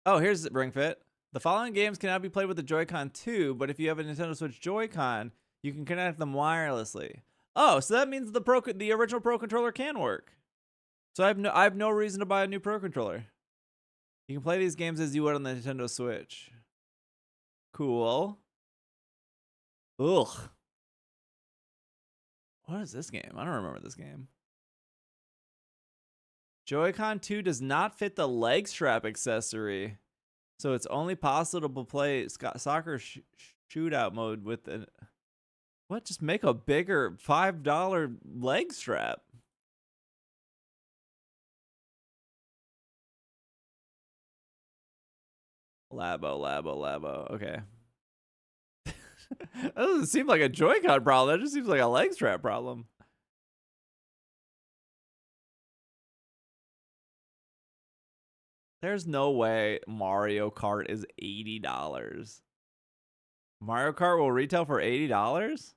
Oh, here's Ring Fit. The following games cannot be played with the Joy-Con 2, but if you have a Nintendo Switch Joy-Con, you can connect them wirelessly. Oh, so that means the original Pro Controller can work. So I have no reason to buy a new Pro Controller. You can play these games as you would on the Nintendo Switch. Cool. Ugh. What is this game? I don't remember this game. Joy-Con 2 does not fit the leg strap accessory. So it's only possible to play soccer shootout mode with an... What? Just make a bigger $5 leg strap. Labo. Okay. That doesn't seem like a Joy-Con problem. That just seems like a leg strap problem. There's no way Mario Kart is $80. Mario Kart will retail for $80?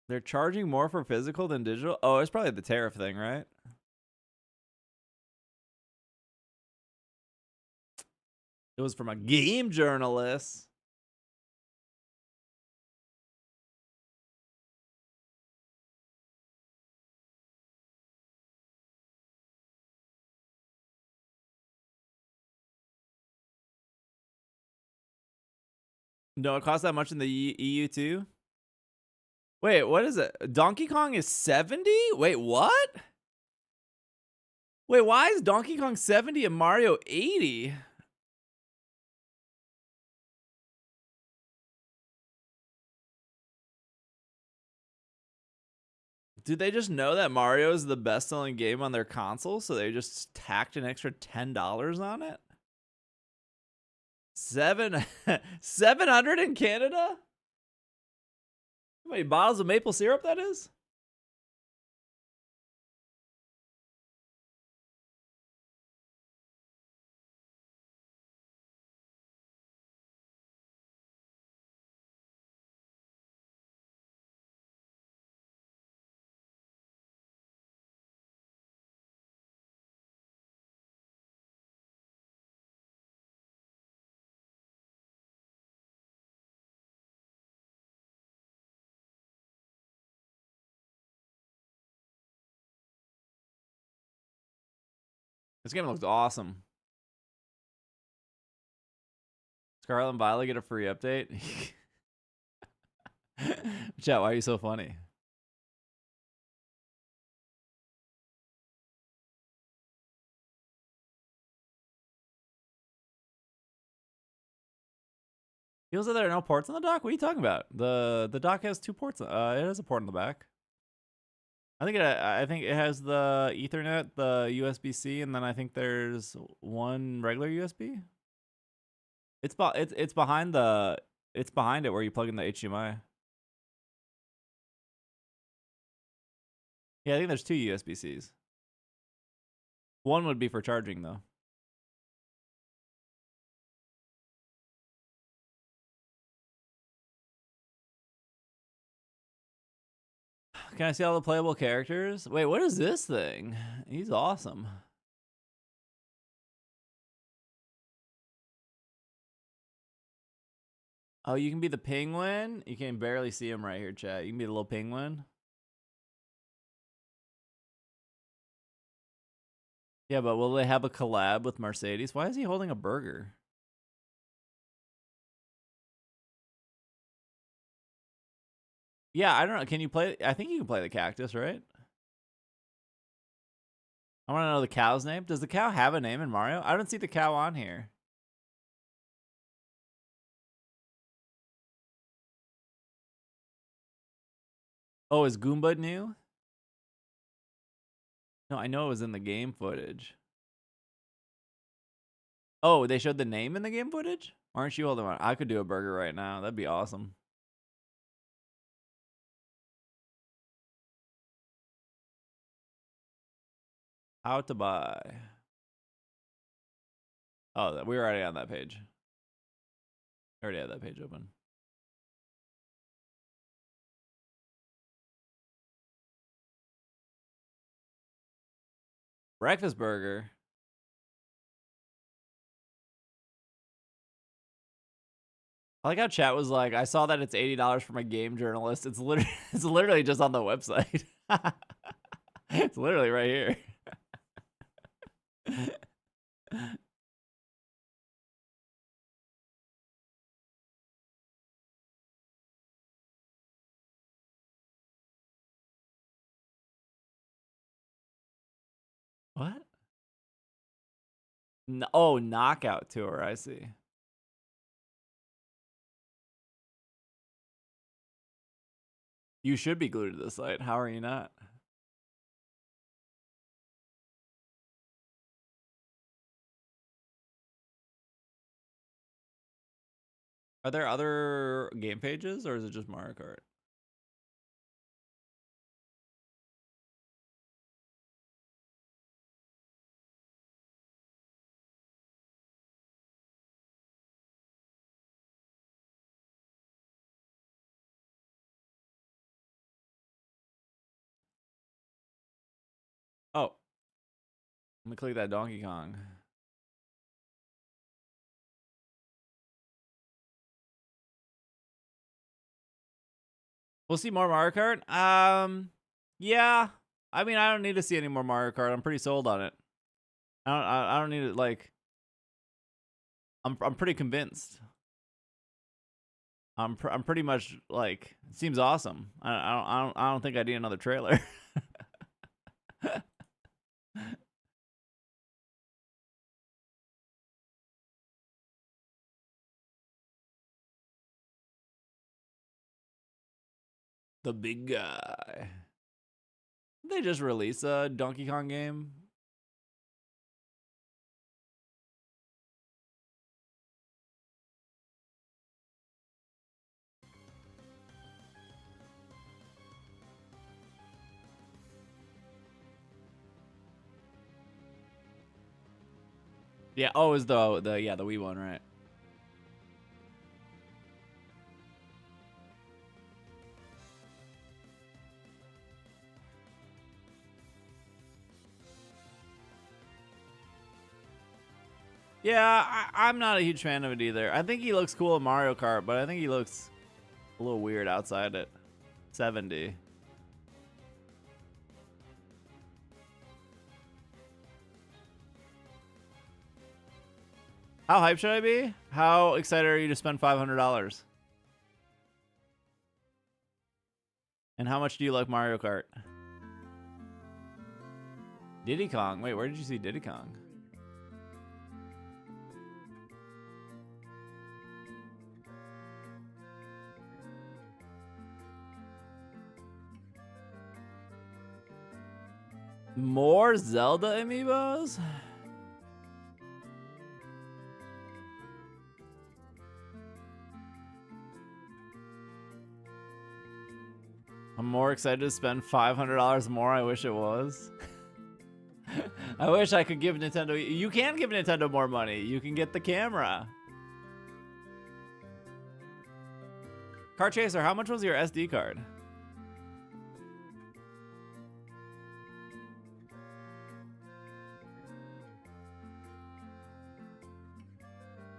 They're charging more for physical than digital? Oh, it's probably the tariff thing, right? It was from a game journalist. No, it costs that much in the EU too? Wait, what is it? Donkey Kong is 70? Wait, what? Wait, why is Donkey Kong 70 and Mario 80? Did they just know that Mario is the best-selling game on their console, so they just tacked an extra $10 on it? 700 in Canada? How many bottles of maple syrup that is? This game looks awesome. Scarlet and Violet get a free update. Chat, why are you so funny? Feels like there are no ports on the dock? What are you talking about? The dock has 2 ports. It has a port on the back. I think it has the Ethernet, the USB-C, and then I think there's one regular USB. It's behind it where you plug in the HDMI. Yeah, I think there's 2 USB-Cs. One would be for charging though. Can I see all the playable characters? Wait, what is this thing? He's awesome. Oh, you can be the penguin? You can barely see him right here, chat. You can be the little penguin. Yeah, but will they have a collab with Mercedes? Why is he holding a burger? Yeah, I don't know. Can you play? I think you can play the cactus, right? I want to know the cow's name. Does the cow have a name in Mario? I don't see the cow on here. Oh, is Goomba new? No, I know it was in the game footage. Oh, they showed the name in the game footage? Aren't you holding on? I could do a burger right now. That'd be awesome. How to buy. Oh, we were already on that page. I already had that page open. Breakfast burger. I like how chat was like, I saw that it's $80 from a game journalist. It's literally just on the website. It's literally right here. What? Oh, knockout tour. I see. You should be glued to the site. How are you not? Are there other game pages or is it just Mario Kart? Let me click that Donkey Kong. We'll see more Mario Kart. Yeah. I mean, I don't need to see any more Mario Kart. I'm pretty sold on it. I don't need it. Like, I'm pretty convinced. I'm pretty much like, it seems awesome. I don't think I need another trailer. The big guy. Did they just release a Donkey Kong game? Yeah. Oh, is the Wii one, right? Yeah, I'm not a huge fan of it either. I think he looks cool in Mario Kart, but I think he looks a little weird outside it. 70. How hyped should I be? How excited are you to spend $500? And how much do you like Mario Kart? Diddy Kong. Wait, where did you see Diddy Kong? More Zelda amiibos? I'm more excited to spend $500 more. I wish it was. I wish I could give Nintendo... You can give Nintendo more money. You can get the camera. Kart Chaser, how much was your SD card?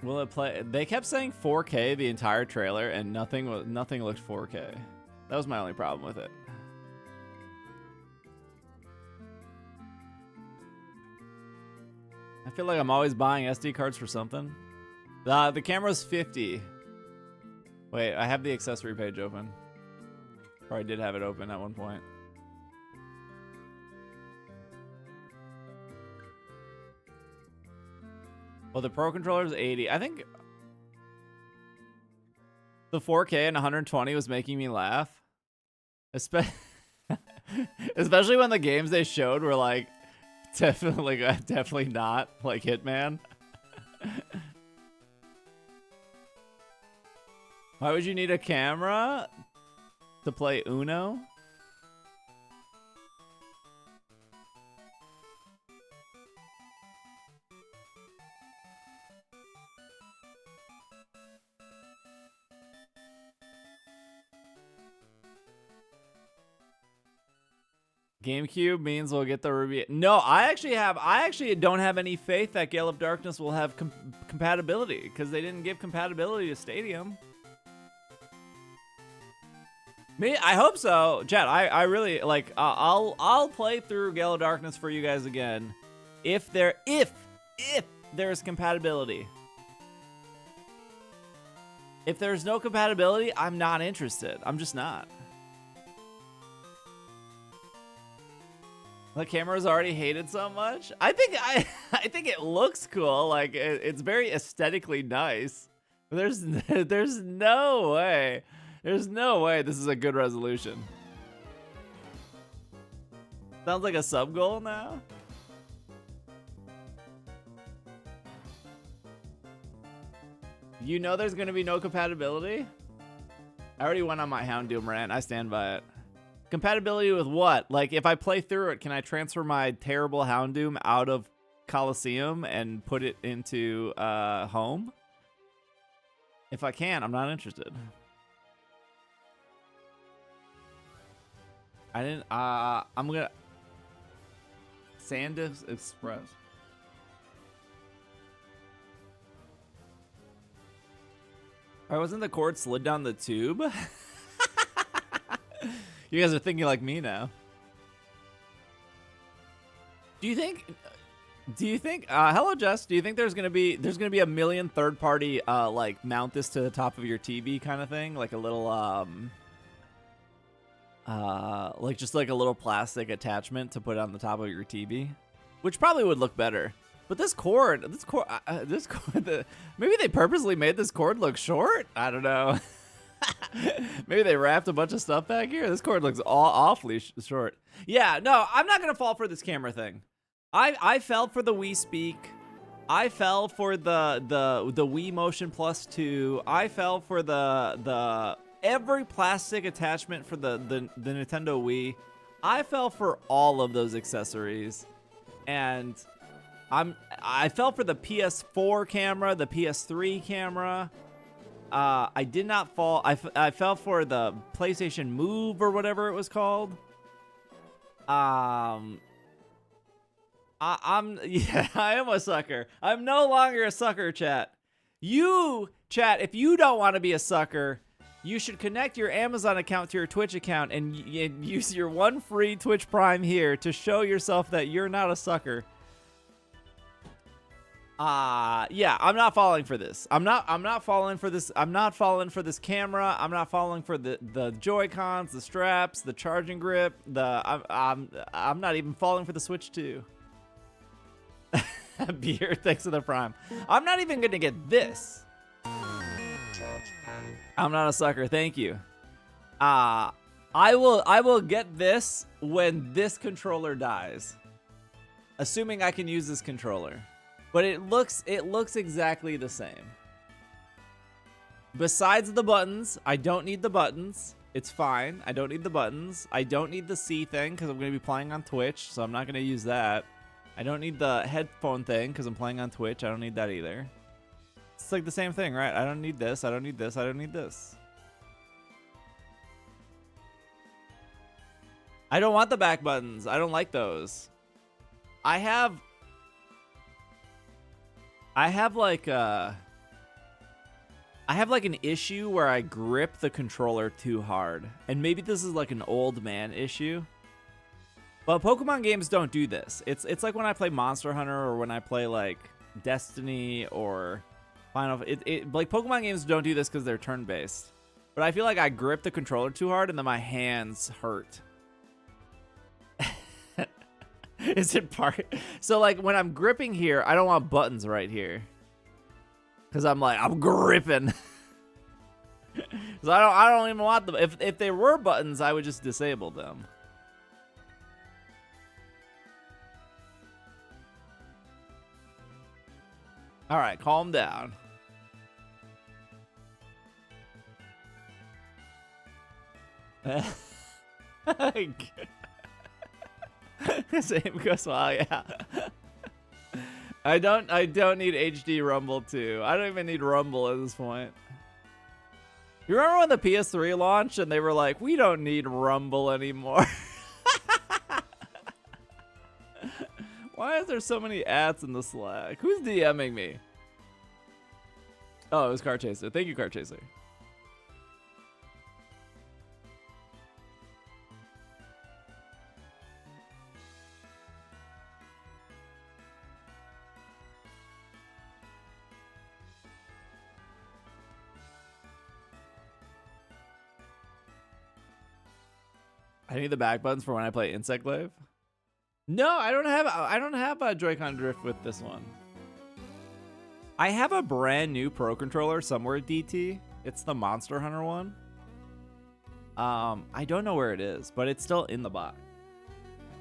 Will it play? They kept saying 4K the entire trailer, and nothing looked 4K. That was my only problem with it. I feel like I'm always buying SD cards for something. The camera's 50. Wait, I have the accessory page open. Or I did have it open at one point. Well, the Pro Controller is 80. I think the 4K and 120 was making me laugh. Especially when the games they showed were like definitely not like Hitman. Why would you need a camera to play Uno? GameCube means we'll get the Ruby. No, I actually don't have any faith that Gale of Darkness will have compatibility, because they didn't give compatibility to Stadium. Me, I hope so. Chat, I really like. I'll play through Gale of Darkness for you guys again, if there's compatibility. If there's no compatibility, I'm not interested. I'm just not. The camera's already hated so much. I think it looks cool. Like it's very aesthetically nice. There's no way. There's no way this is a good resolution. Sounds like a sub goal now. You know there's gonna be no compatibility? I already went on my Houndoom rant. I stand by it. Compatibility with what? Like, if I play through it, can I transfer my terrible Houndoom out of Coliseum and put it into home? If I can, I'm not interested. I didn't, I'm gonna... Sandisk Express. Why wasn't the cord slid down the tube? You guys are thinking like me now. Do you think hello Jess, do you think there's gonna be a million third-party like mount this to the top of your TV kind of thing, like a little like just like a little plastic attachment to put on the top of your TV, which probably would look better. But this cord, maybe they purposely made this cord look short. I don't know. Maybe they wrapped a bunch of stuff back here. This cord looks awfully short. Yeah, no, I'm not gonna fall for this camera thing. I fell for the Wii Speak. I fell for the Wii Motion Plus 2. I fell for the every plastic attachment for the Nintendo Wii. I fell for all of those accessories, and I fell for the PS4 camera, the PS3 camera. I did not fall. I fell for the PlayStation Move or whatever it was called. I am a sucker. I'm no longer a sucker, chat. Chat, if you don't want to be a sucker, you should connect your Amazon account to your Twitch account and use your one free Twitch Prime here to show yourself that you're not a sucker. Yeah, I'm not falling for this. I'm not falling for this. I'm not falling for this camera. I'm not falling for the Joy-Cons, the straps, the charging grip. I'm not even falling for the Switch 2. Beer, thanks to the Prime. I'm not even gonna get this. I'm not a sucker. Thank you. I will get this when this controller dies, assuming I can use this controller. But it looks exactly the same. Besides the buttons, I don't need the buttons. It's fine. I don't need the buttons. I don't need the C thing because I'm going to be playing on Twitch, so I'm not going to use that. I don't need the headphone thing because I'm playing on Twitch. I don't need that either. It's like the same thing, right? I don't need this. I don't need this. I don't need this. I don't want the back buttons. I don't like those. I have like an issue where I grip the controller too hard. And maybe this is like an old man issue. But Pokemon games don't do this. It's like when I play Monster Hunter or when I play like Destiny or Final. Like Pokemon games don't do this because they're turn-based. But I feel like I grip the controller too hard and then my hands hurt. Is it part? So like when I'm gripping here, I don't want buttons right here. Cause I'm gripping. So I don't even want them. If they were buttons, I would just disable them. All right, calm down. Same goes well, yeah. I don't need HD Rumble 2. I don't even need Rumble at this point. You remember when the PS3 launched and they were like, we don't need Rumble anymore? Why is there so many ads in the Slack? Who's DMing me? Oh, it was Kart Chaser. Thank you, Kart Chaser. I need the back buttons for when I play Insect Glaive. No, I don't have a Joy-Con drift with this one. I have a brand new Pro controller somewhere at DT. It's the Monster Hunter one. I don't know where it is, but it's still in the box.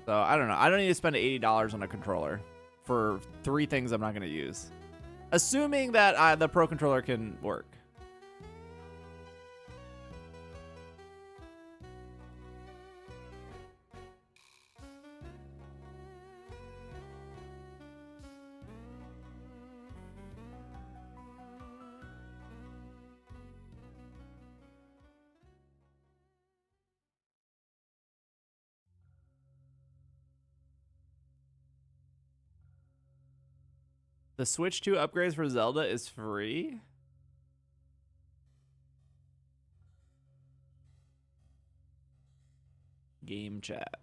So I don't know. I don't need to spend $80 on a controller for 3 things I'm not going to use. Assuming that the Pro controller can work. The Switch 2 upgrades for Zelda is free? game chat.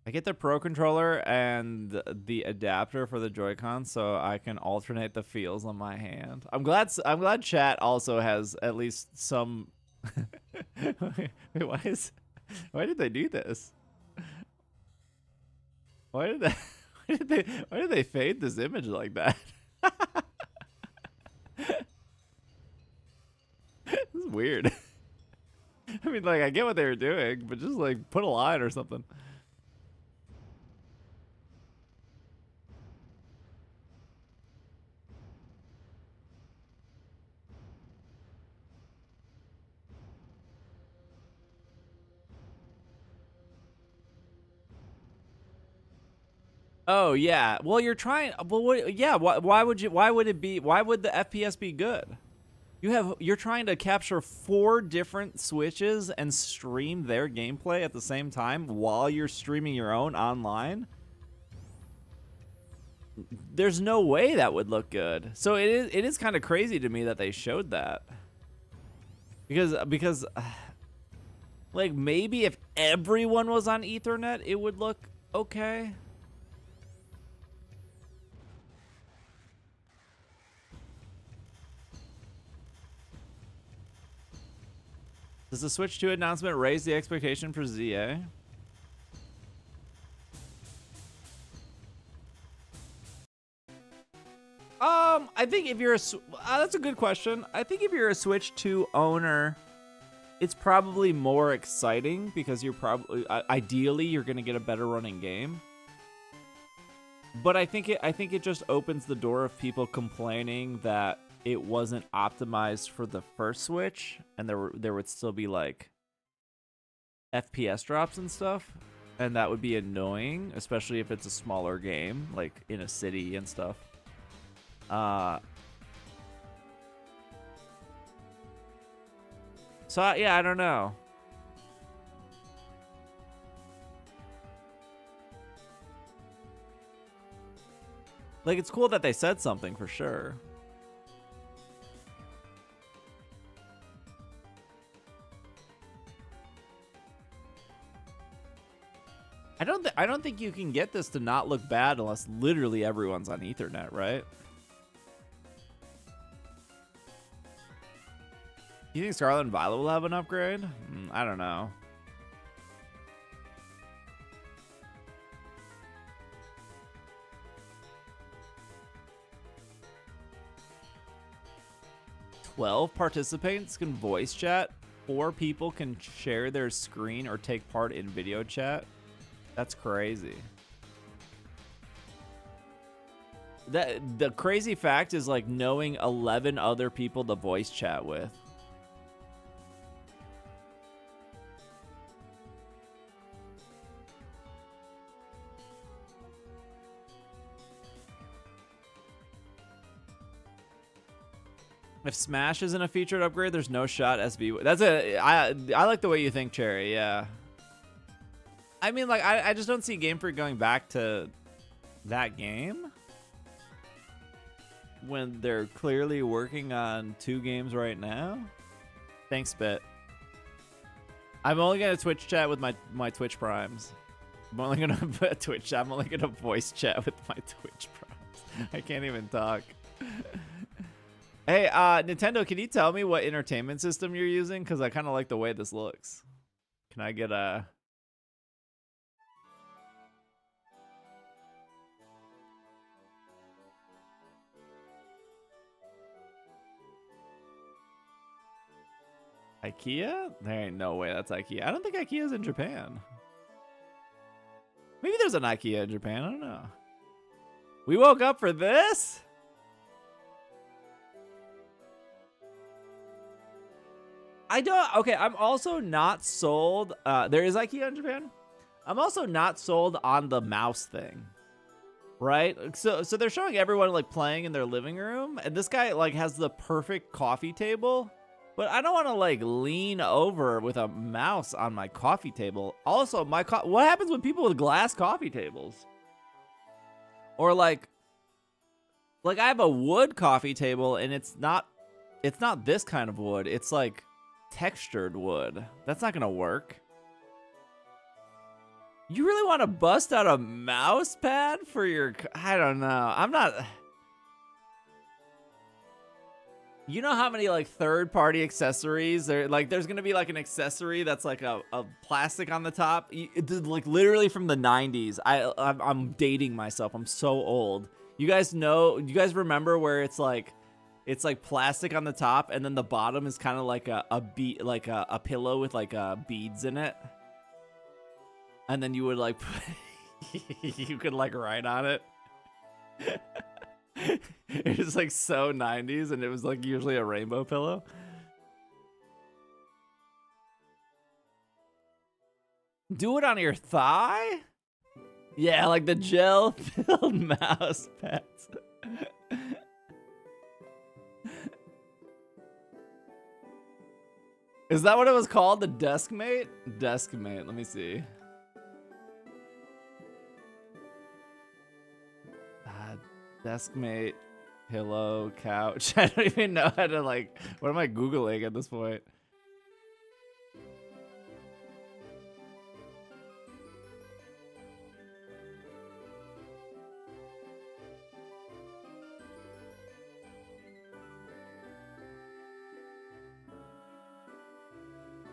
I get the Pro Controller and the adapter for the Joy-Con so I can alternate the feels on my hand. I'm glad chat also has at least some Wait, why did they do this? Why did they fade this image like that? This is weird. I mean, like, I get what they were doing, but just like put a line or something. Oh yeah. Well, you're trying. Well, what, yeah. Why would you? Why would it be? Why would the FPS be good? You're trying to capture 4 different Switches and stream their gameplay at the same time while you're streaming your own online. There's no way that would look good. So it is kind of crazy to me that they showed that. Because like maybe if everyone was on Ethernet, it would look okay. Does the Switch 2 announcement raise the expectation for ZA? I think if you're that's a good question. I think if you're a Switch 2 owner, it's probably more exciting because you're probably ideally you're going to get a better running game. But I think it just opens the door of people complaining that it wasn't optimized for the first Switch, and there would still be like FPS drops and stuff, and that would be annoying, especially if it's a smaller game, like in a city and stuff. So yeah, I don't know. Like, it's cool that they said something for sure. I don't think you can get this to not look bad unless literally everyone's on Ethernet, right? You think Scarlet and Violet will have an upgrade? I don't know. "12 participants can voice chat. 4 people can share their screen or take part in video chat." That's crazy. The crazy fact is like knowing 11 other people to voice chat with. If Smash isn't a featured upgrade, there's no shot SV. I like the way you think, Cherry. Yeah. I mean, like, I just don't see Game Freak going back to that game when they're clearly working on 2 games right now. Thanks, Bit. I'm only gonna Twitch chat with my Twitch Primes. I'm only gonna Twitch. I'm only gonna voice chat with my Twitch Primes. I can't even talk. Hey, Nintendo, can you tell me what entertainment system you're using? Because I kind of like the way this looks. Can I get a... IKEA? There ain't no way that's IKEA. I don't think IKEA's in Japan. Maybe there's an IKEA in Japan. I don't know. We woke up for this? I don't... Okay, I'm also not sold... there is IKEA in Japan? I'm also not sold on the mouse thing. Right? So they're showing everyone, like, playing in their living room. And this guy, like, has the perfect coffee table. But I don't want to, like, lean over with a mouse on my coffee table. Also, what happens with people with glass coffee tables? Or, like, I have a wood coffee table, and it's not this kind of wood. It's, like, Textured wood. That's not gonna work. You really want to bust out a mouse pad for your... I don't know. I'm not... You know how many like third-party accessories there? Like, there's gonna be like an accessory that's like a plastic on the top. Like literally from the 90s. I'm dating myself. I'm so old. You guys know? You guys remember where it's like plastic on the top, and then the bottom is kind of like a pillow with like beads in it, and then you would like you could like write on it. It was like so 90s, and it was like usually a rainbow pillow. Do it on your thigh? Yeah, like the gel-filled mouse pads. Is that what it was called? The Deskmate? Deskmate, let me see. Deskmate, pillow, couch. I don't even know how to like, what am I Googling at this point?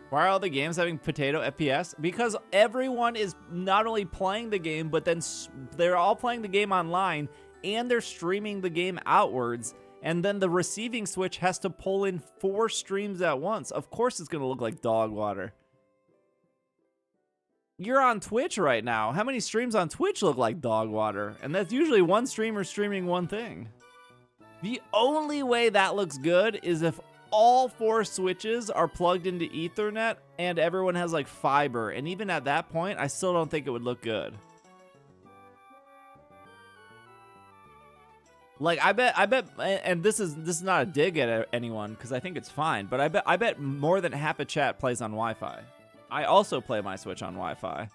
Why are all the games having potato FPS? Because everyone is not only playing the game, but then they're all playing the game online, and they're streaming the game outwards, and then the receiving switch has to pull in 4 streams at once. Of course it's going to look like dog water. You're on Twitch right now. How many streams on Twitch look like dog water? And that's usually one streamer streaming one thing. The only way that looks good is if all 4 switches are plugged into Ethernet and everyone has like fiber. And even at that point, I still don't think it would look good. Like I bet, and this is not a dig at anyone because I think it's fine, but I bet more than half a chat plays on Wi-Fi. I also play my Switch on Wi-Fi,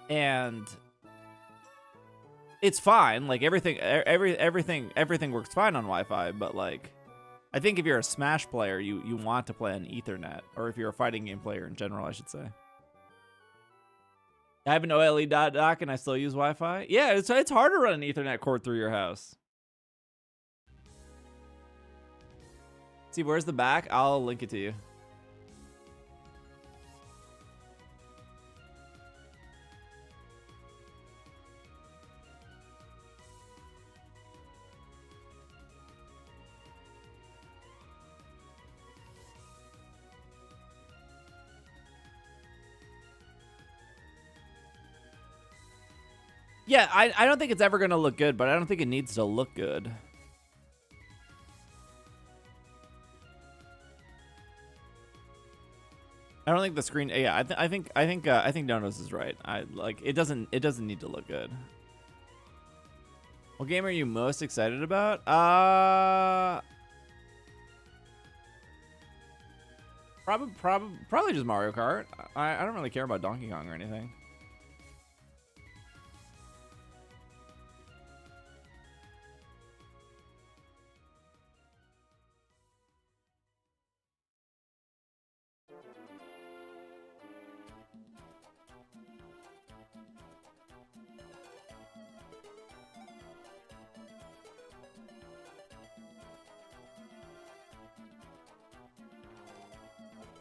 and it's fine. Like everything works fine on Wi-Fi. But like, I think if you're a Smash player, you want to play on Ethernet, or if you're a fighting game player in general, I should say. I have an OLED dock and I still use Wi-Fi. Yeah, it's hard to run an Ethernet cord through your house. See, where's the back? I'll link it to you. Yeah, I don't think it's ever going to look good, but I don't think it needs to look good. I don't think the screen. Yeah, I think Donos is right. It doesn't need to look good. What game are you most excited about? Probably just Mario Kart. I don't really care about Donkey Kong or anything.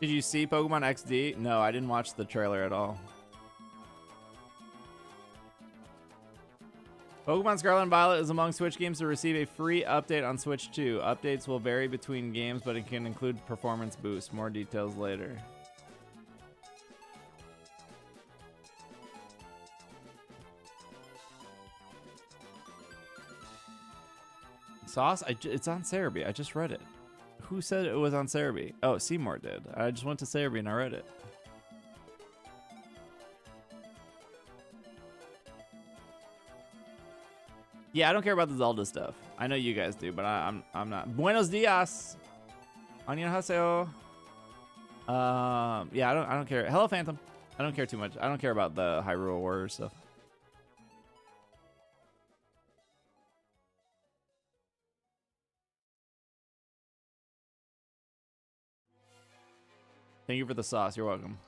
Did you see Pokemon XD? No, I didn't watch the trailer at all. Pokemon Scarlet and Violet is among Switch games to receive a free update on Switch 2. Updates will vary between games, but it can include performance boosts. More details later. Sauce? It's on Cerebi. I just read it. Who said it was on Cerebi? Oh, Seymour did. I just went to Cerebi and I read it. Yeah, I don't care about the Zelda stuff. I know you guys do, but I'm not. Buenos dias. Annyeonghaseyo. Yeah, I don't care. Hello, Phantom. I don't care too much. I don't care about the Hyrule Warriors stuff. Thank you for the sauce. You're welcome.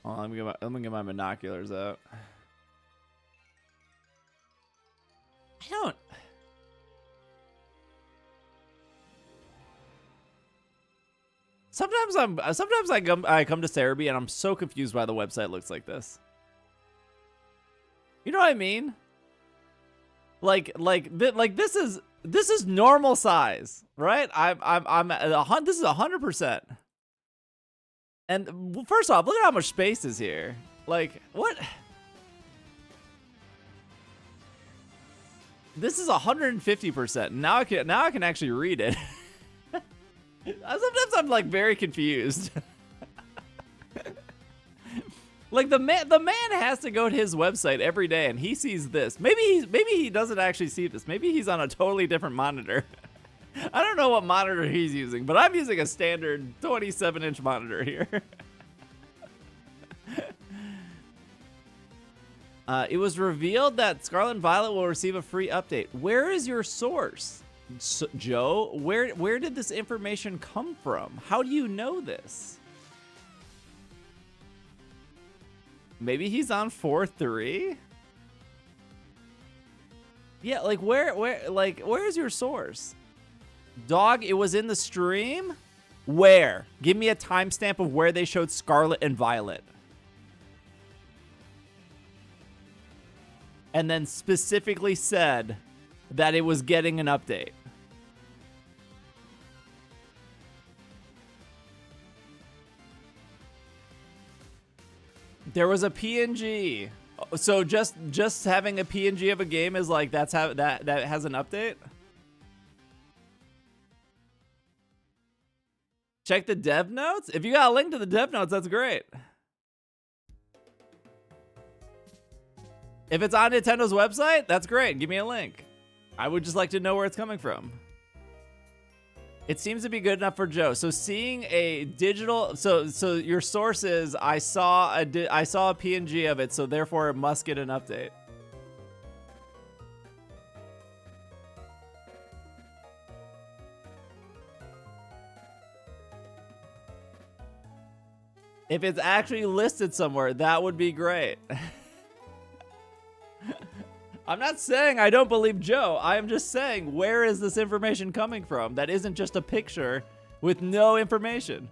Oh, let me get my binoculars out. I don't. Sometimes I come to Cerebi and I'm so confused why the website looks like this. You know what I mean? Like this is normal size, right? This is 100%. And first off, look at how much space is here. Like, what? This is 150%. Now I can actually read it. Sometimes I'm like very confused. Like the man has to go to his website every day and he sees this. Maybe he doesn't actually see this. Maybe he's on a totally different monitor. I don't know what monitor he's using, but I'm using a standard 27-inch monitor here. It was revealed that Scarlet and Violet will receive a free update. Where is your source, Joe? Where did this information come from? How do you know this? Maybe he's on 4.3? Yeah, like where's your source? Dog, it was in the stream? Where? Give me a timestamp of where they showed Scarlet and Violet. And then specifically said that it was getting an update. There was a PNG. So just having a PNG of a game is like that has an update? Check the dev notes? If you got a link to the dev notes, that's great. If it's on Nintendo's website, that's great. Give me a link. I would just like to know where it's coming from. It seems to be good enough for Joe. So seeing a digital, so your source is I saw a PNG of it, so therefore it must get an update. If it's actually listed somewhere, that would be great. I'm not saying I don't believe Joe. I am just saying, where is this information coming from that isn't just a picture with no information?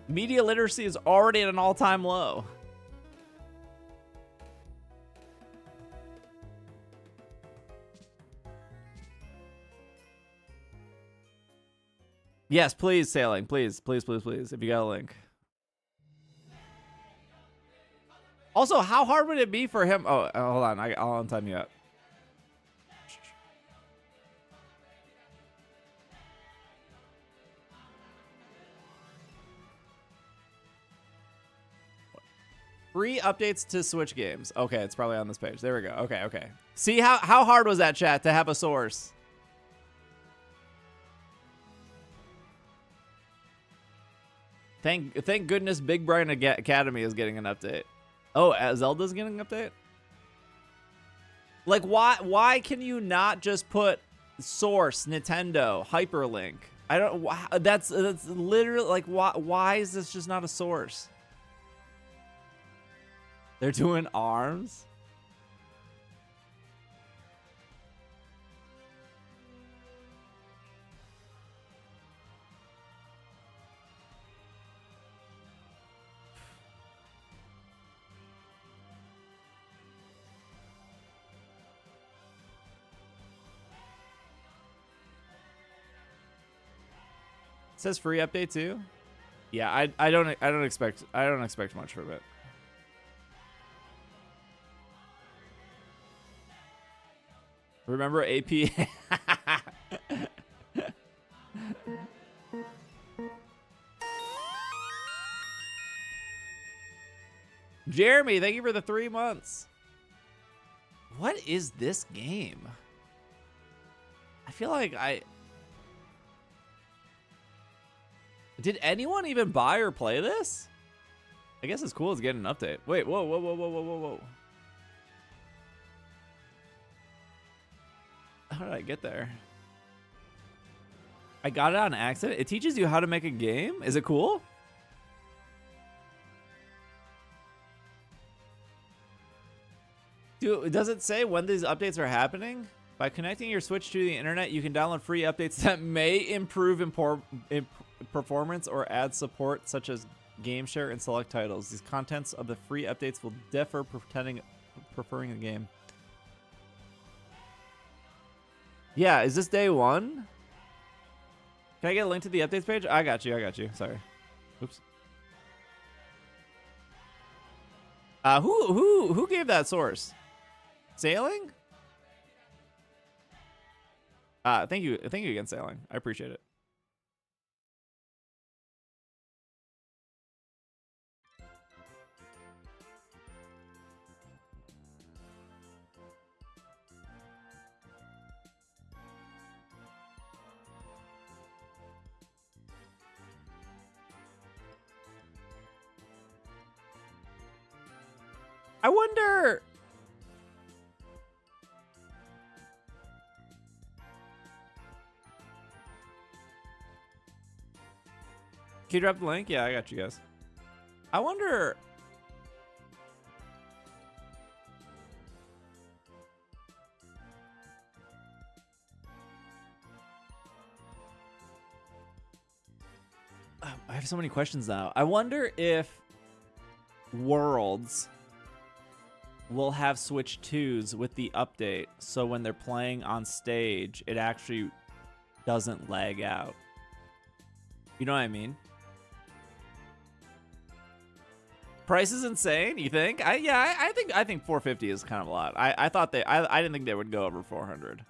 Media literacy is already at an all-time low. Yes, please, Sailing. Please, please, please, please, if you got a link. Also, how hard would it be for him? Oh, hold on. I'll untime you up. Free updates to Switch games. Okay, it's probably on this page. There we go. Okay, okay. See, how hard was that, chat, to have a source? Thank goodness Big Brain Academy is getting an update. Oh, Zelda's getting an update? Like, why can you not just put source, Nintendo, hyperlink? I don't, that's literally, like, why is this just not a source? They're doing ARMS? It says free update too. Yeah, I don't expect much from it. Remember AP? Jeremy, thank you for the 3 months. What is this game? I feel like did anyone even buy or play this? I guess it's cool as getting an update. Wait, whoa, whoa, whoa, whoa, whoa, whoa, whoa. How did I get there? I got it on accident. It teaches you how to make a game. Is it cool? Does it say when these updates are happening? By connecting your Switch to the internet, you can download free updates that may improve performance or add support, such as game share and select titles. These contents of the free updates will differ preferring the game. Yeah, is this day one? Can I get a link to the updates page? I got you. Sorry. Oops. Who gave that source? Sailing? Thank you again, Sailing. I appreciate it. I wonder. Can you drop the link? Yeah, I got you guys. I wonder. I have so many questions now. I wonder if Worlds will have Switch 2s with the update, so when they're playing on stage, it actually doesn't lag out. You know what I mean? Price is insane, you think? I think 450 is kind of a lot. I didn't think they would go over 400.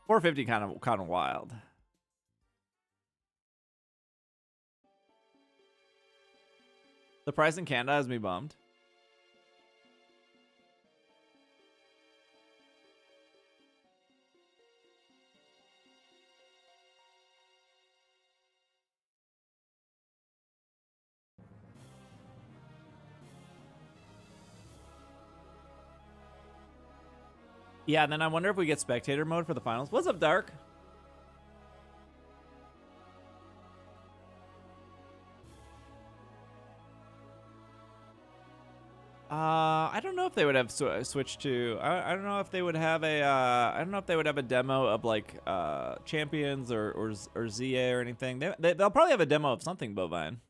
450 kind of wild. The price in Canada has me bummed. Yeah, and then I wonder if we get spectator mode for the finals. What's up, Dark? I don't know if they would have Switch 2. I don't know if they would have a. I don't know if they would have a demo of like Champions or ZA or anything. They'll probably have a demo of something, Bovine.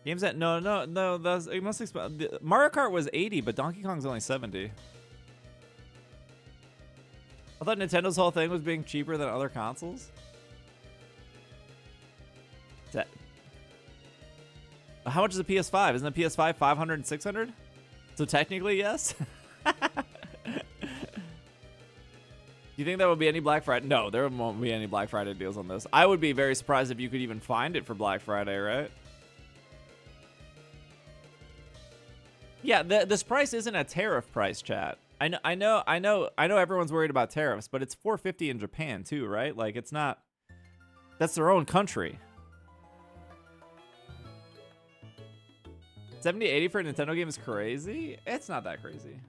Games that no. That's it must expect. Mario Kart was 80, but Donkey Kong's only 70. I thought Nintendo's whole thing was being cheaper than other consoles. How much is a PS5? Isn't a PS5 $500 and $600? So technically, yes. Do you think there will be any Black Friday? No, there won't be any Black Friday deals on this. I would be very surprised if you could even find it for Black Friday, right? Yeah, this price isn't a tariff price, chat. I know everyone's worried about tariffs, but it's $450 in Japan too, right? Like it's not. That's their own country. 70-80 for a Nintendo game is crazy. It's not that crazy.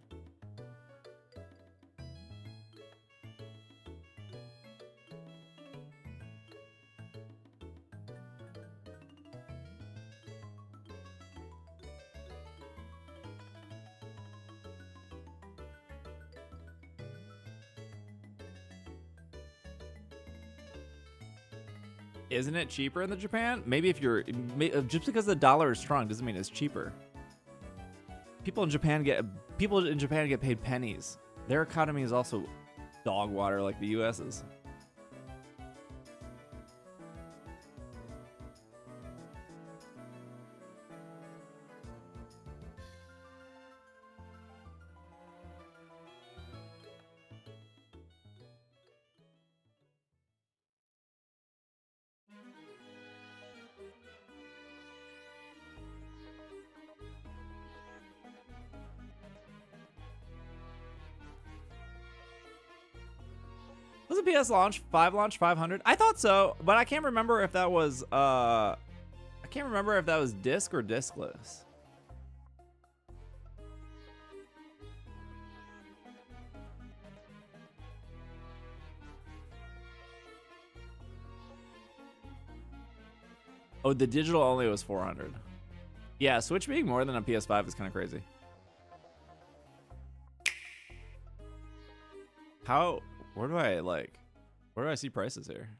Isn't it cheaper in the Japan? Maybe if you're just because the dollar is strong doesn't mean it's cheaper. People in Japan get paid pennies. Their economy is also dog water like the US's. Was it PS launch 500? I thought so, but I can't remember if that was disc or discless. Oh, the digital only was 400. Yeah, Switch being more than a PS5 is kind of crazy. Where do I see prices here?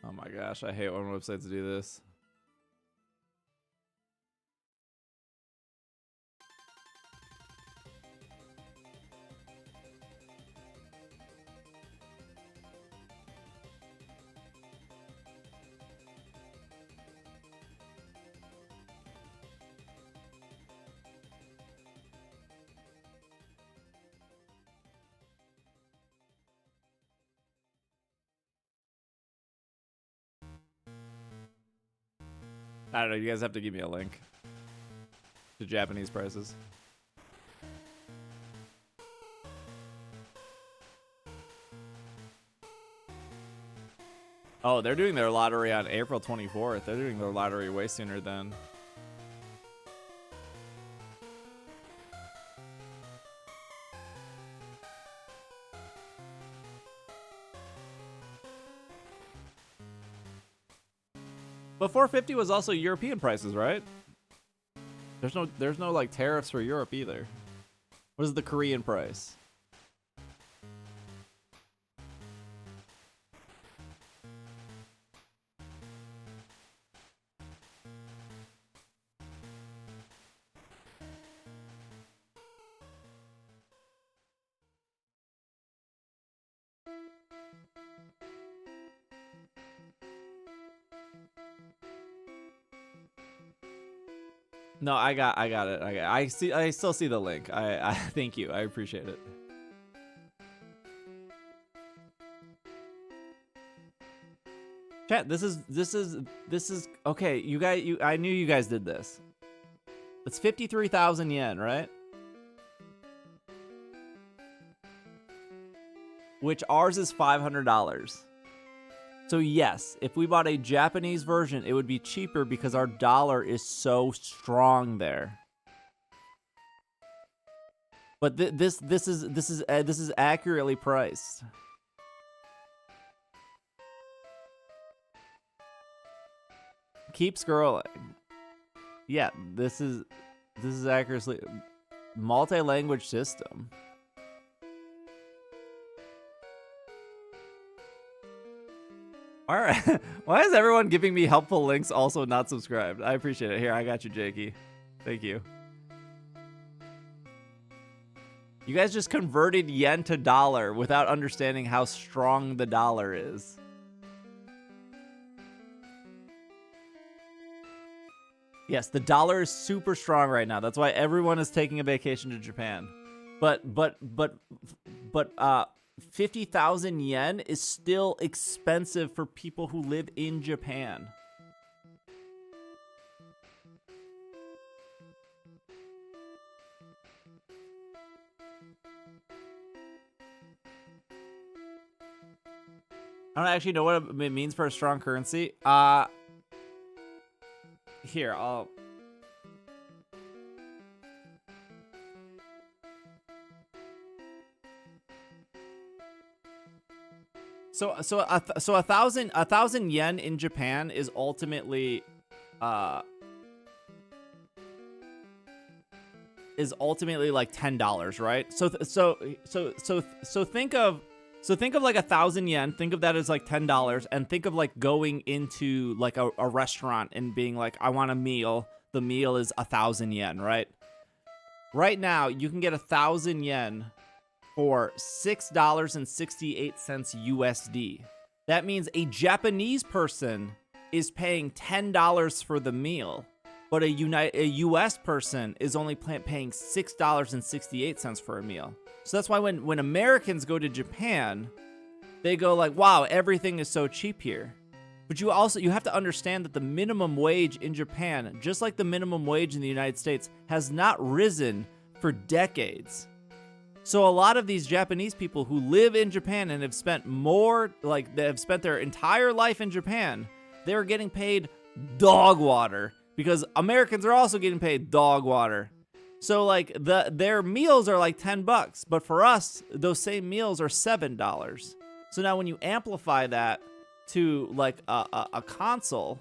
Oh my gosh, I hate when websites do this. I don't know, you guys have to give me a link to Japanese prices. Oh, they're doing their lottery on April 24th. They're doing their lottery way sooner than... But 450 was also European prices, right? There's no like tariffs for Europe either. What is the Korean price? No, I got it. I still see the link. I thank you. I appreciate it. Chat, this is okay. You guys, I knew you guys did this. It's 53,000 yen, right? Which ours is $500. So yes, if we bought a Japanese version, it would be cheaper because our dollar is so strong there. But this is accurately priced. Keep scrolling. Yeah, this is accurately multi-language system. All right. Why is everyone giving me helpful links also not subscribed? I appreciate it. Here, I got you, Jakey. Thank you. You guys just converted yen to dollar without understanding how strong the dollar is. Yes, the dollar is super strong right now. That's why everyone is taking a vacation to Japan. But 50,000 yen is still expensive for people who live in Japan. I don't actually know what it means for a strong currency. Here, I'll... So a thousand yen in Japan is ultimately like $10, right? So think of like 1,000 yen. Think of that as like $10, and think of like going into like a restaurant and being like, I want a meal. The meal is 1,000 yen, right? Right now, you can get 1,000 yen for $6.68 USD. That means a Japanese person is paying $10 for the meal. but a U.S. person is only paying $6.68 for a meal. So that's why when Americans go to Japan, they go like, wow, everything is so cheap here. But you have to understand that the minimum wage in Japan, just like the minimum wage in the United States, has not risen for decades. So a lot of these Japanese people who live in Japan and have spent they have spent their entire life in Japan, they're getting paid dog water because Americans are also getting paid dog water. So like their meals are like $10, but for us, those same meals are $7. So now when you amplify that to like a console,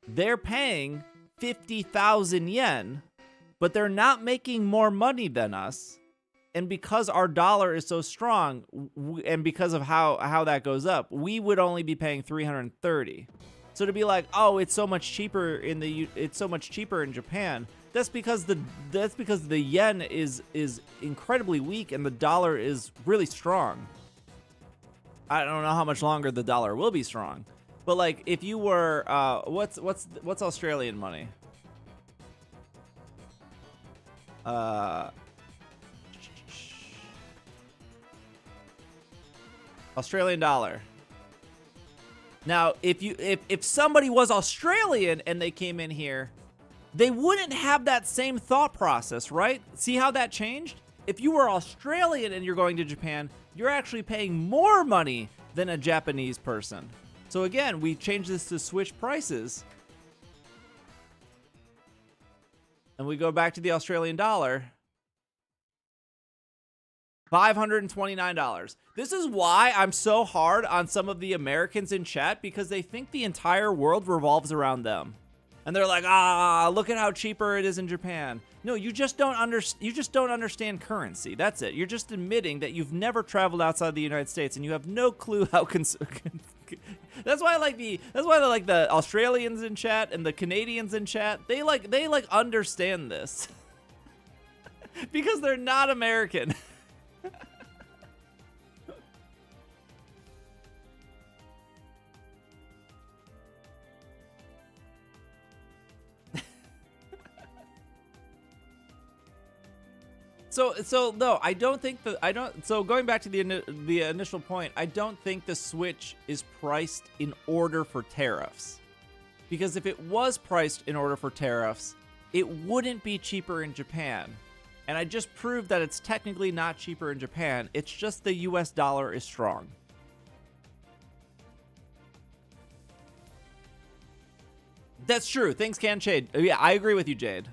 they're paying 50,000 yen, but they're not making more money than us. And because our dollar is so strong, and because of how that goes up, we would only be paying 330. So to be like, oh, it's so much cheaper in Japan. That's because the yen is incredibly weak and the dollar is really strong. I don't know how much longer the dollar will be strong, but like if you were, what's Australian money? Australian dollar. Now, if somebody was Australian and they came in here, they wouldn't have that same thought process, right? See how that changed? If you were Australian and you're going to Japan, you're actually paying more money than a Japanese person. So again, we changed this to Switch prices. And we go back to the Australian dollar. $529. This is why I'm so hard on some of the Americans in chat, because they think the entire world revolves around them. And they're like, look at how cheaper it is in Japan. No, you just don't understand currency. That's it. You're just admitting that you've never traveled outside the United States and you have no clue how That's why I like the Australians in chat and the Canadians in chat. They understand this. Because they're not American. So no, I don't think so going back to the initial point, I don't think the Switch is priced in order for tariffs. Because if it was priced in order for tariffs, it wouldn't be cheaper in Japan. And I just proved that it's technically not cheaper in Japan. It's just the US dollar is strong. That's true. Things can change. Yeah, I agree with you, Jade.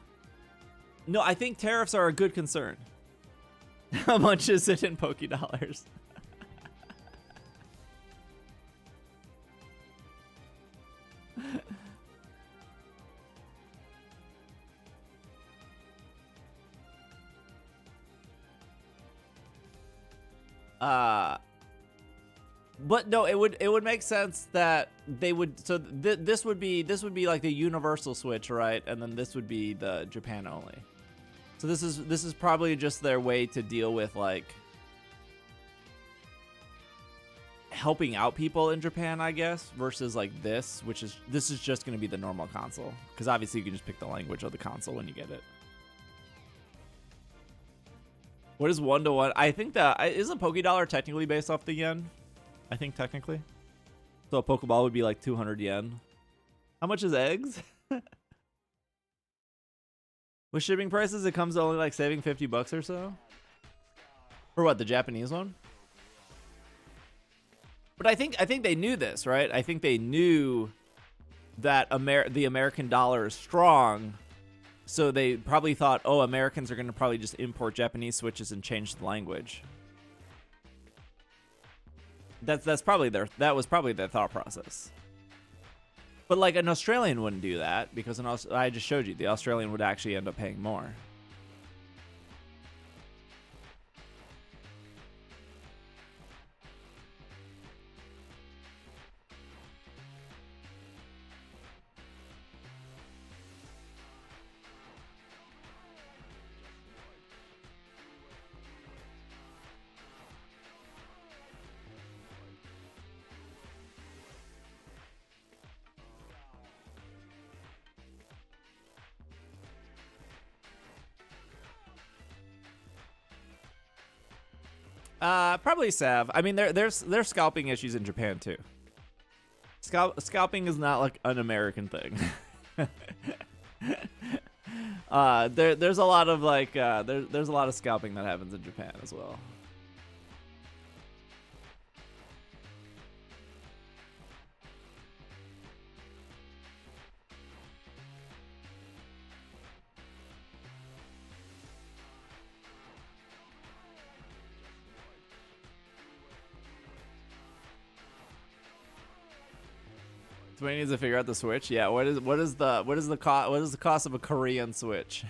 No, I think tariffs are a good concern. How much is it in Poké Dollars? But no, it would make sense that they would. So this would be like the universal Switch, right? And then this would be the Japan only. So this is probably just their way to deal with like helping out people in Japan, I guess, versus like this is just going to be the normal console, because obviously you can just pick the language of the console when you get it. What is 1-to-1? I think that isn't Poké-Dollar technically based off the yen? I think technically. So a Pokeball would be like 200 yen. How much is eggs? With shipping prices, it comes to only like saving $50 or so. For what, the Japanese one? But I think they knew this, right? I think they knew that the American dollar is strong, so they probably thought, oh, Americans are going to probably just import Japanese Switches and change the language. That was probably their thought process. But like an Australian wouldn't do that, because I just showed you the Australian would actually end up paying more. Probably salve. I mean, there's scalping issues in Japan too. Scalping is not like an American thing. There's a lot of like there's a lot of scalping that happens in Japan as well. Somebody needs to figure out the Switch. Yeah, what is the cost of a Korean Switch?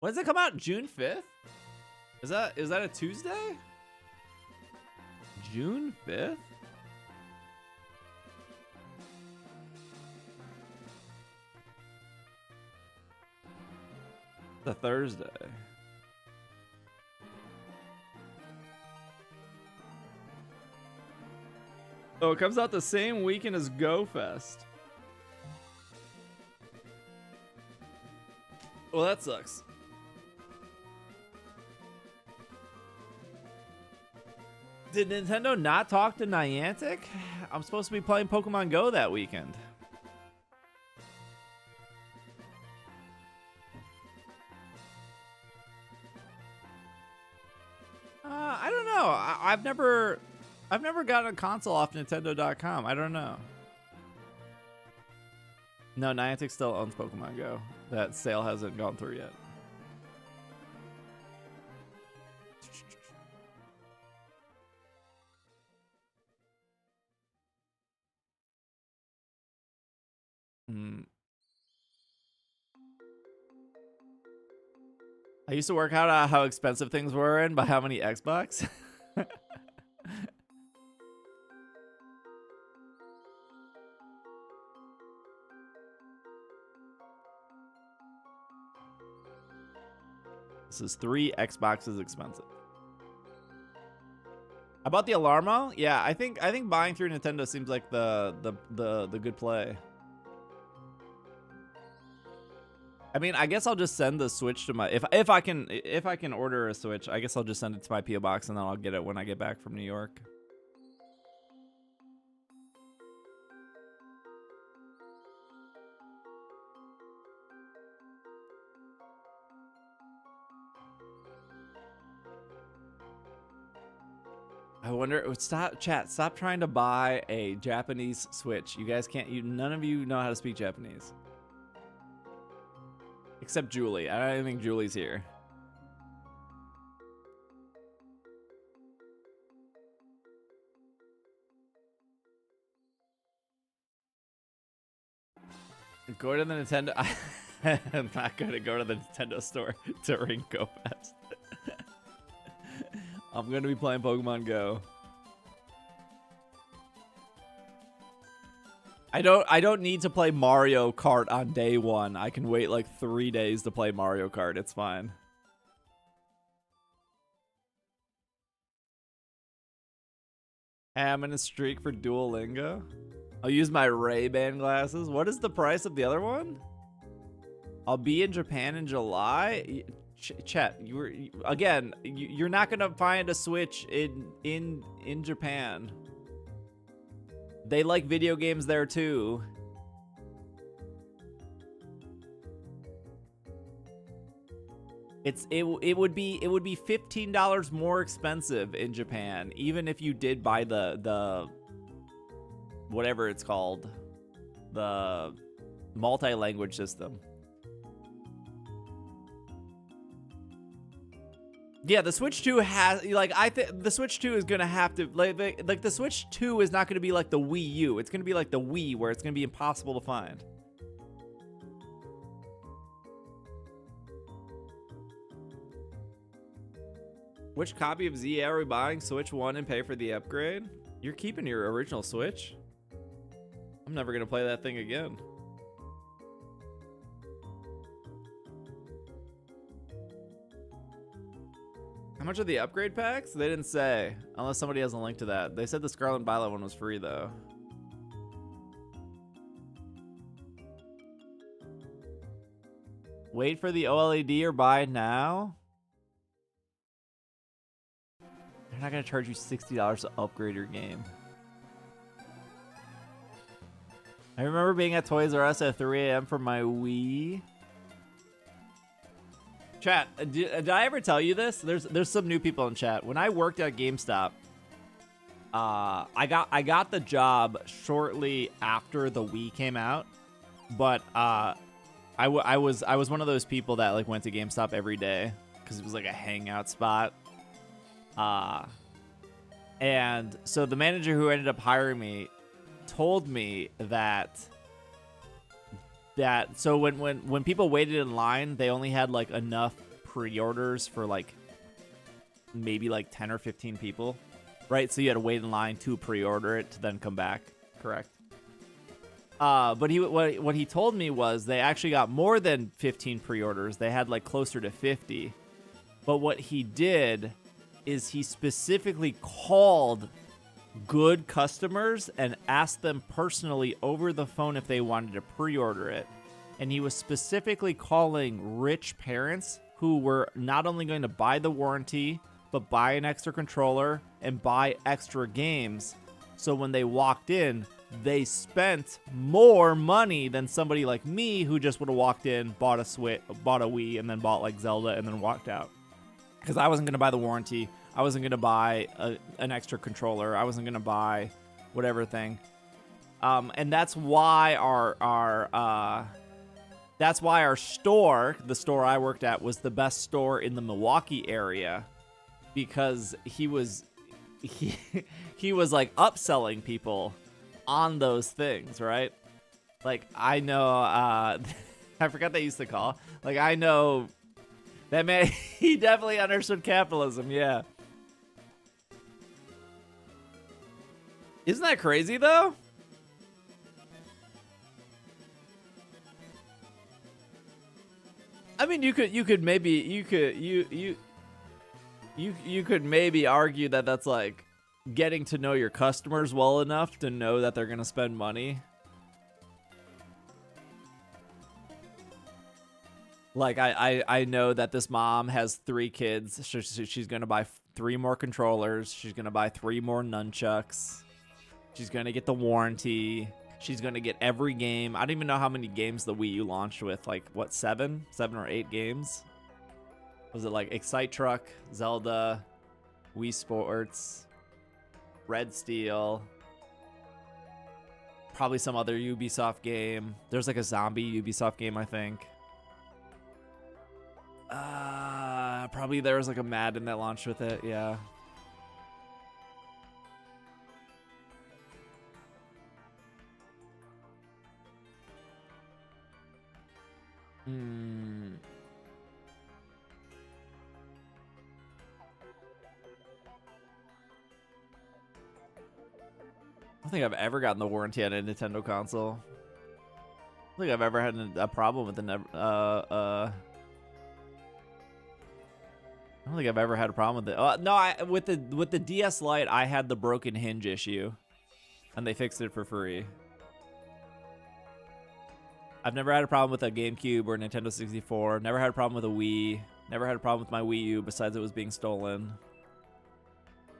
When does it come out? June 5th? Is that a Tuesday? June 5th? The Thursday. Oh, it comes out the same weekend as Go Fest. Well, that sucks. Did Nintendo not talk to Niantic? I'm supposed to be playing Pokemon Go that weekend. I don't know. I've never gotten a console off Nintendo.com. I don't know. No, Niantic still owns Pokemon Go. That sale hasn't gone through yet. I used to work out how expensive things were and by how many Xbox. This is 3 Xboxes expensive. I bought the Alarmo. Yeah, I think buying through Nintendo seems like the good play. I mean, I guess I'll just send the Switch to my if I can order a Switch, I guess I'll just send it to my PO box and then I'll get it when I get back from New York. I wonder. Stop trying to buy a Japanese Switch. You guys can't. None of you know how to speak Japanese. Except Julie. I don't even think Julie's here. Go to the Nintendo. I'm not going to go to the Nintendo store during Go Fest. I'm going to be playing Pokemon Go. I don't need to play Mario Kart on day 1. I can wait like 3 days to play Mario Kart. It's fine. Hey, I'm in a streak for Duolingo. I'll use my Ray-Ban glasses. What is the price of the other one? I'll be in Japan in July. Chet, you're not gonna find a Switch in Japan. They like video games there too. It would be $15 more expensive in Japan, even if you did buy the whatever it's called, the multi-language system. Yeah, the Switch 2 has, like, the Switch 2 is gonna have to, like the Switch 2 is not gonna be like the Wii U. It's gonna be like the Wii, where it's gonna be impossible to find. Which copy of ZA are we buying? Switch 1 and pay for the upgrade? You're keeping your original Switch? I'm never gonna play that thing again. How much are the upgrade packs? They didn't say, unless somebody has a link to that. They said the Scarlet and Violet one was free though. Wait for the OLED or buy now? They're not going to charge you $60 to upgrade your game. I remember being at Toys R Us at 3 a.m. for my Wii. Chat, did I ever tell you this? There's some new people in chat. When I worked at GameStop, I got the job shortly after the Wii came out, but I was one of those people that like went to GameStop every day because it was like a hangout spot. And so the manager who ended up hiring me told me that so when people waited in line, they only had like enough pre-orders for like maybe like 10 or 15 people, right? So you had to wait in line to pre-order it to then come back, correct? But what he told me was they actually got more than 15 pre-orders. They had like closer to 50. But what he did is he specifically called good customers and asked them personally over the phone if they wanted to pre-order it. And he was specifically calling rich parents who were not only going to buy the warranty, but buy an extra controller and buy extra games. So when they walked in, they spent more money than somebody like me who just would have walked in, bought a Wii, and then bought like Zelda and then walked out. Because I wasn't going to buy the warranty. I wasn't going to buy an extra controller. I wasn't going to buy whatever thing. And that's why our store, the store I worked at, was the best store in the Milwaukee area, because he was like upselling people on those things, right? Like I know, I forgot they used to call. Like I know that man, he definitely understood capitalism. Yeah. Isn't that crazy though? I mean, you could maybe argue that that's like getting to know your customers well enough to know that they're gonna spend money. Like I know that this mom has 3 kids. She's gonna buy 3 more controllers. She's gonna buy 3 more nunchucks. She's going to get the warranty. She's going to get every game. I don't even know how many games the Wii U launched with. Like, what, 7 or 8 games? Was it like Excite Truck, Zelda, Wii Sports, Red Steel, probably some other Ubisoft game. There's like a zombie Ubisoft game, I think. Probably there was like a Madden that launched with it, yeah. I don't think I've ever gotten the warranty on a Nintendo console. I don't think I've ever had a problem with the I don't think I've ever had a problem with it. No, with the DS Lite, I had the broken hinge issue, and they fixed it for free. I've never had a problem with a GameCube or Nintendo 64. Never had a problem with a Wii. Never had a problem with my Wii U besides it was being stolen.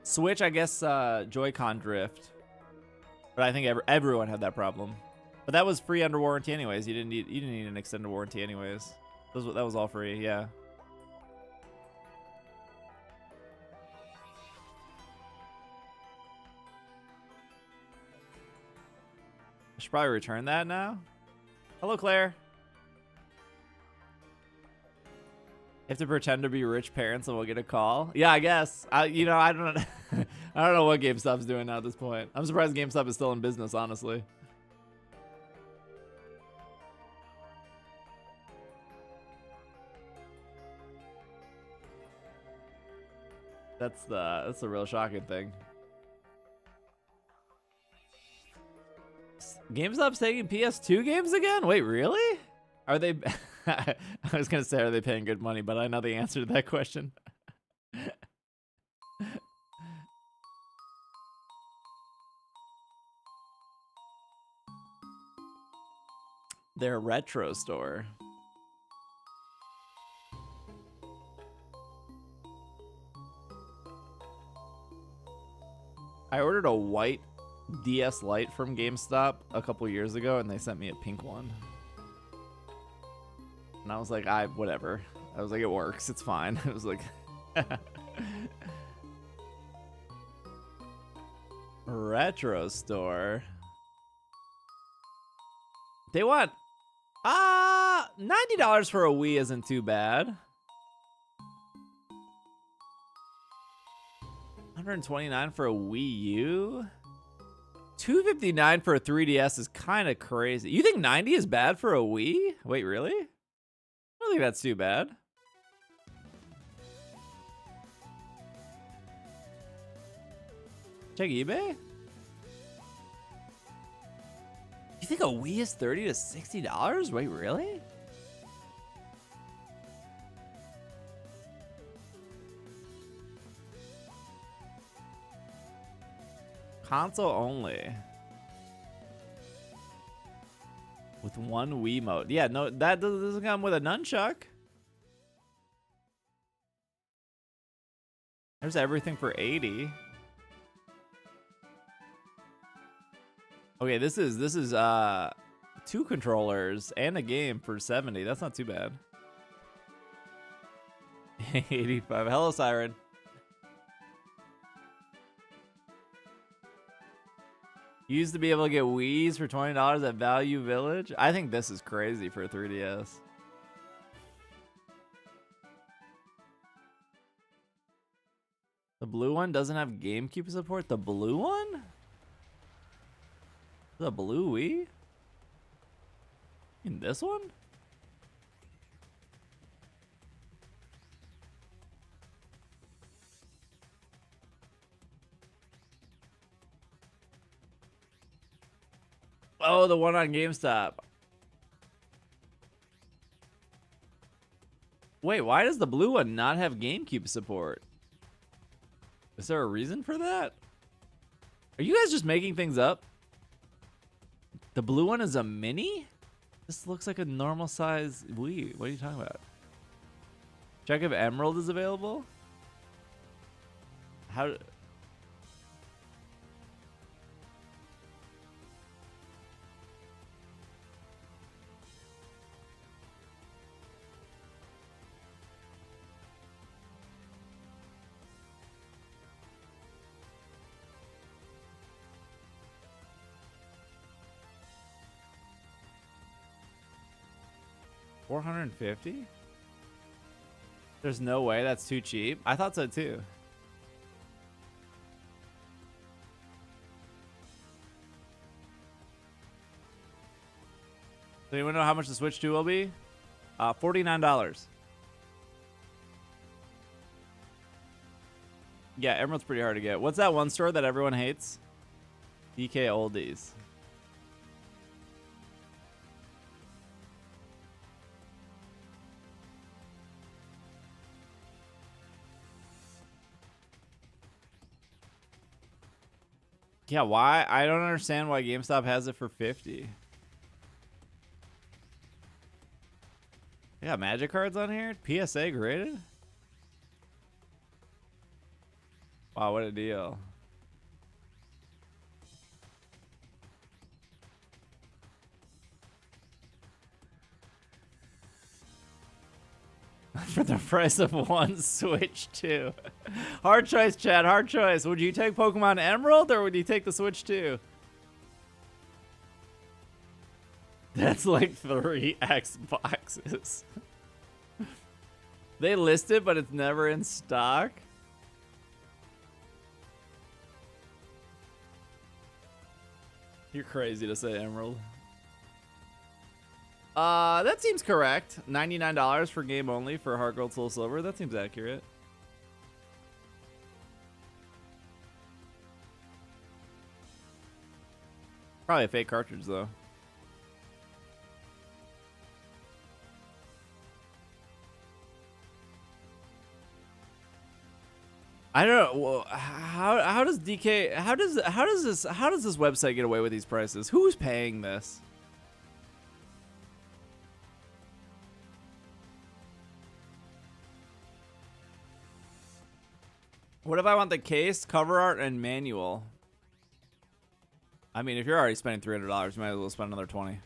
Switch, I guess, Joy-Con drift. But I think everyone had that problem. But that was free under warranty anyways. You didn't need an extended warranty anyways. That was all free, yeah. I should probably return that now. Hello, Claire. You have to pretend to be rich parents and we'll get a call. Yeah, I guess. I don't I don't know what GameStop's doing now at this point. I'm surprised GameStop is still in business, honestly. That's the real shocking thing. GameStop's taking PS2 games again? Wait, really? Are they? I was gonna say, are they paying good money? But I know the answer to that question. Their retro store. I ordered a white DS Lite from GameStop a couple years ago, and they sent me a pink one. And I was like, whatever. I was like, it works. It's fine. It was like... Retro store. They want... $90 for a Wii isn't too bad. $129 for a Wii U? $259 for a 3DS is kind of crazy. You think 90 is bad for a Wii? Wait, really? I don't think that's too bad. Check eBay? You think a Wii is $30 to $60? Wait, really? Console only. With one Wiimote. Yeah, no, that doesn't come with a nunchuck. There's everything for 80. Okay, this is 2 controllers and a game for 70. That's not too bad. 85. Hello, Siren. You used to be able to get Wii's for $20 at Value Village. I think this is crazy for a 3DS. The blue one doesn't have GameCube support. The blue one? The blue Wii? In this one? Oh, the one on GameStop. Wait, why does the blue one not have GameCube support? Is there a reason for that? Are you guys just making things up? The blue one is a mini? This looks like a normal size Wii. What are you talking about? Check if Emerald is available. How... $450? There's no way that's too cheap. I thought so too. Does anyone know how much the Switch 2 will be? $49. Yeah, Emerald's pretty hard to get. What's that one store that everyone hates? DK Oldies. Yeah, why? I don't understand why GameStop has it for 50. They got magic cards on here? PSA graded? Wow, what a deal. For the price of one Switch 2. Hard choice, Chad. Hard choice. Would you take Pokemon Emerald or would you take the Switch 2? That's like 3 Xboxes. They list it, but it's never in stock. You're crazy to say Emerald. That seems correct. $99 for game only for Heart Gold Soul Silver. That seems accurate. Probably a fake cartridge though. I don't know. How does DK how does this website get away with these prices? Who's paying this? What if I want the case, cover art, and manual? I mean, if you're already spending $300, you might as well spend another 20.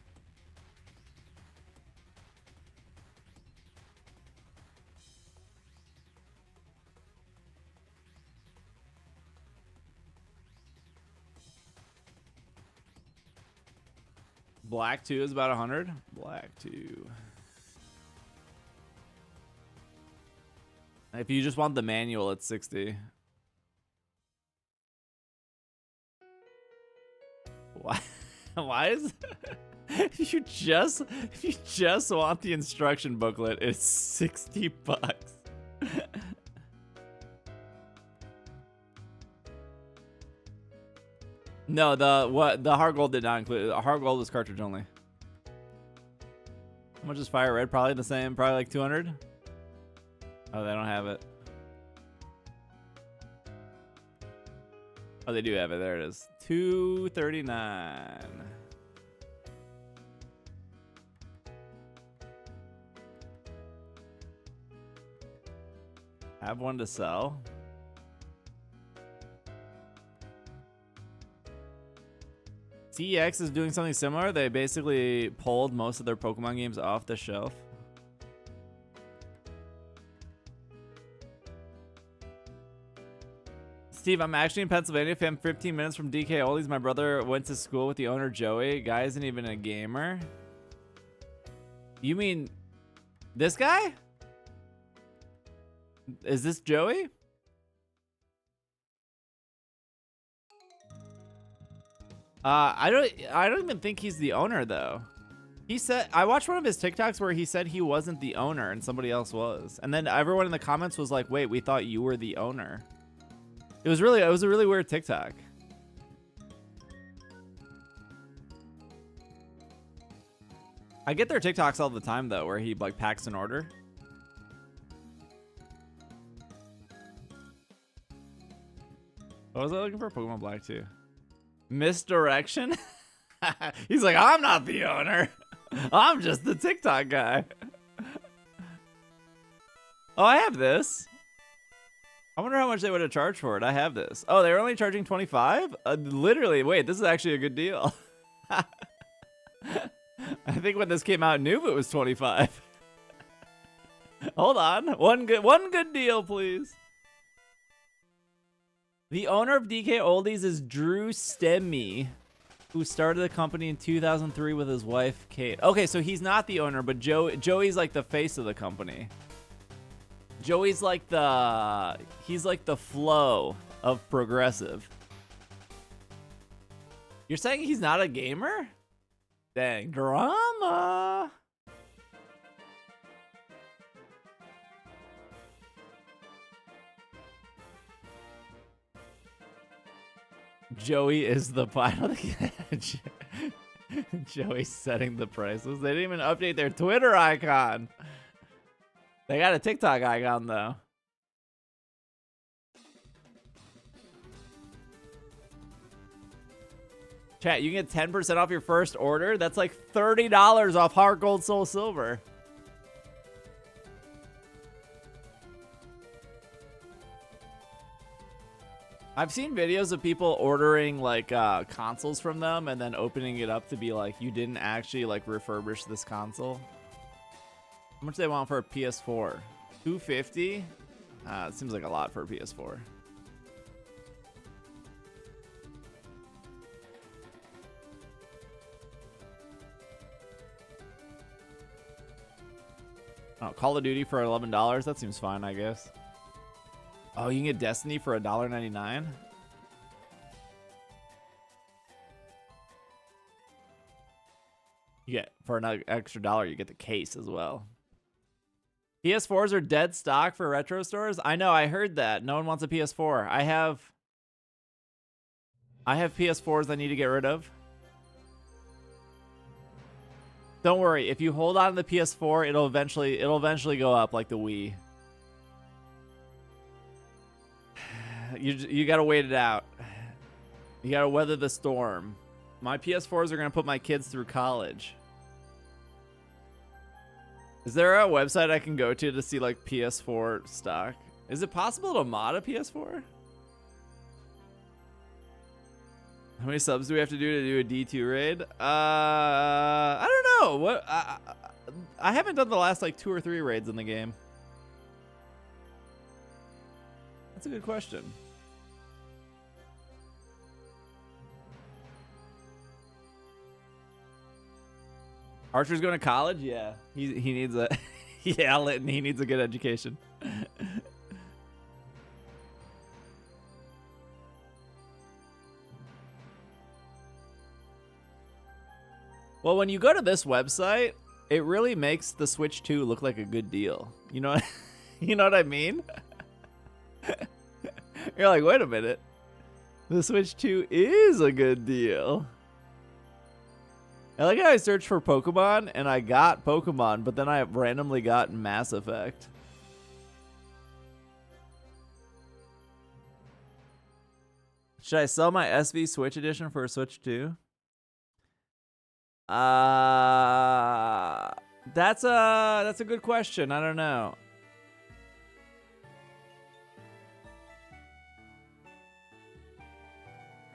Black 2 is about 100. Black 2. If you just want the manual, it's 60. Why? Why is if you just want the instruction booklet, it's 60 bucks. No, the hard gold did not include. Hard gold was cartridge only. How much is Fire Red? Probably the same. Probably like 200. Oh, they don't have it. Oh, they do have it. There it is. $239. Have one to sell. CEX is doing something similar. They basically pulled most of their Pokemon games off the shelf. Steve, I'm actually in Pennsylvania. I'm 15 minutes from DK Oldies. My brother went to school with the owner, Joey. Guy isn't even a gamer. You mean this guy? Is this Joey? I don't even think he's the owner though. He said, I watched one of his TikToks where he said he wasn't the owner and somebody else was. And then everyone in the comments was like, wait, we thought you were the owner. It was a really weird TikTok. I get their TikToks all the time though, where he like packs an order. What was I looking for? Pokemon Black 2. Misdirection? He's like, I'm not the owner. I'm just the TikTok guy. Oh, I have this. I wonder how much they would have charged for it. I have this. Oh, they were only charging 25? Literally, wait, this is actually a good deal. I think when this came out, Nuva was 25. Hold on. One good deal, please. The owner of DK Oldies is Drew Stemme, who started the company in 2003 with his wife, Kate. Okay, so he's not the owner, but Joey's like the face of the company. Joey's like he's like the flow of progressive. You're saying he's not a gamer? Dang, drama. Joey is the final. Joey's setting the prices. They didn't even update their Twitter icon. They got a TikTok icon though. Chat, you can get 10% off your first order. That's like $30 off Heart Gold Soul Silver. I've seen videos of people ordering like consoles from them and then opening it up to be like, you didn't actually like refurbish this console. How much do they want for a PS4? $250? It seems like a lot for a PS4. Oh, Call of Duty for $11? That seems fine, I guess. Oh, you can get Destiny for $1.99? You get, for an extra $1, you get the case as well. PS4s are dead stock for retro stores? I know, I heard that. No one wants a PS4. I have PS4s I need to get rid of. Don't worry, if you hold on to the PS4, it'll eventually go up like the Wii. You gotta wait it out. You gotta weather the storm. My PS4s are gonna put my kids through college. Is there a website I can go to see like PS4 stock? Is it possible to mod a PS4? How many subs do we have to do a D2 raid? I don't know. What? I haven't done the last like 2 or 3 raids in the game. That's a good question. Archer's going to college? Yeah. He needs a yeah, Litton, he needs a good education. Well, when you go to this website, it really makes the Switch 2 look like a good deal. You know you know what I mean? You're like, "Wait a minute. The Switch 2 is a good deal." I like how I searched for Pokemon and I got Pokemon, but then I randomly got Mass Effect. Should I sell my SV Switch edition for a Switch 2? That's a good question. I don't know.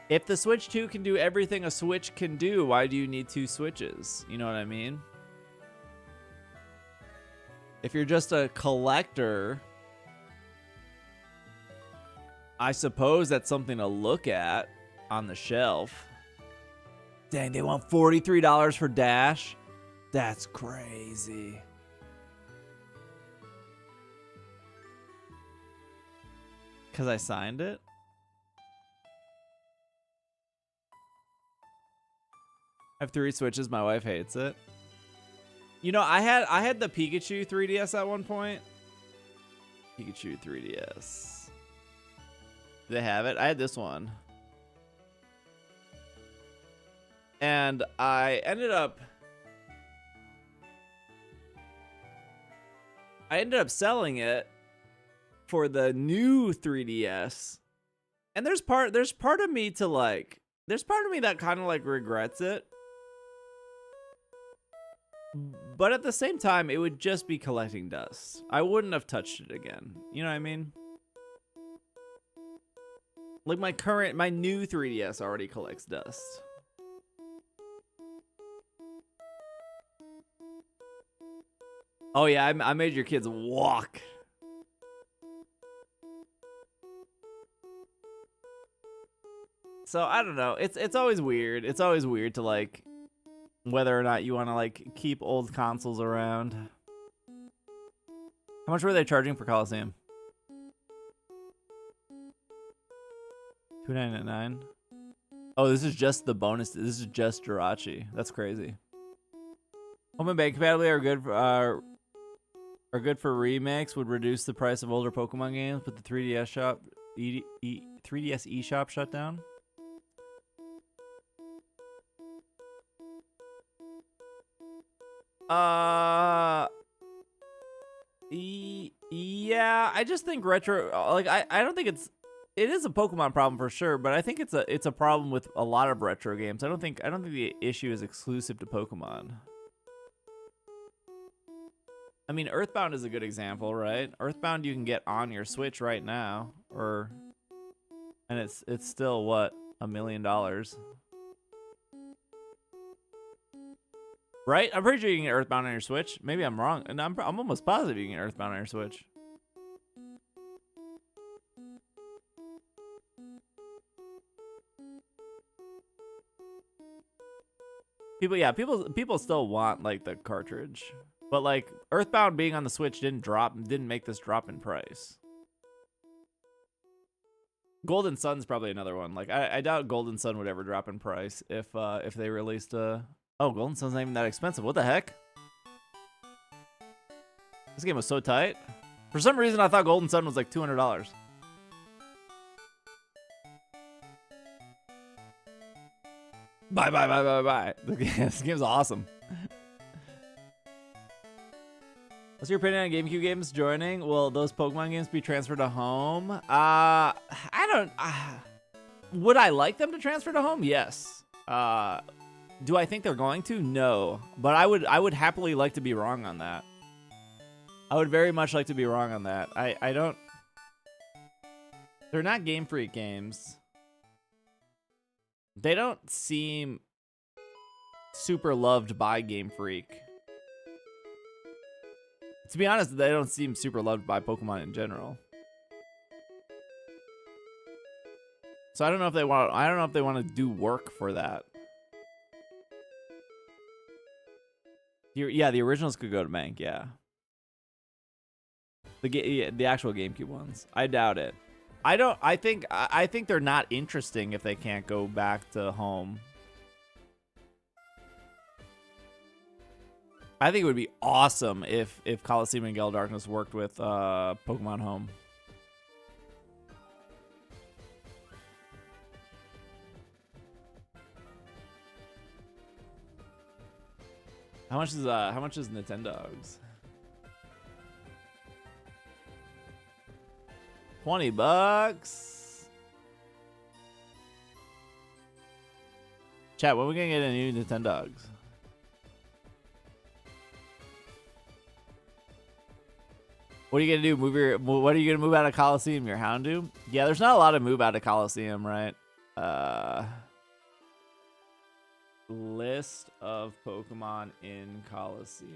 If the Switch 2 can do everything a Switch can do, why do you need 2 Switches? You know what I mean? If you're just a collector, I suppose that's something to look at on the shelf. Dang, they want $43 for Dash? That's crazy. Because I signed it? I have 3 Switches. My wife hates it. You know, I had the Pikachu 3DS at one point. Pikachu 3DS. Do they have it? I had this one. And I ended up selling it for the new 3DS. And there's part of me that kind of like regrets it. But at the same time, it would just be collecting dust. I wouldn't have touched it again. You know what I mean? Like my new 3DS already collects dust. Oh yeah, I made your kids walk. So I don't know. It's always weird. It's always weird to like whether or not you want to like keep old consoles around. How much were they charging for Coliseum? $2.99. Oh, this is just the bonus. This is just Jirachi. That's crazy. Home and bank compatibility are good for remakes. Would reduce the price of older Pokemon games, but the 3DS shop, 3DS eShop shut down. Yeah, I just think retro, like I don't think it is a Pokemon problem for sure, but I think it's a problem with a lot of retro games. I don't think the issue is exclusive to Pokemon. I mean, Earthbound is a good example, right? Earthbound you can get on your Switch right now, and it's still what, $1 million. Right? I'm pretty sure you can get Earthbound on your Switch. Maybe I'm wrong, and I'm almost positive you can get Earthbound on your Switch. People still want like the cartridge, but like Earthbound being on the Switch didn't make this drop in price. Golden Sun's probably another one. Like I doubt Golden Sun would ever drop in price if they released a. Oh, Golden Sun's not even that expensive. What the heck? This game was so tight. For some reason, I thought Golden Sun was like $200. Bye. This game's awesome. What's your opinion on GameCube games joining? Will those Pokemon games be transferred to home? Would I like them to transfer to home? Yes. Do I think they're going to? No. But I would happily like to be wrong on that. I would very much like to be wrong on that. I don't. They're not Game Freak games. They don't seem super loved by Game Freak. To be honest, they don't seem super loved by Pokemon in general. So I don't know if they want. I don't know if they want to do work for that. Yeah, the originals could go to bank. Yeah. The actual GameCube ones. I doubt it. I think they're not interesting if they can't go back to home. I think it would be awesome if Coliseum and Gale Darkness worked with Pokemon Home. How much is Nintendogs? $20. Chat, when are we gonna get a new Nintendogs? What are you gonna do? What are you gonna move out of Coliseum? Your Houndoom? Yeah, there's not a lot of move out of Coliseum, right? List of Pokemon in Coliseum.